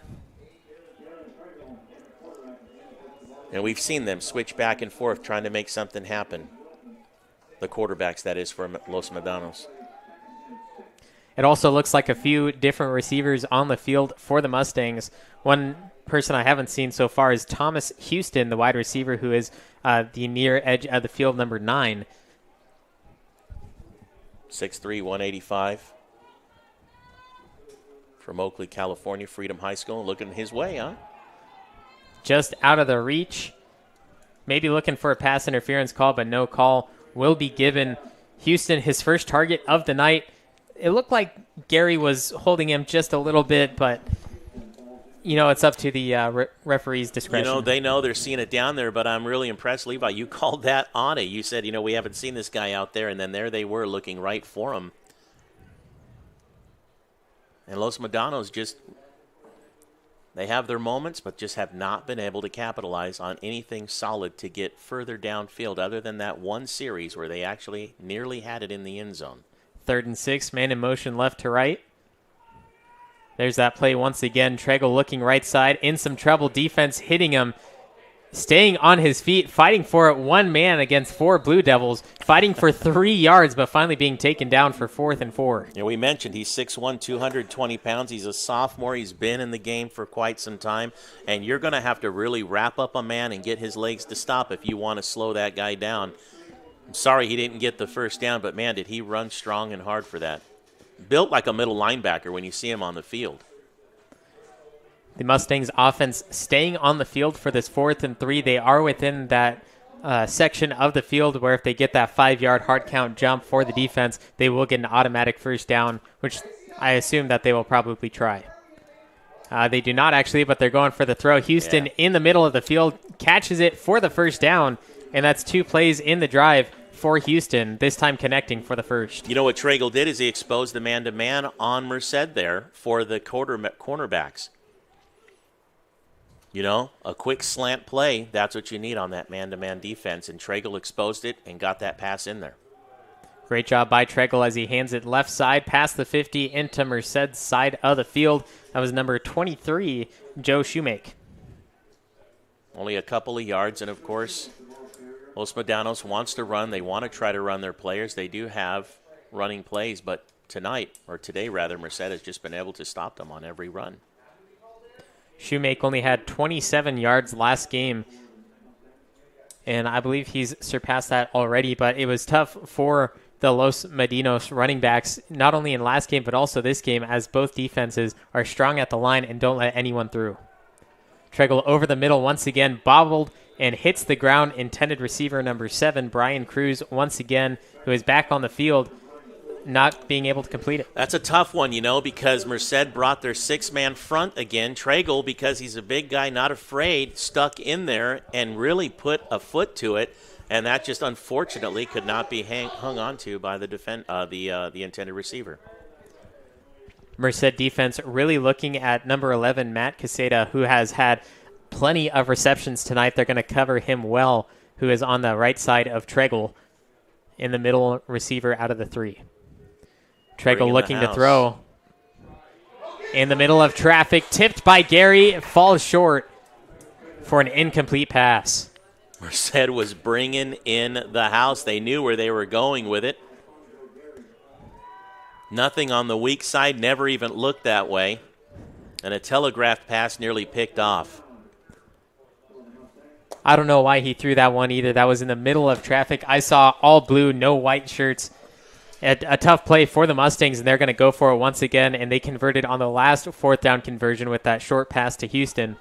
And we've seen them switch back and forth trying to make something happen. The quarterbacks, that is, for Los Medanos. It also looks like a few different receivers on the field for the Mustangs. One person I haven't seen so far is Thomas Houston, the wide receiver, who is the near edge of the field, number 9. 6'3", 185. From Oakley, California, Freedom High School. Looking his way, huh? Just out of the reach. Maybe looking for a pass interference call, but no call will be given. Houston, his first target of the night. It looked like Gary was holding him just a little bit, but, it's up to the referee's discretion. They know they're seeing it down there, but I'm really impressed, Levi. You called that on it. You said, we haven't seen this guy out there, and then there they were looking right for him. And Los Medanos they have their moments, but just have not been able to capitalize on anything solid to get further downfield other than that one series where they actually nearly had it in the end zone. 3rd and 6, man in motion left to right. There's that play once again. Tragle looking right side, in some trouble. Defense hitting him, staying on his feet, fighting for it. One man against 4 Blue Devils, fighting for 3 yards, but finally being taken down for 4th and 4. We mentioned he's 6'1", 220 pounds. He's a sophomore. He's been in the game for quite some time, and you're going to have to really wrap up a man and get his legs to stop if you want to slow that guy down. I'm sorry he didn't get the first down, but, man, did he run strong and hard for that. Built like a middle linebacker when you see him on the field. The Mustangs offense staying on the field for this 4th and 3. They are within that section of the field where if they get that 5-yard hard count jump for the defense, they will get an automatic first down, which I assume that they will probably try. They do not actually, but they're going for the throw. Houston in the middle of the field catches it for the first down, and that's 2 plays in the drive for Houston, this time connecting for the first. What Tragle did is he exposed the man-to-man on Merced there for the cornerbacks. A quick slant play, that's what you need on that man-to-man defense, and Tragle exposed it and got that pass in there. Great job by Tragle as he hands it left side past the 50 into Merced's side of the field. That was number 23, Joe Shoemake. Only a couple of yards, and of course, Los Medanos wants to run. They want to try to run their players. They do have running plays, but today, Merced has just been able to stop them on every run. Shoemake only had 27 yards last game, and I believe he's surpassed that already, but it was tough for the Los Medanos running backs, not only in last game, but also this game, as both defenses are strong at the line and don't let anyone through. Tragle over the middle once again, bobbled and hits the ground. Intended receiver number 7, Brian Cruz, once again, who is back on the field, not being able to complete it. That's a tough one, because Merced brought their 6-man front again. Tragle, because he's a big guy, not afraid, stuck in there and really put a foot to it, and that just unfortunately could not be hung on to by the intended receiver. Merced defense really looking at number 11, Matt Caseta, who has had plenty of receptions tonight. They're going to cover him well, who is on the right side of Tragle, in the middle receiver out of the 3. Tragle looking to throw. In the middle of traffic, tipped by Gary, falls short for an incomplete pass. Merced was bringing in the house. They knew where they were going with it. Nothing on the weak side, never even looked that way. And a telegraphed pass nearly picked off. I don't know why he threw that one either. That was in the middle of traffic. I saw all blue, no white shirts. A tough play for the Mustangs, and they're going to go for it once again, and they converted on the last 4th down conversion with that short pass to Houston.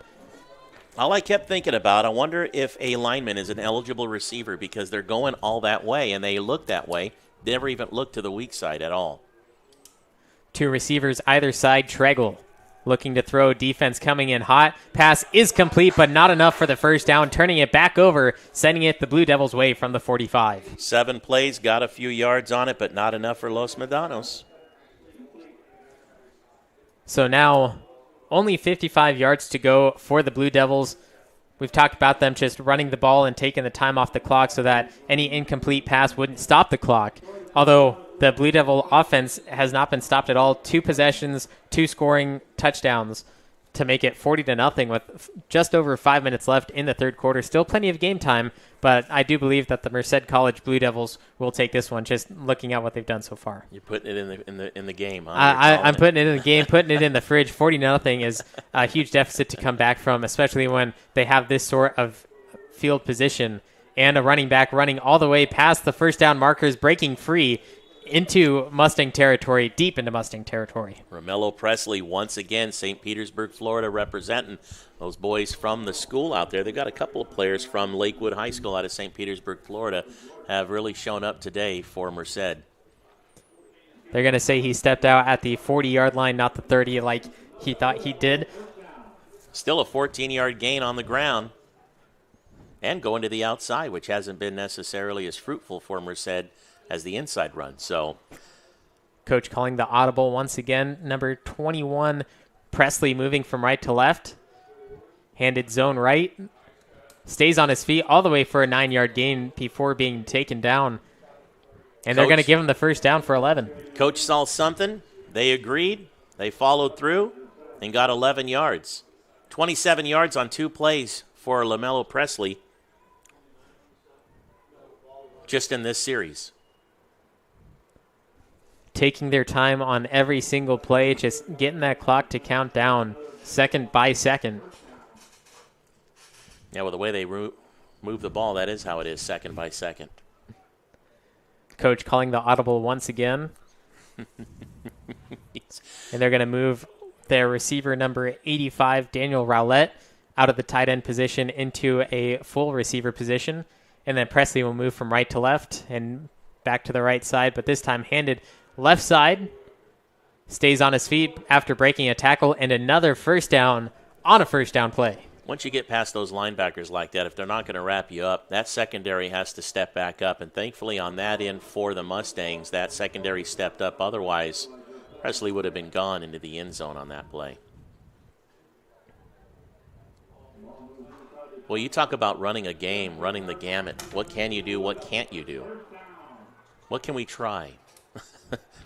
All I kept thinking about, I wonder if a lineman is an eligible receiver because they're going all that way, and they look that way. They never even look to the weak side at all. 2 receivers either side. Tragle looking to throw, defense coming in hot. Pass is complete, but not enough for the first down. Turning it back over, sending it the Blue Devils' way from the 45. 7 plays, got a few yards on it, but not enough for Los Medanos. So now only 55 yards to go for the Blue Devils. we've talked about them just running the ball and taking the time off the clock so that any incomplete pass wouldn't stop the clock. Although the Blue Devil offense has not been stopped at all. 2 possessions, 2 scoring touchdowns to make it 40-0 with just over 5 minutes left in the third quarter. Still plenty of game time, but I do believe that the Merced College Blue Devils will take this one, just looking at what they've done so far. You're putting it in the game, huh? I'm putting it in the game, putting it in the fridge. 40-0 is a huge deficit to come back from, especially when they have this sort of field position and a running back running all the way past the first down markers, breaking free into Mustang territory, deep into Mustang territory. Romello Presley, once again, St. Petersburg, Florida, representing those boys from the school out there. They've got a couple of players from Lakewood High School out of St. Petersburg, Florida, have really shown up today for Merced. They're going to say he stepped out at the 40-yard line, not the 30 like he thought he did. Still a 14-yard gain on the ground and going to the outside, which hasn't been necessarily as fruitful for Merced as the inside run. So, Coach calling the audible once again. Number 21, Presley, moving from right to left. Handed zone right. Stays on his feet all the way for a 9-yard gain before being taken down. And they're going to give him the first down for 11. Coach saw something. They agreed. They followed through and got 11 yards. 27 yards on 2 plays for Romello Presley just in this series. Taking their time on every single play, just getting that clock to count down second by second. Yeah, well, the way they move the ball, that is how it is, second by second. Coach calling the audible once again. And they're going to move their receiver number 85, Daniel Rowlett, out of the tight end position into a full receiver position. And then Presley will move from right to left and back to the right side, but this time handed left side. Stays on his feet after breaking a tackle, and another first down on a first down play. Once you get past those linebackers like that, if they're not going to wrap you up, that secondary has to step back up. And thankfully on that end for the Mustangs, that secondary stepped up. Otherwise, Presley would have been gone into the end zone on that play. Well, you talk about running a game, running the gamut. What can you do? What can't you do? What can we try?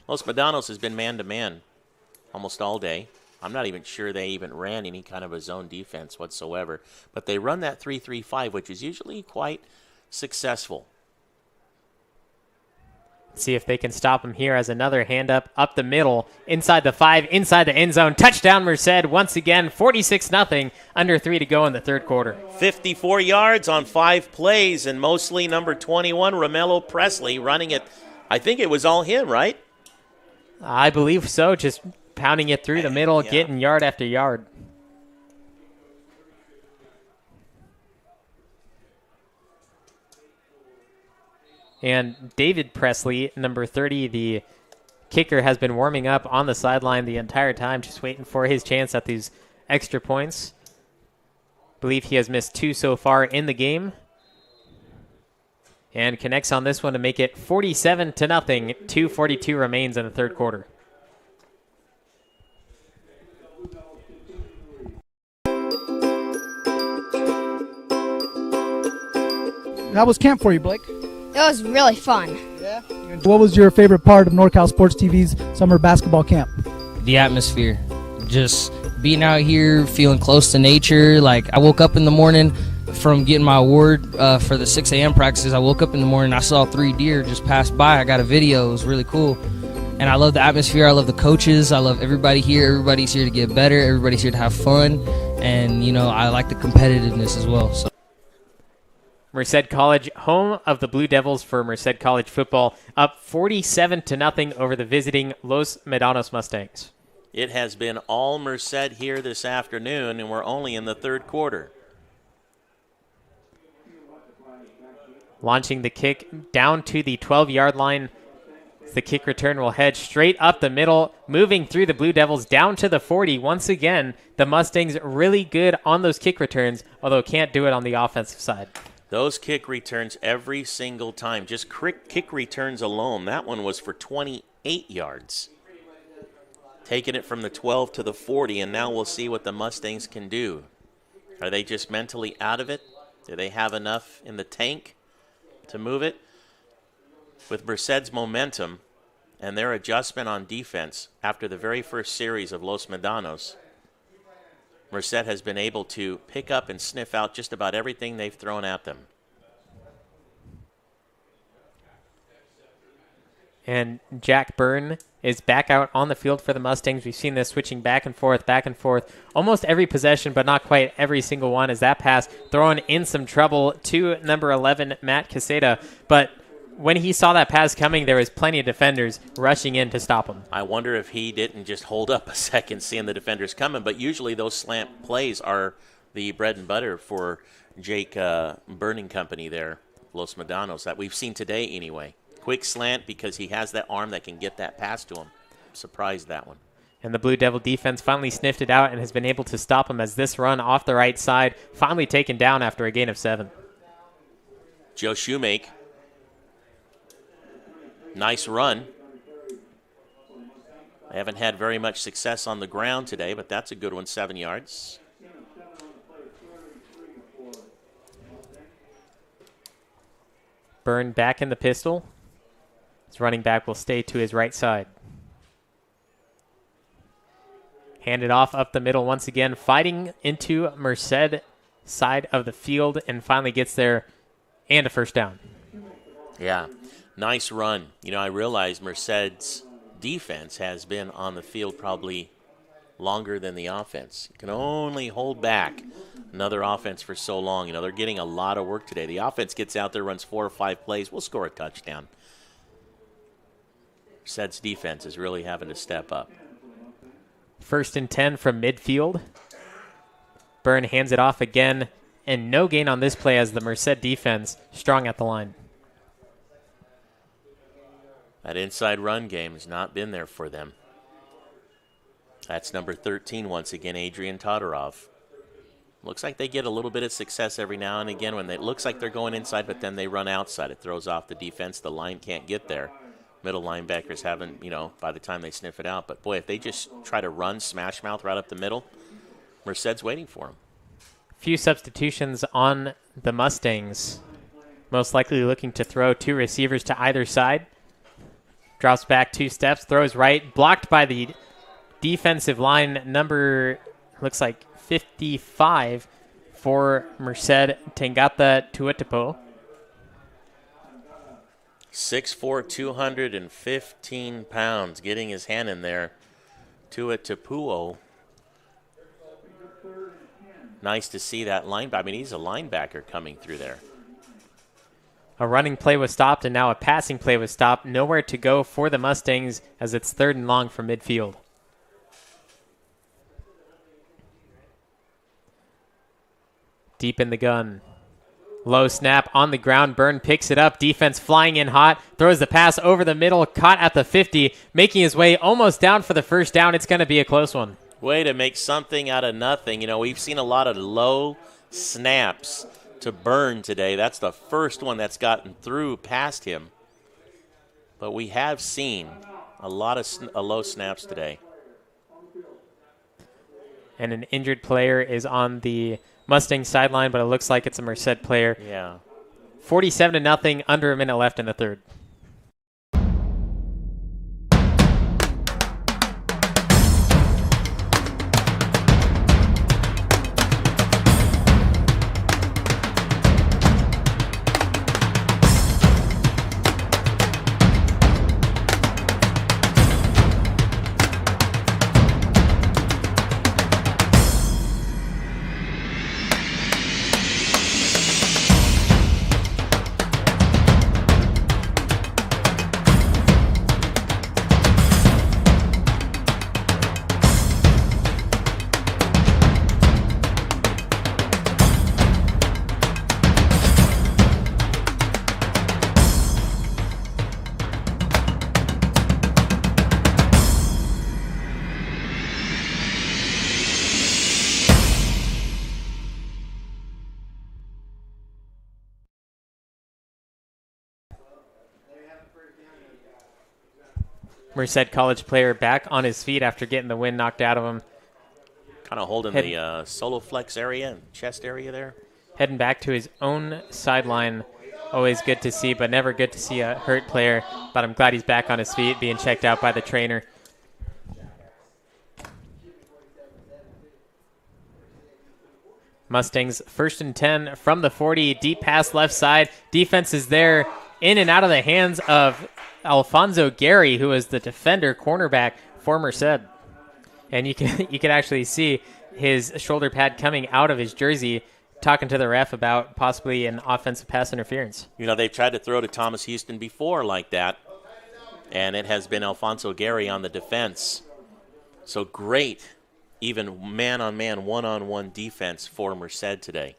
Los Medanos has been man-to-man almost all day. I'm not even sure they even ran any kind of a zone defense whatsoever. But they run that 3-3-5, which is usually quite successful. See if they can stop him here as another hand up the middle, inside the 5, inside the end zone. Touchdown Merced once again, 46-0, under 3 to go in the third quarter. 54 yards on 5 plays, and mostly number 21, Romello Presley, running it. I think it was all him, right? I believe so, just pounding it through the middle, getting yard after yard. And David Presley, number 30, the kicker, has been warming up on the sideline the entire time, just waiting for his chance at these extra points. I believe he has missed 2 so far in the game. And connects on this one to make it 47-0. 2:42 remains in the third quarter. How was camp for you, Blake? It was really fun. Yeah. What was your favorite part of NorCal Sports TV's summer basketball camp? The atmosphere. Just being out here, feeling close to nature. Like, I woke up in the morning from getting my award for the 6 a.m. practices. I woke up in the morning, I saw 3 deer just pass by. I got a video. It was really cool. And I love the atmosphere. I love the coaches. I love everybody here. Everybody's here to get better. Everybody's here to have fun. And, you know, I like the competitiveness as well. So. Merced College, home of the Blue Devils for Merced College football, up 47-0 over the visiting Los Medanos Mustangs. It has been all Merced here this afternoon, and we're only in the third quarter. Launching the kick down to the 12-yard line. The kick return will head straight up the middle, moving through the Blue Devils down to the 40. Once again, the Mustangs really good on those kick returns, although can't do it on the offensive side. Those kick returns every single time. Just kick returns alone. That one was for 28 yards. Taking it from the 12 to the 40, and now we'll see what the Mustangs can do. Are they just mentally out of it? Do they have enough in the tank to move it? With Merced's momentum and their adjustment on defense after the very first series of Los Medanos, Merced has been able to pick up and sniff out just about everything they've thrown at them. And Jack Byrne is back out on the field for the Mustangs. We've seen this switching back and forth, almost every possession, but not quite every single one, as that pass throwing in some trouble to number 11, Matt Caseta. But when he saw that pass coming, there was plenty of defenders rushing in to stop him. I wonder if he didn't just hold up a second seeing the defenders coming, but usually those slant plays are the bread and butter for Jake Burning Company there, Los Medanos, that we've seen today anyway. Quick slant because he has that arm that can get that pass to him. Surprised that one. And the Blue Devil defense finally sniffed it out and has been able to stop him as this run off the right side finally taken down after a gain of 7. Joe Shoemake. Nice run. They haven't had very much success on the ground today, but that's a good one, 7 yards. Byrne back in the pistol. His running back will stay to his right side. Handed off up the middle once again, fighting into Merced side of the field, and finally gets there and a first down. Yeah, nice run. You know, I realize Merced's defense has been on the field probably longer than the offense. You can only hold back another offense for so long. You know, they're getting a lot of work today. The offense gets out there, runs 4 or 5 plays, we'll score a touchdown. Merced's defense is really having to step up. 1st and 10 from midfield. Byrne hands it off again, and no gain on this play as the Merced defense strong at the line. That inside run game has not been there for them. That's number 13 once again, Adrian Todorov. Looks like they get a little bit of success every now and again when it looks like they're going inside, but then they run outside. It throws off the defense. The line can't get there. Middle linebackers haven't, by the time they sniff it out. But, boy, if they just try to run smash mouth right up the middle, Merced's waiting for them. Few substitutions on the Mustangs. Most likely looking to throw 2 receivers to either side. Drops back 2 steps, throws right, blocked by the defensive line, number, looks like 55 for Merced, Tangata Tuatapo. 6'4", 215 pounds, getting his hand in there. Tuatapuo. Nice to see that linebacker. I mean, he's a linebacker coming through there. A running play was stopped, and now a passing play was stopped. Nowhere to go for the Mustangs as it's 3rd and long from midfield. Deep in the gun. Low snap on the ground. Byrne picks it up. Defense flying in hot. Throws the pass over the middle. Caught at the 50. Making his way almost down for the first down. It's going to be a close one. Way to make something out of nothing. You know, we've seen a lot of low snaps to Byrne today. That's the first one that's gotten through past him. But we have seen a lot of low snaps today. And an injured player is on the Mustang sideline, but it looks like it's a Merced player. Yeah. 47-0, under a minute left in the 3rd. Merced College player back on his feet after getting the wind knocked out of him. Kind of holding the solo flex area and chest area there. Heading back to his own sideline. Always good to see, but never good to see a hurt player. But I'm glad he's back on his feet, being checked out by the trainer. Mustangs 1st and 10 from the 40. Deep pass left side. Defense is there, in and out of the hands of Alfonso Gary, who is the defender cornerback for Merced. And you can actually see his shoulder pad coming out of his jersey, talking to the ref about possibly an offensive pass interference. You know, they've tried to throw to Thomas Houston before like that, and it has been Alfonso Gary on the defense. So great, even man-on-man, one-on-one defense for Merced today.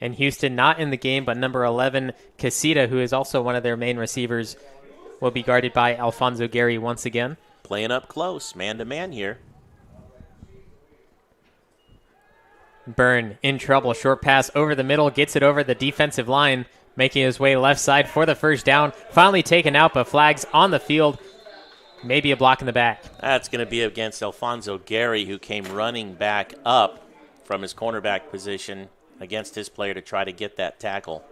And Houston not in the game, but number 11, Casita, who is also one of their main receivers, will be guarded by Alfonso Gary once again. Playing up close, man-to-man here. Byrne in trouble. Short pass over the middle. Gets it over the defensive line. Making his way left side for the first down. Finally taken out, but flags on the field. Maybe a block in the back. That's going to be against Alfonso Gary, who came running back up from his cornerback position against his player to try to get that tackle.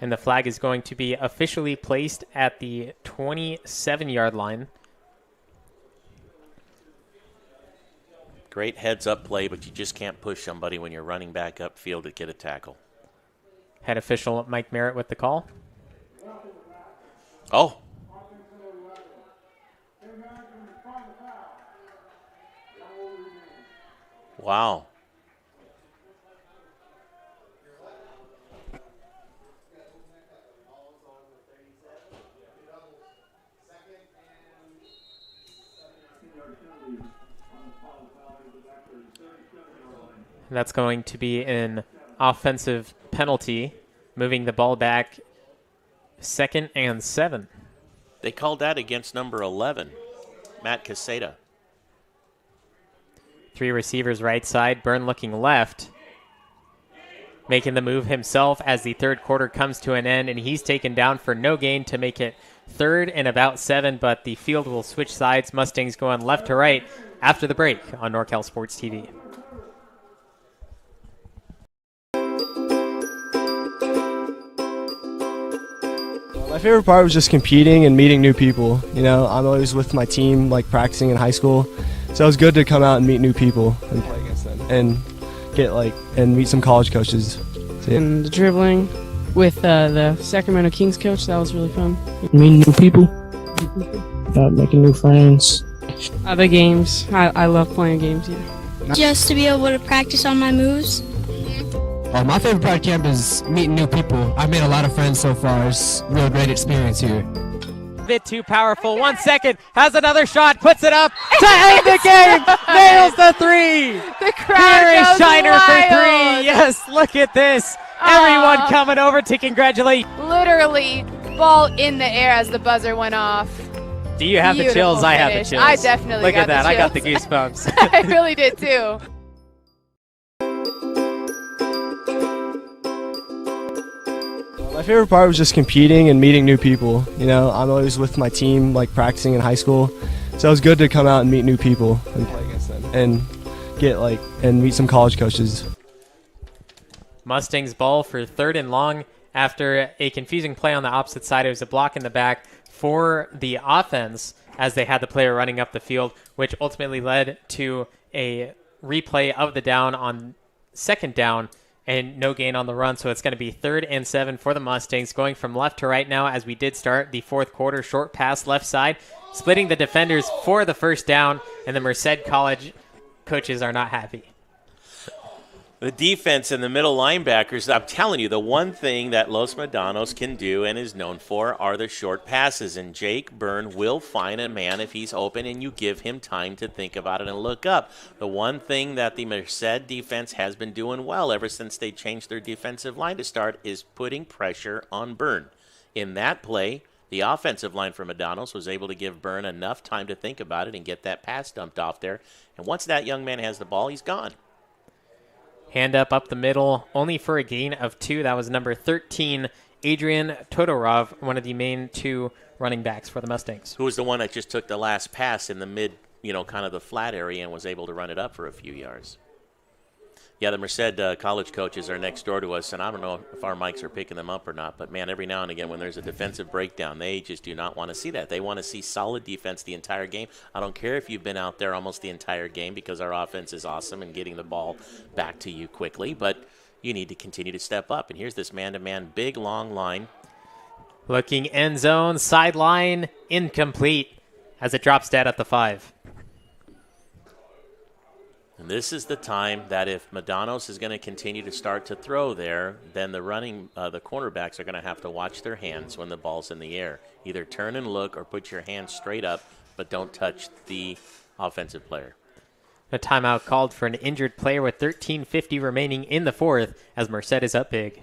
And the flag is going to be officially placed at the 27-yard line. Great heads-up play, but you just can't push somebody when you're running back upfield to get a tackle. Head official Mike Merritt with the call. Oh. Wow. That's going to be an offensive penalty, moving the ball back 2nd and 7. They called that against number 11, Matt Caseta. 3 receivers right side, Byrne looking left, making the move himself as the third quarter comes to an end, and he's taken down for no gain to make it 3rd and about 7, but the field will switch sides. Mustangs going left to right after the break on NorCal Sports TV. My favorite part was just competing and meeting new people. You know, I'm always with my team, like practicing in high school. So it was good to come out and meet new people and play against them and and meet some college coaches. And the dribbling with the Sacramento Kings coach, that was really fun. Meeting new people, making new friends. The games, I love playing games, yeah. Just to be able to practice on my moves. My favorite part of camp is meeting new people. I've made a lot of friends so far. It's a real great experience here. Bit too powerful. 1 second. Has another shot. Puts it up to end the game. Nails the 3. The crowd Here is goes Shiner wild. for 3. Yes, look at this. Everyone coming over to congratulate. Literally, ball in the air as the buzzer went off. Do you have the chills? Beautiful I have the finish. chills. I definitely look got at that. the I got the chills. goosebumps. I really did too. My favorite part was just competing and meeting new people. You know, I'm always with my team, like practicing in high school. So it was good to come out and meet new people and play against them and and meet some college coaches. Mustangs ball for 3rd and long after a confusing play on the opposite side. It was a block in the back for the offense as they had the player running up the field, which ultimately led to a replay of the down on 2nd down and no gain on the run. So it's going to be 3rd and 7 for the Mustangs, going from left to right now as we did start the 4th quarter. Short pass left side, splitting the defenders for the first down, and the Merced College coaches are not happy. The defense and the middle linebackers, I'm telling you, the one thing that Los Medanos can do and is known for are the short passes. And Jake Byrne will find a man if he's open and you give him time to think about it and look up. The one thing that the Merced defense has been doing well ever since they changed their defensive line to start is putting pressure on Byrne. In that play, the offensive line for Medanos was able to give Byrne enough time to think about it and get that pass dumped off there. And once that young man has the ball, he's gone. Hand up the middle, only for a gain of 2. That was number 13, Adrian Todorov, one of the main 2 running backs for the Mustangs. Who was the one that just took the last pass in the kind of the flat area and was able to run it up for a few yards. Yeah, the Merced college coaches are next door to us, and I don't know if our mics are picking them up or not, but, man, every now and again when there's a defensive breakdown, they just do not want to see that. They want to see solid defense the entire game. I don't care if you've been out there almost the entire game because our offense is awesome and getting the ball back to you quickly, but you need to continue to step up. And here's this man-to-man big, long line. Looking end zone, sideline, incomplete as it drops dead at the 5. And this is the time that if Medanos is going to continue to start to throw there, then the cornerbacks are going to have to watch their hands when the ball's in the air. Either turn and look or put your hands straight up, but don't touch the offensive player. A timeout called for an injured player with 13:50 remaining in the 4th as Merced is up big.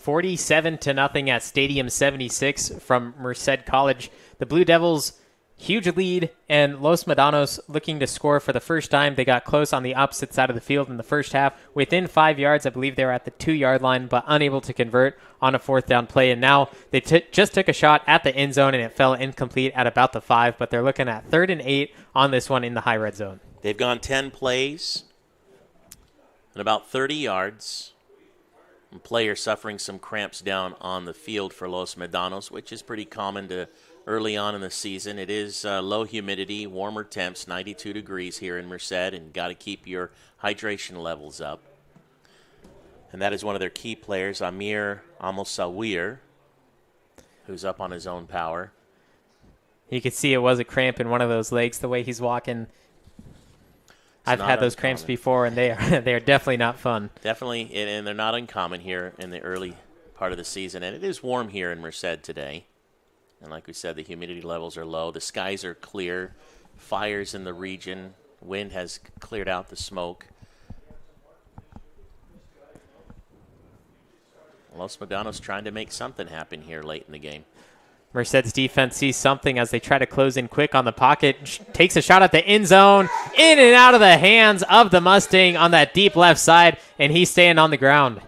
$47-0 at Stadium 76 from Merced College. The Blue Devils, huge lead, and Los Medanos looking to score for the first time. They got close on the opposite side of the field in the first half. Within 5 yards, I believe they were at the 2-yard line, but unable to convert on a 4th down play. And now they just took a shot at the end zone, and it fell incomplete at about the 5, but they're looking at 3rd and 8 on this one in the high red zone. They've gone 10 plays and about 30 yards. And player suffering some cramps down on the field for Los Medanos, which is pretty common to early on in the season. It is low humidity, warmer temps, 92 degrees here in Merced, and got to keep your hydration levels up. And that is one of their key players, Amir Amosawir, who's up on his own power. You could see it was a cramp in one of those legs, the way he's walking. I've had those cramps before, and they are definitely not fun. Definitely, and they're not uncommon here in the early part of the season. And it is warm here in Merced today. And like we said, the humidity levels are low. The skies are clear. Fires in the region. Wind has cleared out the smoke. Los Medanos trying to make something happen here late in the game. Merced's defense sees something as they try to close in quick on the pocket. Takes a shot at the end zone. In and out of the hands of the Mustang on that deep left side, and he's staying on the ground.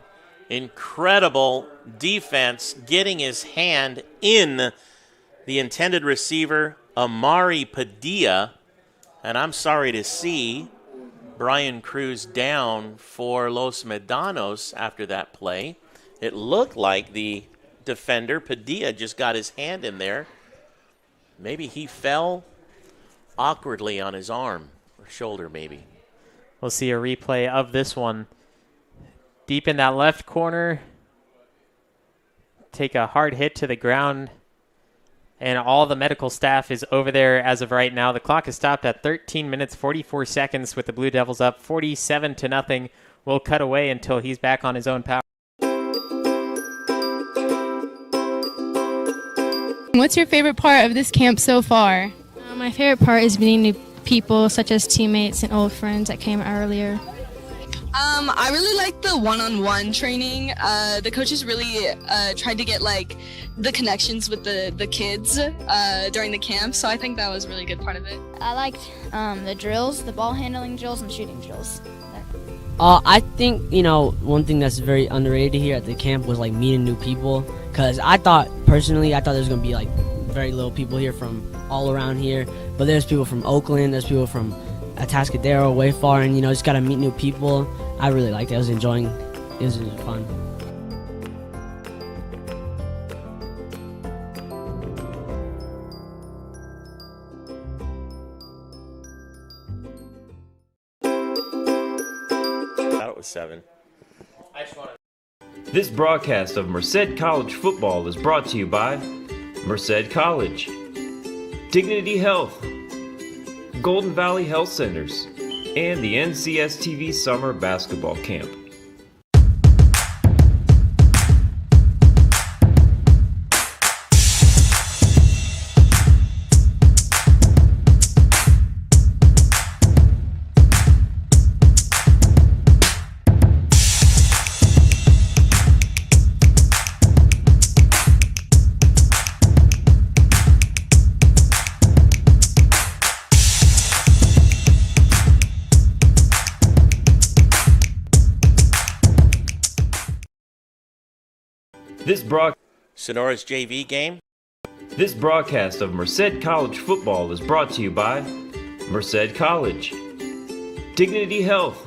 Incredible defense, getting his hand in the intended receiver, Amari Padilla. And I'm sorry to see Brian Cruz down for Los Medanos after that play. It looked like the defender, Padilla, just got his hand in there. Maybe he fell awkwardly on his arm or shoulder, maybe. We'll see a replay of this one. Deep in that left corner. Take a hard hit to the ground. And all the medical staff is over there as of right now. The clock is stopped at 13 minutes, 44 seconds with the Blue Devils up 47-0. We'll cut away until he's back on his own power. What's your favorite part of this camp so far? My favorite part is meeting new people, such as teammates and old friends that came earlier. I really like the one-on-one training. The coaches really tried to get like the connections with the kids during the camp, so I think that was a really good part of it. I liked the drills, the ball handling drills, and shooting drills. I think, one thing that's very underrated here at the camp was like meeting new people, because I thought there's going to be like very little people here from all around here, but there's people from Oakland, there's people from Atascadero, way far, and just got to meet new people. I really liked it. I was enjoying it. It was fun. was 7. This broadcast of Merced College football is brought to you by Merced College, Dignity Health, Golden Valley Health Centers, and the NCSTV Summer Basketball Camp. Sonora's JV game. This broadcast of Merced College football is brought to you by Merced College, Dignity Health,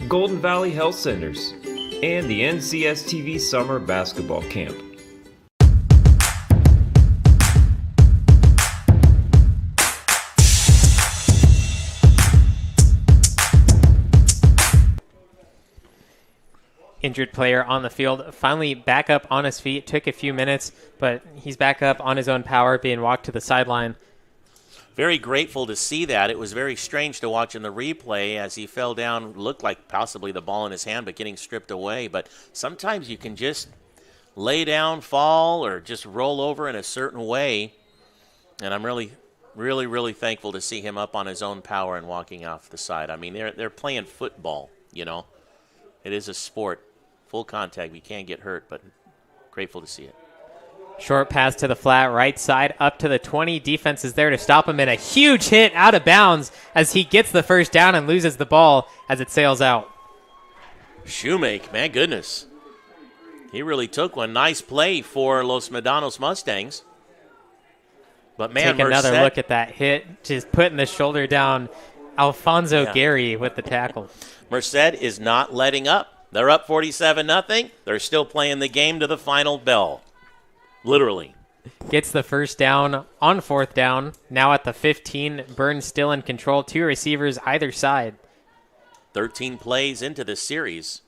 Golden Valley Health Centers, and the NCSTV Summer Basketball Camp. Injured player on the field, finally back up on his feet. Took a few minutes, but he's back up on his own power, being walked to the sideline. Very grateful to see that. It was very strange to watch in the replay as he fell down. Looked like possibly the ball in his hand, but getting stripped away. But sometimes you can just lay down, fall, or just roll over in a certain way. And I'm really, really thankful to see him up on his own power and walking off the side. I mean, they're playing football, you know. It is a sport. Full contact. We can't get hurt, but grateful to see it. Short pass to the flat right side, up to the 20. Defense is there to stop him, and a huge hit out of bounds as he gets the first down and loses the ball as it sails out. Shoemake, man, goodness. He really took one. Nice play for Los Medanos Mustangs. But, man, take another look at that hit, just putting the shoulder down. Alfonso Gary with the tackle. Merced is not letting up. They're up 47-0. They're still playing the game to the final bell. Literally. Gets the first down on 4th down. Now at the 15. Burns still in control. 2 receivers either side. 13 plays into this series.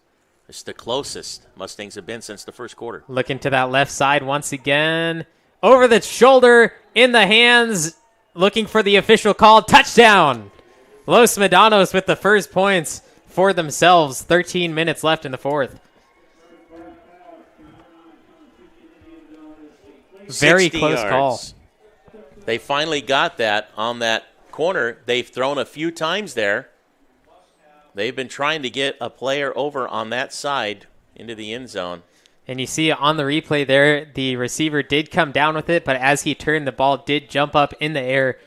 It's the closest Mustangs have been since the first quarter. Looking to that left side once again. Over the shoulder, in the hands. Looking for the official call. Touchdown. Los Medanos with the first points for themselves. 13 minutes left in the 4th. Very close call. They finally got that on that corner. They've thrown a few times there. They've been trying to get a player over on that side into the end zone. And you see on the replay there, the receiver did come down with it, but as he turned, the ball did jump up in the air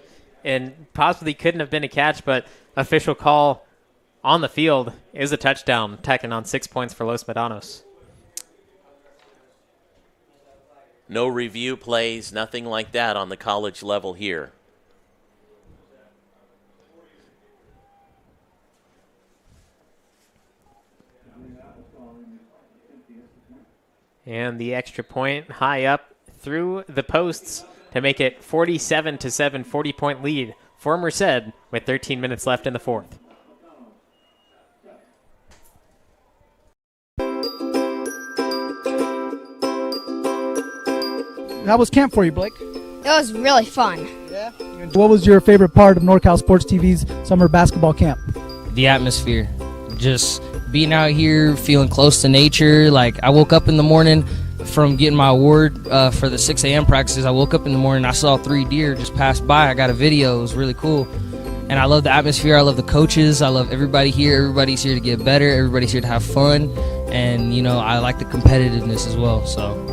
and possibly couldn't have been a catch, but official call on the field is a touchdown, tacking on 6 points for Los Medanos. No review plays, nothing like that on the college level here. And the extra point high up through the posts to make it 47-7, 40-point lead for Merced with 13 minutes left in the 4th. How was camp for you, Blake? It was really fun. Yeah. What was your favorite part of NorCal Sports TV's summer basketball camp? The atmosphere. Just being out here, feeling close to nature. Like, I woke up in the morning from getting my award for the 6 a.m. practices. I woke up in the morning, I saw 3 deer just pass by. I got a video. It was really cool. And I love the atmosphere. I love the coaches. I love everybody here. Everybody's here to get better. Everybody's here to have fun. And, you know, I like the competitiveness as well. So.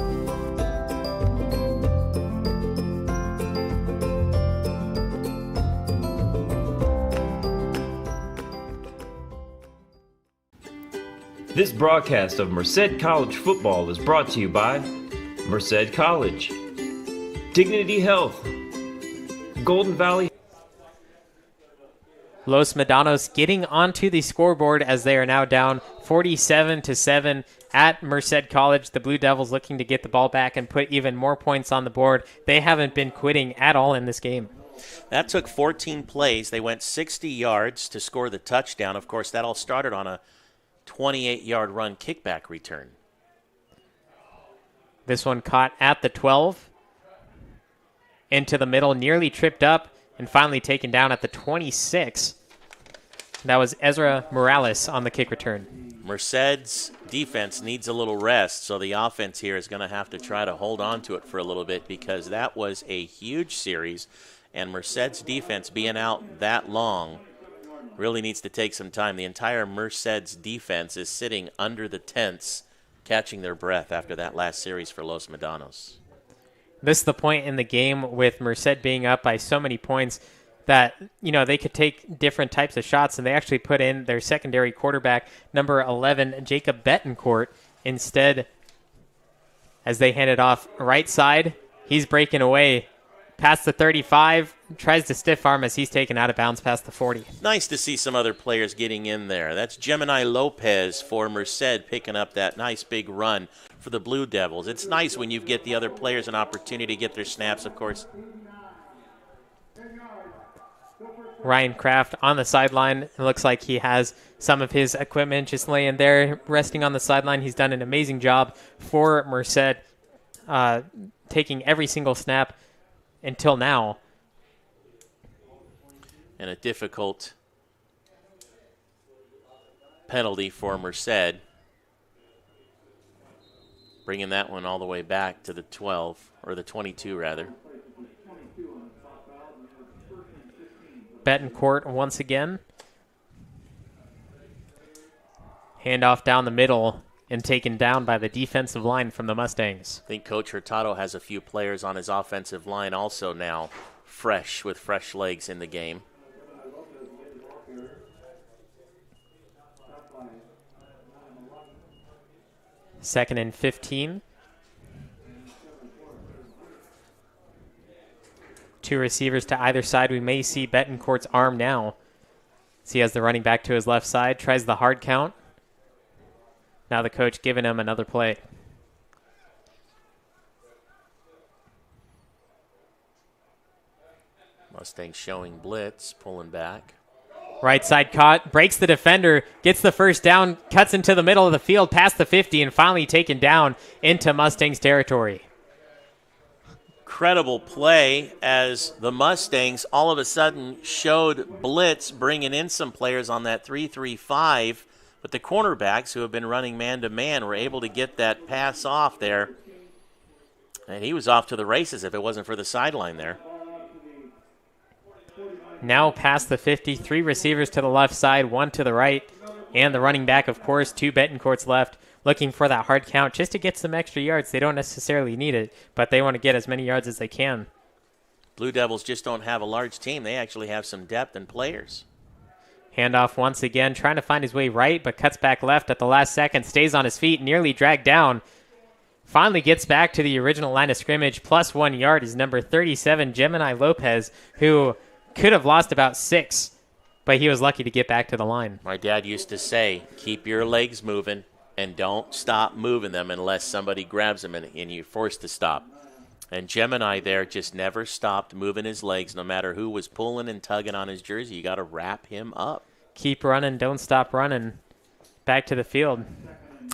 This broadcast of Merced College football is brought to you by Merced College, Dignity Health, Golden Valley. Los Medanos getting onto the scoreboard as they are now down 47-7 at Merced College. The Blue Devils looking to get the ball back and put even more points on the board. They haven't been quitting at all in this game. That took 14 plays. They went 60 yards to score the touchdown. Of course, that all started on a 28-yard run kickback return. This one caught at the 12. Into the middle, nearly tripped up, and finally taken down at the 26. That was Ezra Morales on the kick return. Merced's defense needs a little rest, so the offense here is going to have to try to hold on to it for a little bit because that was a huge series, and Merced's defense being out that long really needs to take some time. The entire Merced's defense is sitting under the tents, catching their breath after that last series for Los Medanos. This is the point in the game with Merced being up by so many points that, they could take different types of shots, and they actually put in their secondary quarterback, number 11, Jacob Betancourt, instead as they hand it off right side. He's breaking away past the 35, tries to stiff arm as he's taken out of bounds past the 40. Nice to see some other players getting in there. That's Gemini Lopez for Merced picking up that nice big run for the Blue Devils. It's nice when you get the other players an opportunity to get their snaps, of course. Ryan Kraft on the sideline. It looks like he has some of his equipment just laying there, resting on the sideline. He's done an amazing job for Merced, taking every single snap until now. And a difficult penalty for Merced, bringing that one all the way back to the 12, or the 22 rather. Betancourt once again. Handoff down the middle and taken down by the defensive line from the Mustangs. I think Coach Hurtado has a few players on his offensive line also now with fresh legs in the game. Second and 15. Two receivers to either side. We may see Betancourt's arm now. So he has the running back to his left side, tries the hard count. Now the coach giving him another play. Mustangs showing blitz, pulling back. Right side caught, breaks the defender, gets the first down, cuts into the middle of the field past the 50, and finally taken down into Mustangs territory. Incredible play as the Mustangs all of a sudden showed blitz, bringing in some players on that 3-3-5, but the cornerbacks who have been running man-to-man were able to get that pass off there, and he was off to the races if it wasn't for the sideline there. Now past the 50, three receivers to the left side, one to the right, and the running back, of course, two Betancourts left, looking for that hard count just to get some extra yards. They don't necessarily need it, but they want to get as many yards as they can. Blue Devils just don't have a large team. They actually have some depth and players. Handoff once again, trying to find his way right, but cuts back left at the last second, stays on his feet, nearly dragged down. Finally gets back to the original line of scrimmage. Plus 1 yard is number 37, Gemini Lopez, who could have lost about 6, but he was lucky to get back to the line. My dad used to say, keep your legs moving and don't stop moving them unless somebody grabs them and you're forced to stop. And Gemini there just never stopped moving his legs no matter who was pulling and tugging on his jersey. You got to wrap him up. Keep running, don't stop running. Back to the field.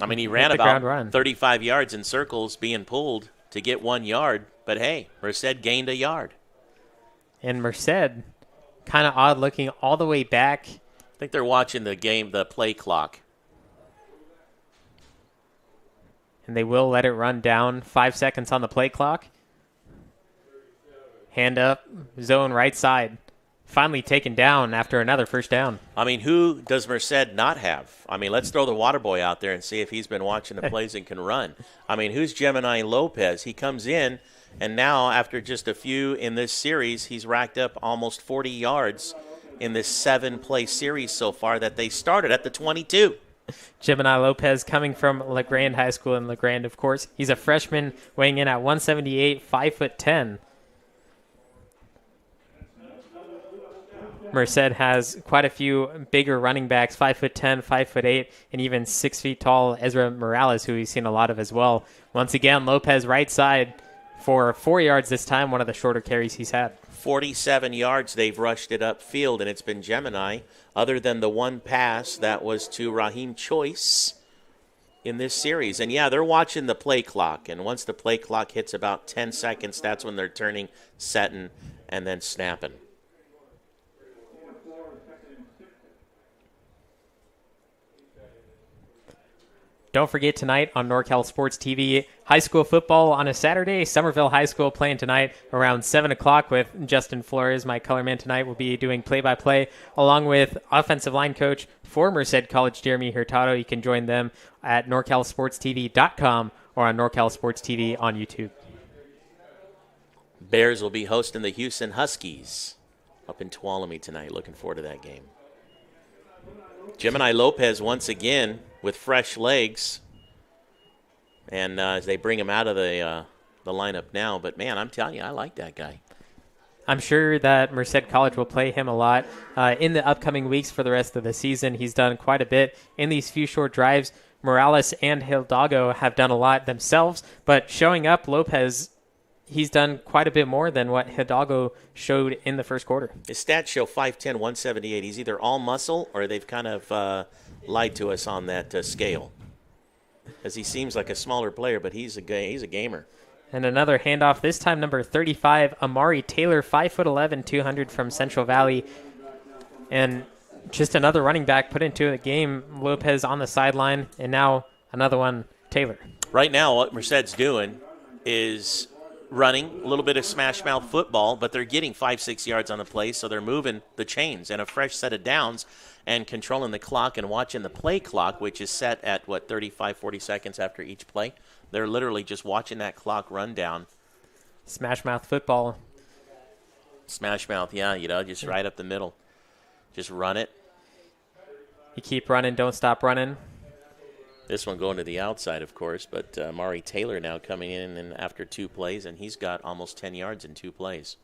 I mean, he ran about 35 yards in circles being pulled to get 1 yard, but hey, Merced gained a yard. And Merced, kind of odd looking all the way back. I think they're watching the play clock. And they will let it run down. 5 seconds on the play clock. Hand up, zone right side. Finally taken down after another first down. I mean, who does Merced not have? I mean, let's throw the water boy out there and see if he's been watching the plays and can run. I mean, who's Gemini Lopez? He comes in, and now after just a few in this series, he's racked up almost 40 yards in this 7-play series so far that they started at the 22. Gemini Lopez coming from LeGrand High School in LeGrand, of course. He's a freshman weighing in at 178, 5'10". Merced has quite a few bigger running backs, 5'10", 5'8", and even 6 feet tall Ezra Morales, who we've seen a lot of as well. Once again, Lopez right side for 4 yards this time, one of the shorter carries he's had. 47 yards they've rushed it upfield, and it's been Gemini, other than the one pass that was to Raheem Choice in this series. And, yeah, they're watching the play clock, and once the play clock hits about 10 seconds, that's when they're turning, setting, and then snapping. Don't forget tonight on NorCal Sports TV, high school football on a Saturday. Somerville High School playing tonight around 7 o'clock with Justin Flores. My colorman tonight will be doing play-by-play along with offensive line coach for Merced College, Jeremy Hurtado. You can join them at NorCalSportsTV.com or on NorCal Sports TV on YouTube. Bears will be hosting the Houston Huskies up in Tuolumne tonight. Looking forward to that game. Gemini Lopez once again with fresh legs, and as they bring him out of the lineup now. But, man, I'm telling you, I like that guy. I'm sure that Merced College will play him a lot in the upcoming weeks for the rest of the season. He's done quite a bit in these few short drives. Morales and Hidalgo have done a lot themselves, but showing up, Lopez, he's done quite a bit more than what Hidalgo showed in the first quarter. His stats show 5'10", 178. He's either all muscle or they've kind of lied to us on that scale, as he seems like a smaller player, but he's a gamer. And another handoff, this time number 35, Amari Taylor, 5'11", 200 from Central Valley. And just another running back put into the game. Lopez on the sideline, and now another one, Taylor. Right now, what Merced's doing is running a little bit of smash mouth football, but they're getting 5-6 yards on the play, so they're moving the chains and a fresh set of downs and controlling the clock and watching the play clock, which is set at, 35, 40 seconds after each play. They're literally just watching that clock run down. Smash mouth football. Smash mouth, yeah, just right up the middle. Just run it. You keep running, don't stop running. This one going to the outside, of course, but Amari Taylor now coming in and after 2 plays, and he's got almost 10 yards in 2 plays.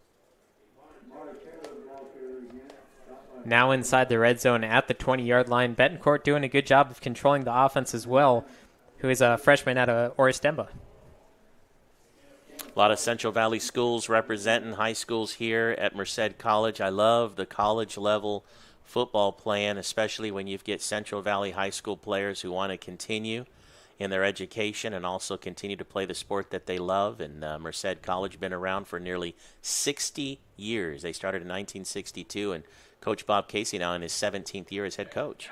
Now inside the red zone at the 20-yard line. Betancourt doing a good job of controlling the offense as well, who is a freshman out of Oristemba. A lot of Central Valley schools representing high schools here at Merced College. I love the college-level football plan, especially when you get Central Valley high school players who want to continue in their education and also continue to play the sport that they love. And Merced College been around for nearly 60 years. They started in 1962, and Coach Bob Casey now in his 17th year as head coach.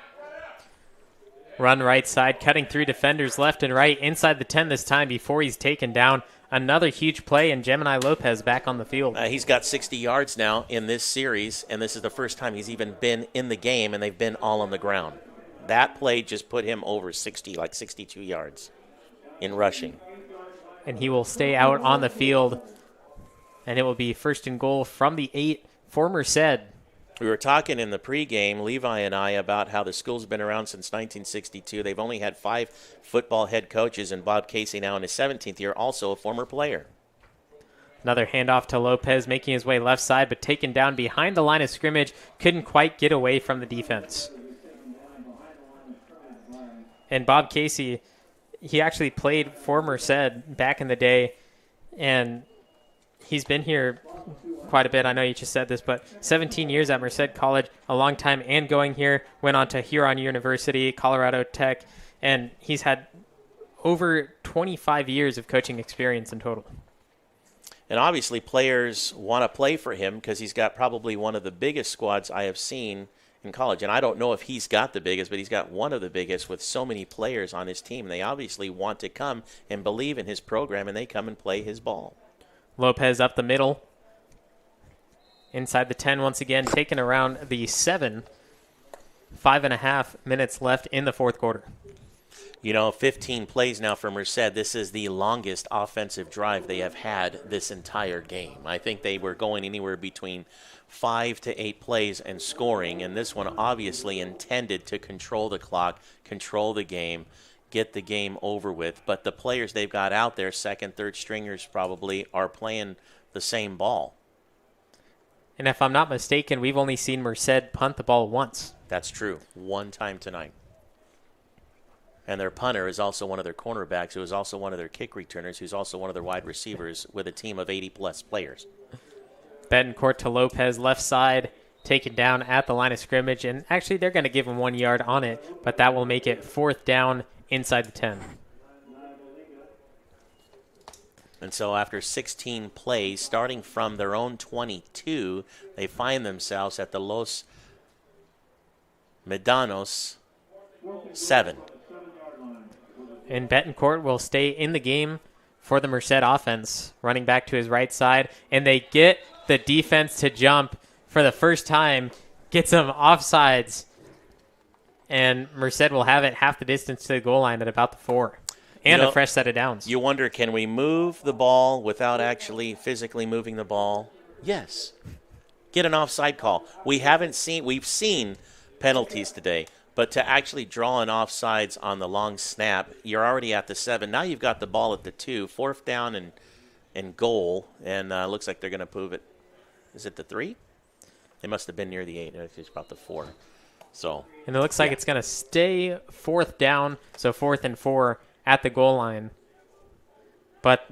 Run right side, cutting through defenders left and right, inside the 10 this time before he's taken down. Another huge play, and Gemini Lopez back on the field. He's got 60 yards now in this series, and this is the first time he's even been in the game, and they've been all on the ground. That play just put him over 60, like 62 yards in rushing. And he will stay out on the field, and it will be 1st and goal from the 8 for Merced. We were talking in the pregame, Levi and I, about how the school's been around since 1962. They've only had 5 football head coaches, and Bob Casey now in his 17th year, also a former player. Another handoff to Lopez, making his way left side, but taken down behind the line of scrimmage. Couldn't quite get away from the defense. And Bob Casey, he actually played for Merced back in the day, and he's been here quite a bit. I know you just said this, but 17 years at Merced College, a long time, and going here, went on to Huron University, Colorado Tech, and he's had over 25 years of coaching experience in total. And obviously players want to play for him because he's got probably one of the biggest squads I have seen in college. And I don't know if he's got the biggest, but he's got one of the biggest with so many players on his team. They obviously want to come and believe in his program, and they come and play his ball. Lopez up the middle. Inside the 10 once again, taken around the 7. 5.5 minutes left in the fourth quarter. 15 plays now for Merced. This is the longest offensive drive they have had this entire game. I think they were going anywhere between 5 to 8 plays and scoring, and this one obviously intended to control the clock, control the game, get the game over with. But the players they've got out there, second, third stringers probably, are playing the same ball. And if I'm not mistaken, we've only seen Merced punt the ball once. That's true. One time tonight. And their punter is also one of their cornerbacks, who is also one of their kick returners, who's also one of their wide receivers with a team of 80-plus players. Betancourt to Lopez, left side, taken down at the line of scrimmage. And actually, they're going to give him 1 yard on it, but that will make it 4th down inside the 10. And so after 16 plays, starting from their own 22, they find themselves at the Los Medanos 7. And Betancourt will stay in the game for the Merced offense, running back to his right side. And they get the defense to jump for the first time, gets them offsides. And Merced will have it half the distance to the goal line at about the 4. And a fresh set of downs. You wonder, can we move the ball without actually physically moving the ball? Yes. Get an offside call. We've seen penalties today, but to actually draw an offsides on the long snap, you're already at the 7. Now you've got the ball at the 2, 4th down and goal, and looks like they're going to move it. Is it the 3? They must have been near the 8. It's about the 4. So. And it looks like it's going to stay 4th down, so 4th and 4 at the goal line. But,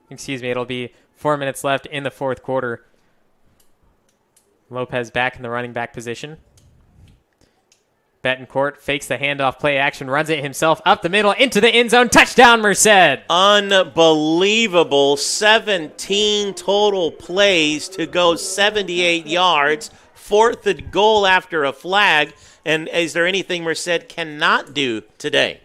it'll be 4 minutes left in the 4th quarter. Lopez back in the running back position. Betancourt fakes the handoff play action, runs it himself up the middle into the end zone. Touchdown, Merced. Unbelievable. 17 total plays to go 78 yards. 4th and goal after a flag. And is there anything Merced cannot do today?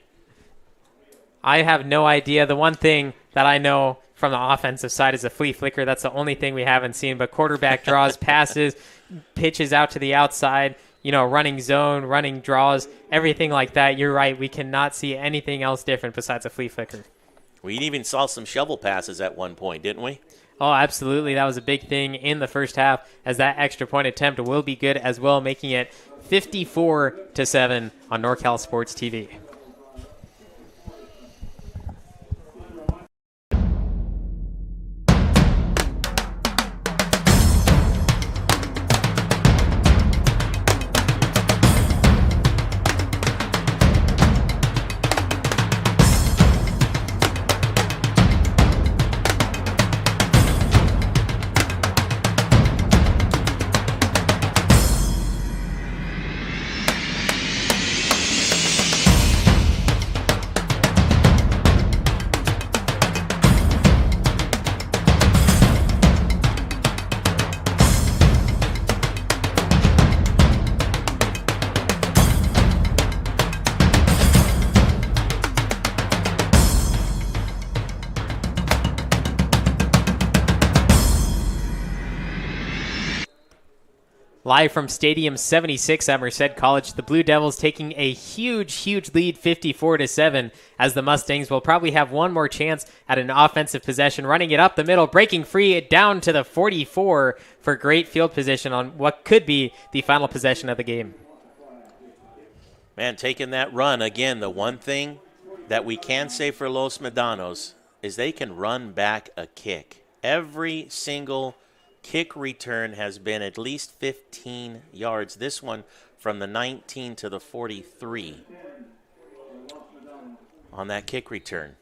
I have no idea. The one thing that I know from the offensive side is a flea flicker. That's the only thing we haven't seen. But quarterback draws, passes, pitches out to the outside, running zone, running draws, everything like that. You're right. We cannot see anything else different besides a flea flicker. We even saw some shovel passes at one point, didn't we? Oh, absolutely. That was a big thing in the first half, as that extra point attempt will be good as well, making it 54-7 on NorCal Sports TV. Live from Stadium 76 at Merced College, the Blue Devils taking a huge lead, 54-7, as the Mustangs will probably have one more chance at an offensive possession, running it up the middle, breaking free, down to the 44 for great field position on what could be the final possession of the game. Man, taking that run, again, the one thing that we can say for Los Medanos is they can run back a kick. Every single kick return has been at least 15 yards. This one from the 19 to the 43 on that kick return.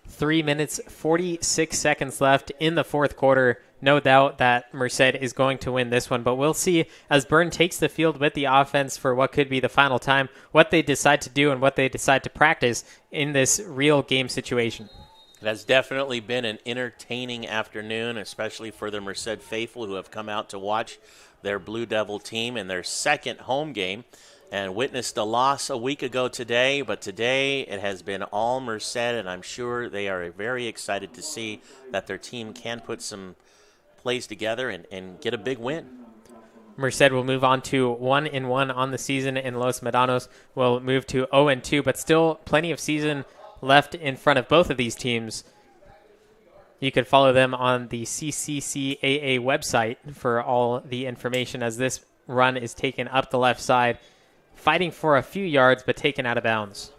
3 minutes, 46 seconds left in the 4th quarter. No doubt that Merced is going to win this one, but we'll see as Byrne takes the field with the offense for what could be the final time, what they decide to do and what they decide to practice in this real game situation. It has definitely been an entertaining afternoon, especially for the Merced faithful who have come out to watch their Blue Devil team in their second home game and witnessed a loss a week ago today. But today it has been all Merced, and I'm sure they are very excited to see that their team can put some plays together and get a big win. Merced will move on to 1-1 on the season, and Los Medanos will move to 0-2, but still plenty of season left in front of both of these teams. You could follow them on the CCCAA website for all the information, as this run is taken up the left side, fighting for a few yards but taken out of bounds.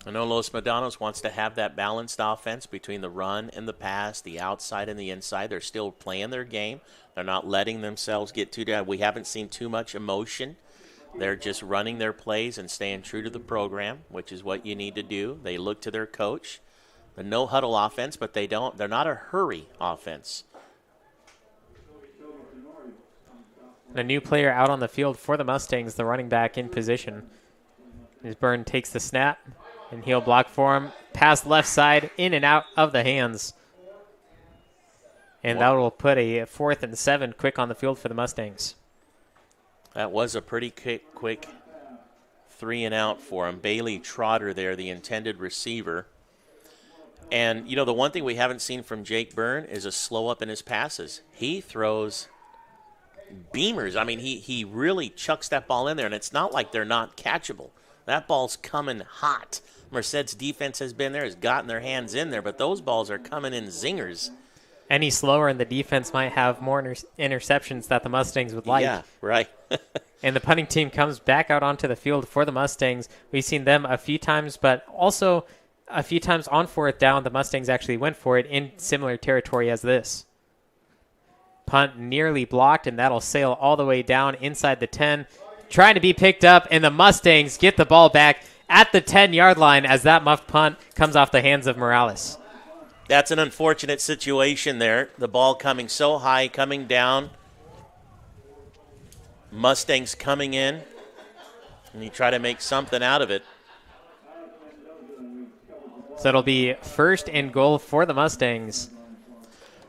I know Los Medanos wants to have that balanced offense between the run and the pass, the outside and the inside. They're still playing their game. They're not letting themselves get too down. We haven't seen too much emotion. They're just running their plays and staying true to the program, which is what you need to do. They look to their coach the no-huddle offense, but they're not a hurry offense. A new player out on the field for the Mustangs, the running back in position. As Byrne takes the snap, and he'll block for him. Pass left side, in and out of the hands. And that will put a 4th and 7 quick on the field for the Mustangs. That was a pretty quick 3 and out for him. Bailey Trotter there, the intended receiver. And, the one thing we haven't seen from Jake Byrne is a slow up in his passes. He throws beamers. I mean, he really chucks that ball in there, and it's not like they're not catchable. That ball's coming hot. Merced's defense has been there, has gotten their hands in there, but those balls are coming in zingers. Any slower, and the defense might have more interceptions that the Mustangs would like. Yeah, right. And the punting team comes back out onto the field for the Mustangs. We've seen them a few times, but also a few times on 4th down, the Mustangs actually went for it in similar territory as this. Punt nearly blocked, and that'll sail all the way down inside the 10. Trying to be picked up, and the Mustangs get the ball back at the 10-yard line as that muffed punt comes off the hands of Morales. That's an unfortunate situation there. The ball coming so high, coming down. Mustangs coming in, and you try to make something out of it. So it'll be 1st and goal for the Mustangs.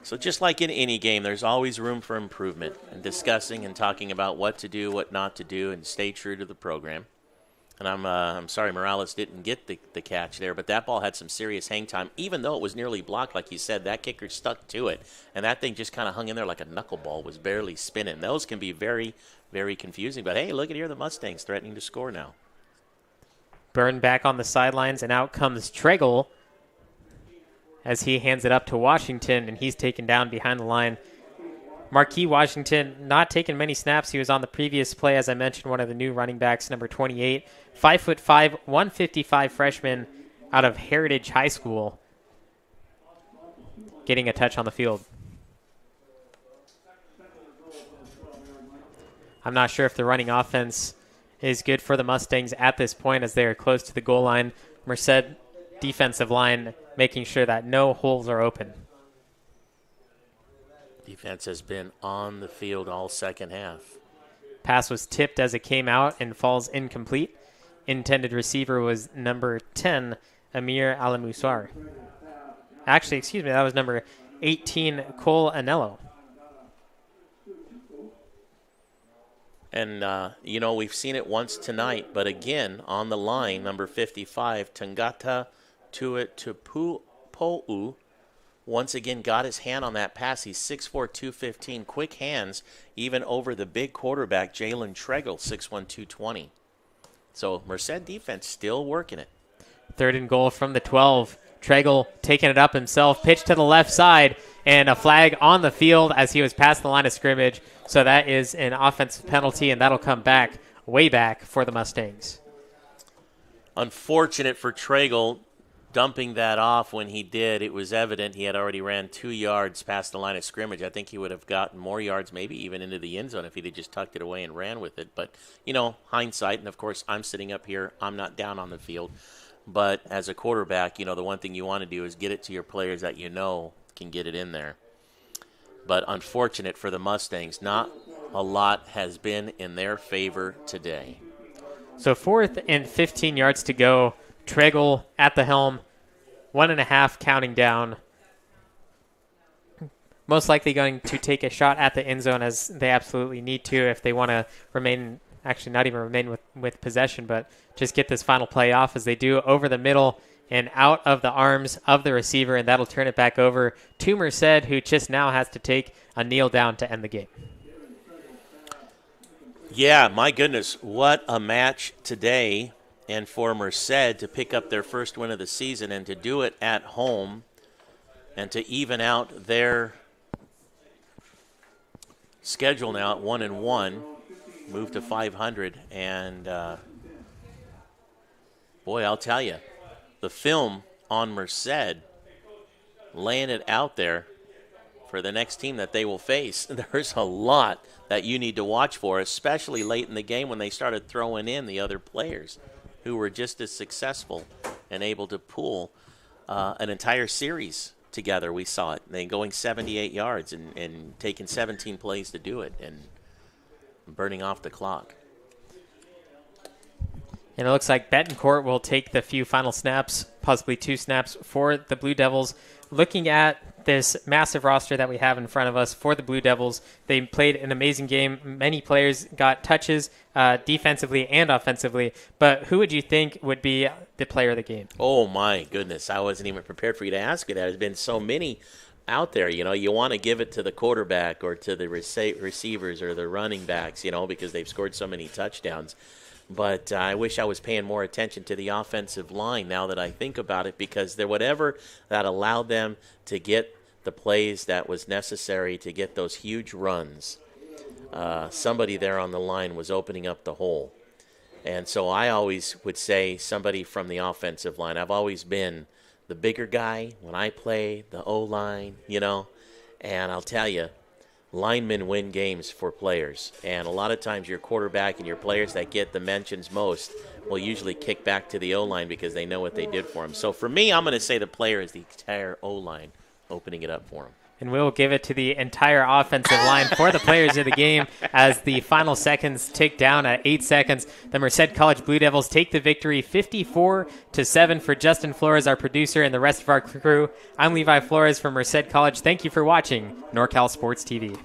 So just like in any game, there's always room for improvement and discussing and talking about what to do, what not to do, and stay true to the program. And I'm sorry Morales didn't get the catch there, but that ball had some serious hang time. Even though it was nearly blocked, like you said, that kicker stuck to it, and that thing just kind of hung in there like a knuckleball, was barely spinning. Those can be very, very confusing. But, hey, look at here, the Mustangs threatening to score now. Byrne back on the sidelines, and out comes Tregle as he hands it up to Washington, and he's taken down behind the line. Marquis Washington not taking many snaps. He was on the previous play, as I mentioned, one of the new running backs, number 28, 5'5", 155 freshman out of Heritage High School, getting a touch on the field. I'm not sure if the running offense is good for the Mustangs at this point as they are close to the goal line. Merced defensive line making sure that no holes are open. Defense has been on the field all second half. Pass was tipped as it came out and falls incomplete. Intended receiver was number 10, Amir Alamusar. Actually, excuse me, that was number 18, Cole Anello. And, we've seen it once tonight, but again, on the line, number 55, Tangata Tuitupu'u, once again got his hand on that pass. He's 6'4", 215, quick hands, even over the big quarterback, Jalen Tregle, 6'1", 220. So Merced defense still working it. 3rd and goal from the 12. Tregle taking it up himself, pitch to the left side, and a flag on the field as he was past the line of scrimmage. So that is an offensive penalty, and that'll come back, way back for the Mustangs. Unfortunate for Tregle dumping that off when he did. It was evident he had already ran 2 yards past the line of scrimmage. I think he would have gotten more yards, maybe even into the end zone if he'd have just tucked it away and ran with it. But, hindsight, and of course I'm sitting up here, I'm not down on the field. But as a quarterback, the one thing you want to do is get it to your players that can get it in there. But unfortunate for the Mustangs, not a lot has been in their favor today. So 4th and 15 yards to go. Tregle at the helm, 1.5 counting down. Most likely going to take a shot at the end zone as they absolutely need to if they want to remain, actually not even remain with possession, but just get this final play off as they do over the middle and out of the arms of the receiver, and that'll turn it back over to Merced, who just now has to take a kneel down to end the game. Yeah, my goodness, what a match today. And for Merced to pick up their first win of the season and to do it at home and to even out their schedule now at 1-1, move to 500. And, boy, I'll tell you, the film on Merced, laying it out there for the next team that they will face, there's a lot that you need to watch for, especially late in the game when they started throwing in the other players who were just as successful and able to pull an entire series together. We saw it. They going 78 yards and taking 17 plays to do it and burning off the clock. And it looks like Betancourt will take the few final snaps, possibly 2 snaps for the Blue Devils. Looking at this massive roster that we have in front of us for the Blue Devils, they played an amazing game. Many players got touches defensively and offensively. But who would you think would be the player of the game? Oh, my goodness. I wasn't even prepared for you to ask me that. There's been so many out there. You know, you want to give it to the quarterback or to the receivers or the running backs, you know, because they've scored so many touchdowns. But I wish I was paying more attention to the offensive line now that I think about it, because they're whatever that allowed them to get the plays that was necessary to get those huge runs. Somebody there on the line was opening up the hole. And so I always would say somebody from the offensive line. I've always been the bigger guy when I play, the O-line, you know. And I'll tell you, linemen win games for players, and a lot of times your quarterback and your players that get the mentions most will usually kick back to the O-line because they know what they did for them. So for me, I'm going to say the player is the entire O-line opening it up for them. And we'll give it to the entire offensive line for the players of the game as the final seconds tick down at 8 seconds. The Merced College Blue Devils take the victory 54-7 for Justin Flores, our producer, and the rest of our crew. I'm Levi Flores from Merced College. Thank you for watching NorCal Sports TV.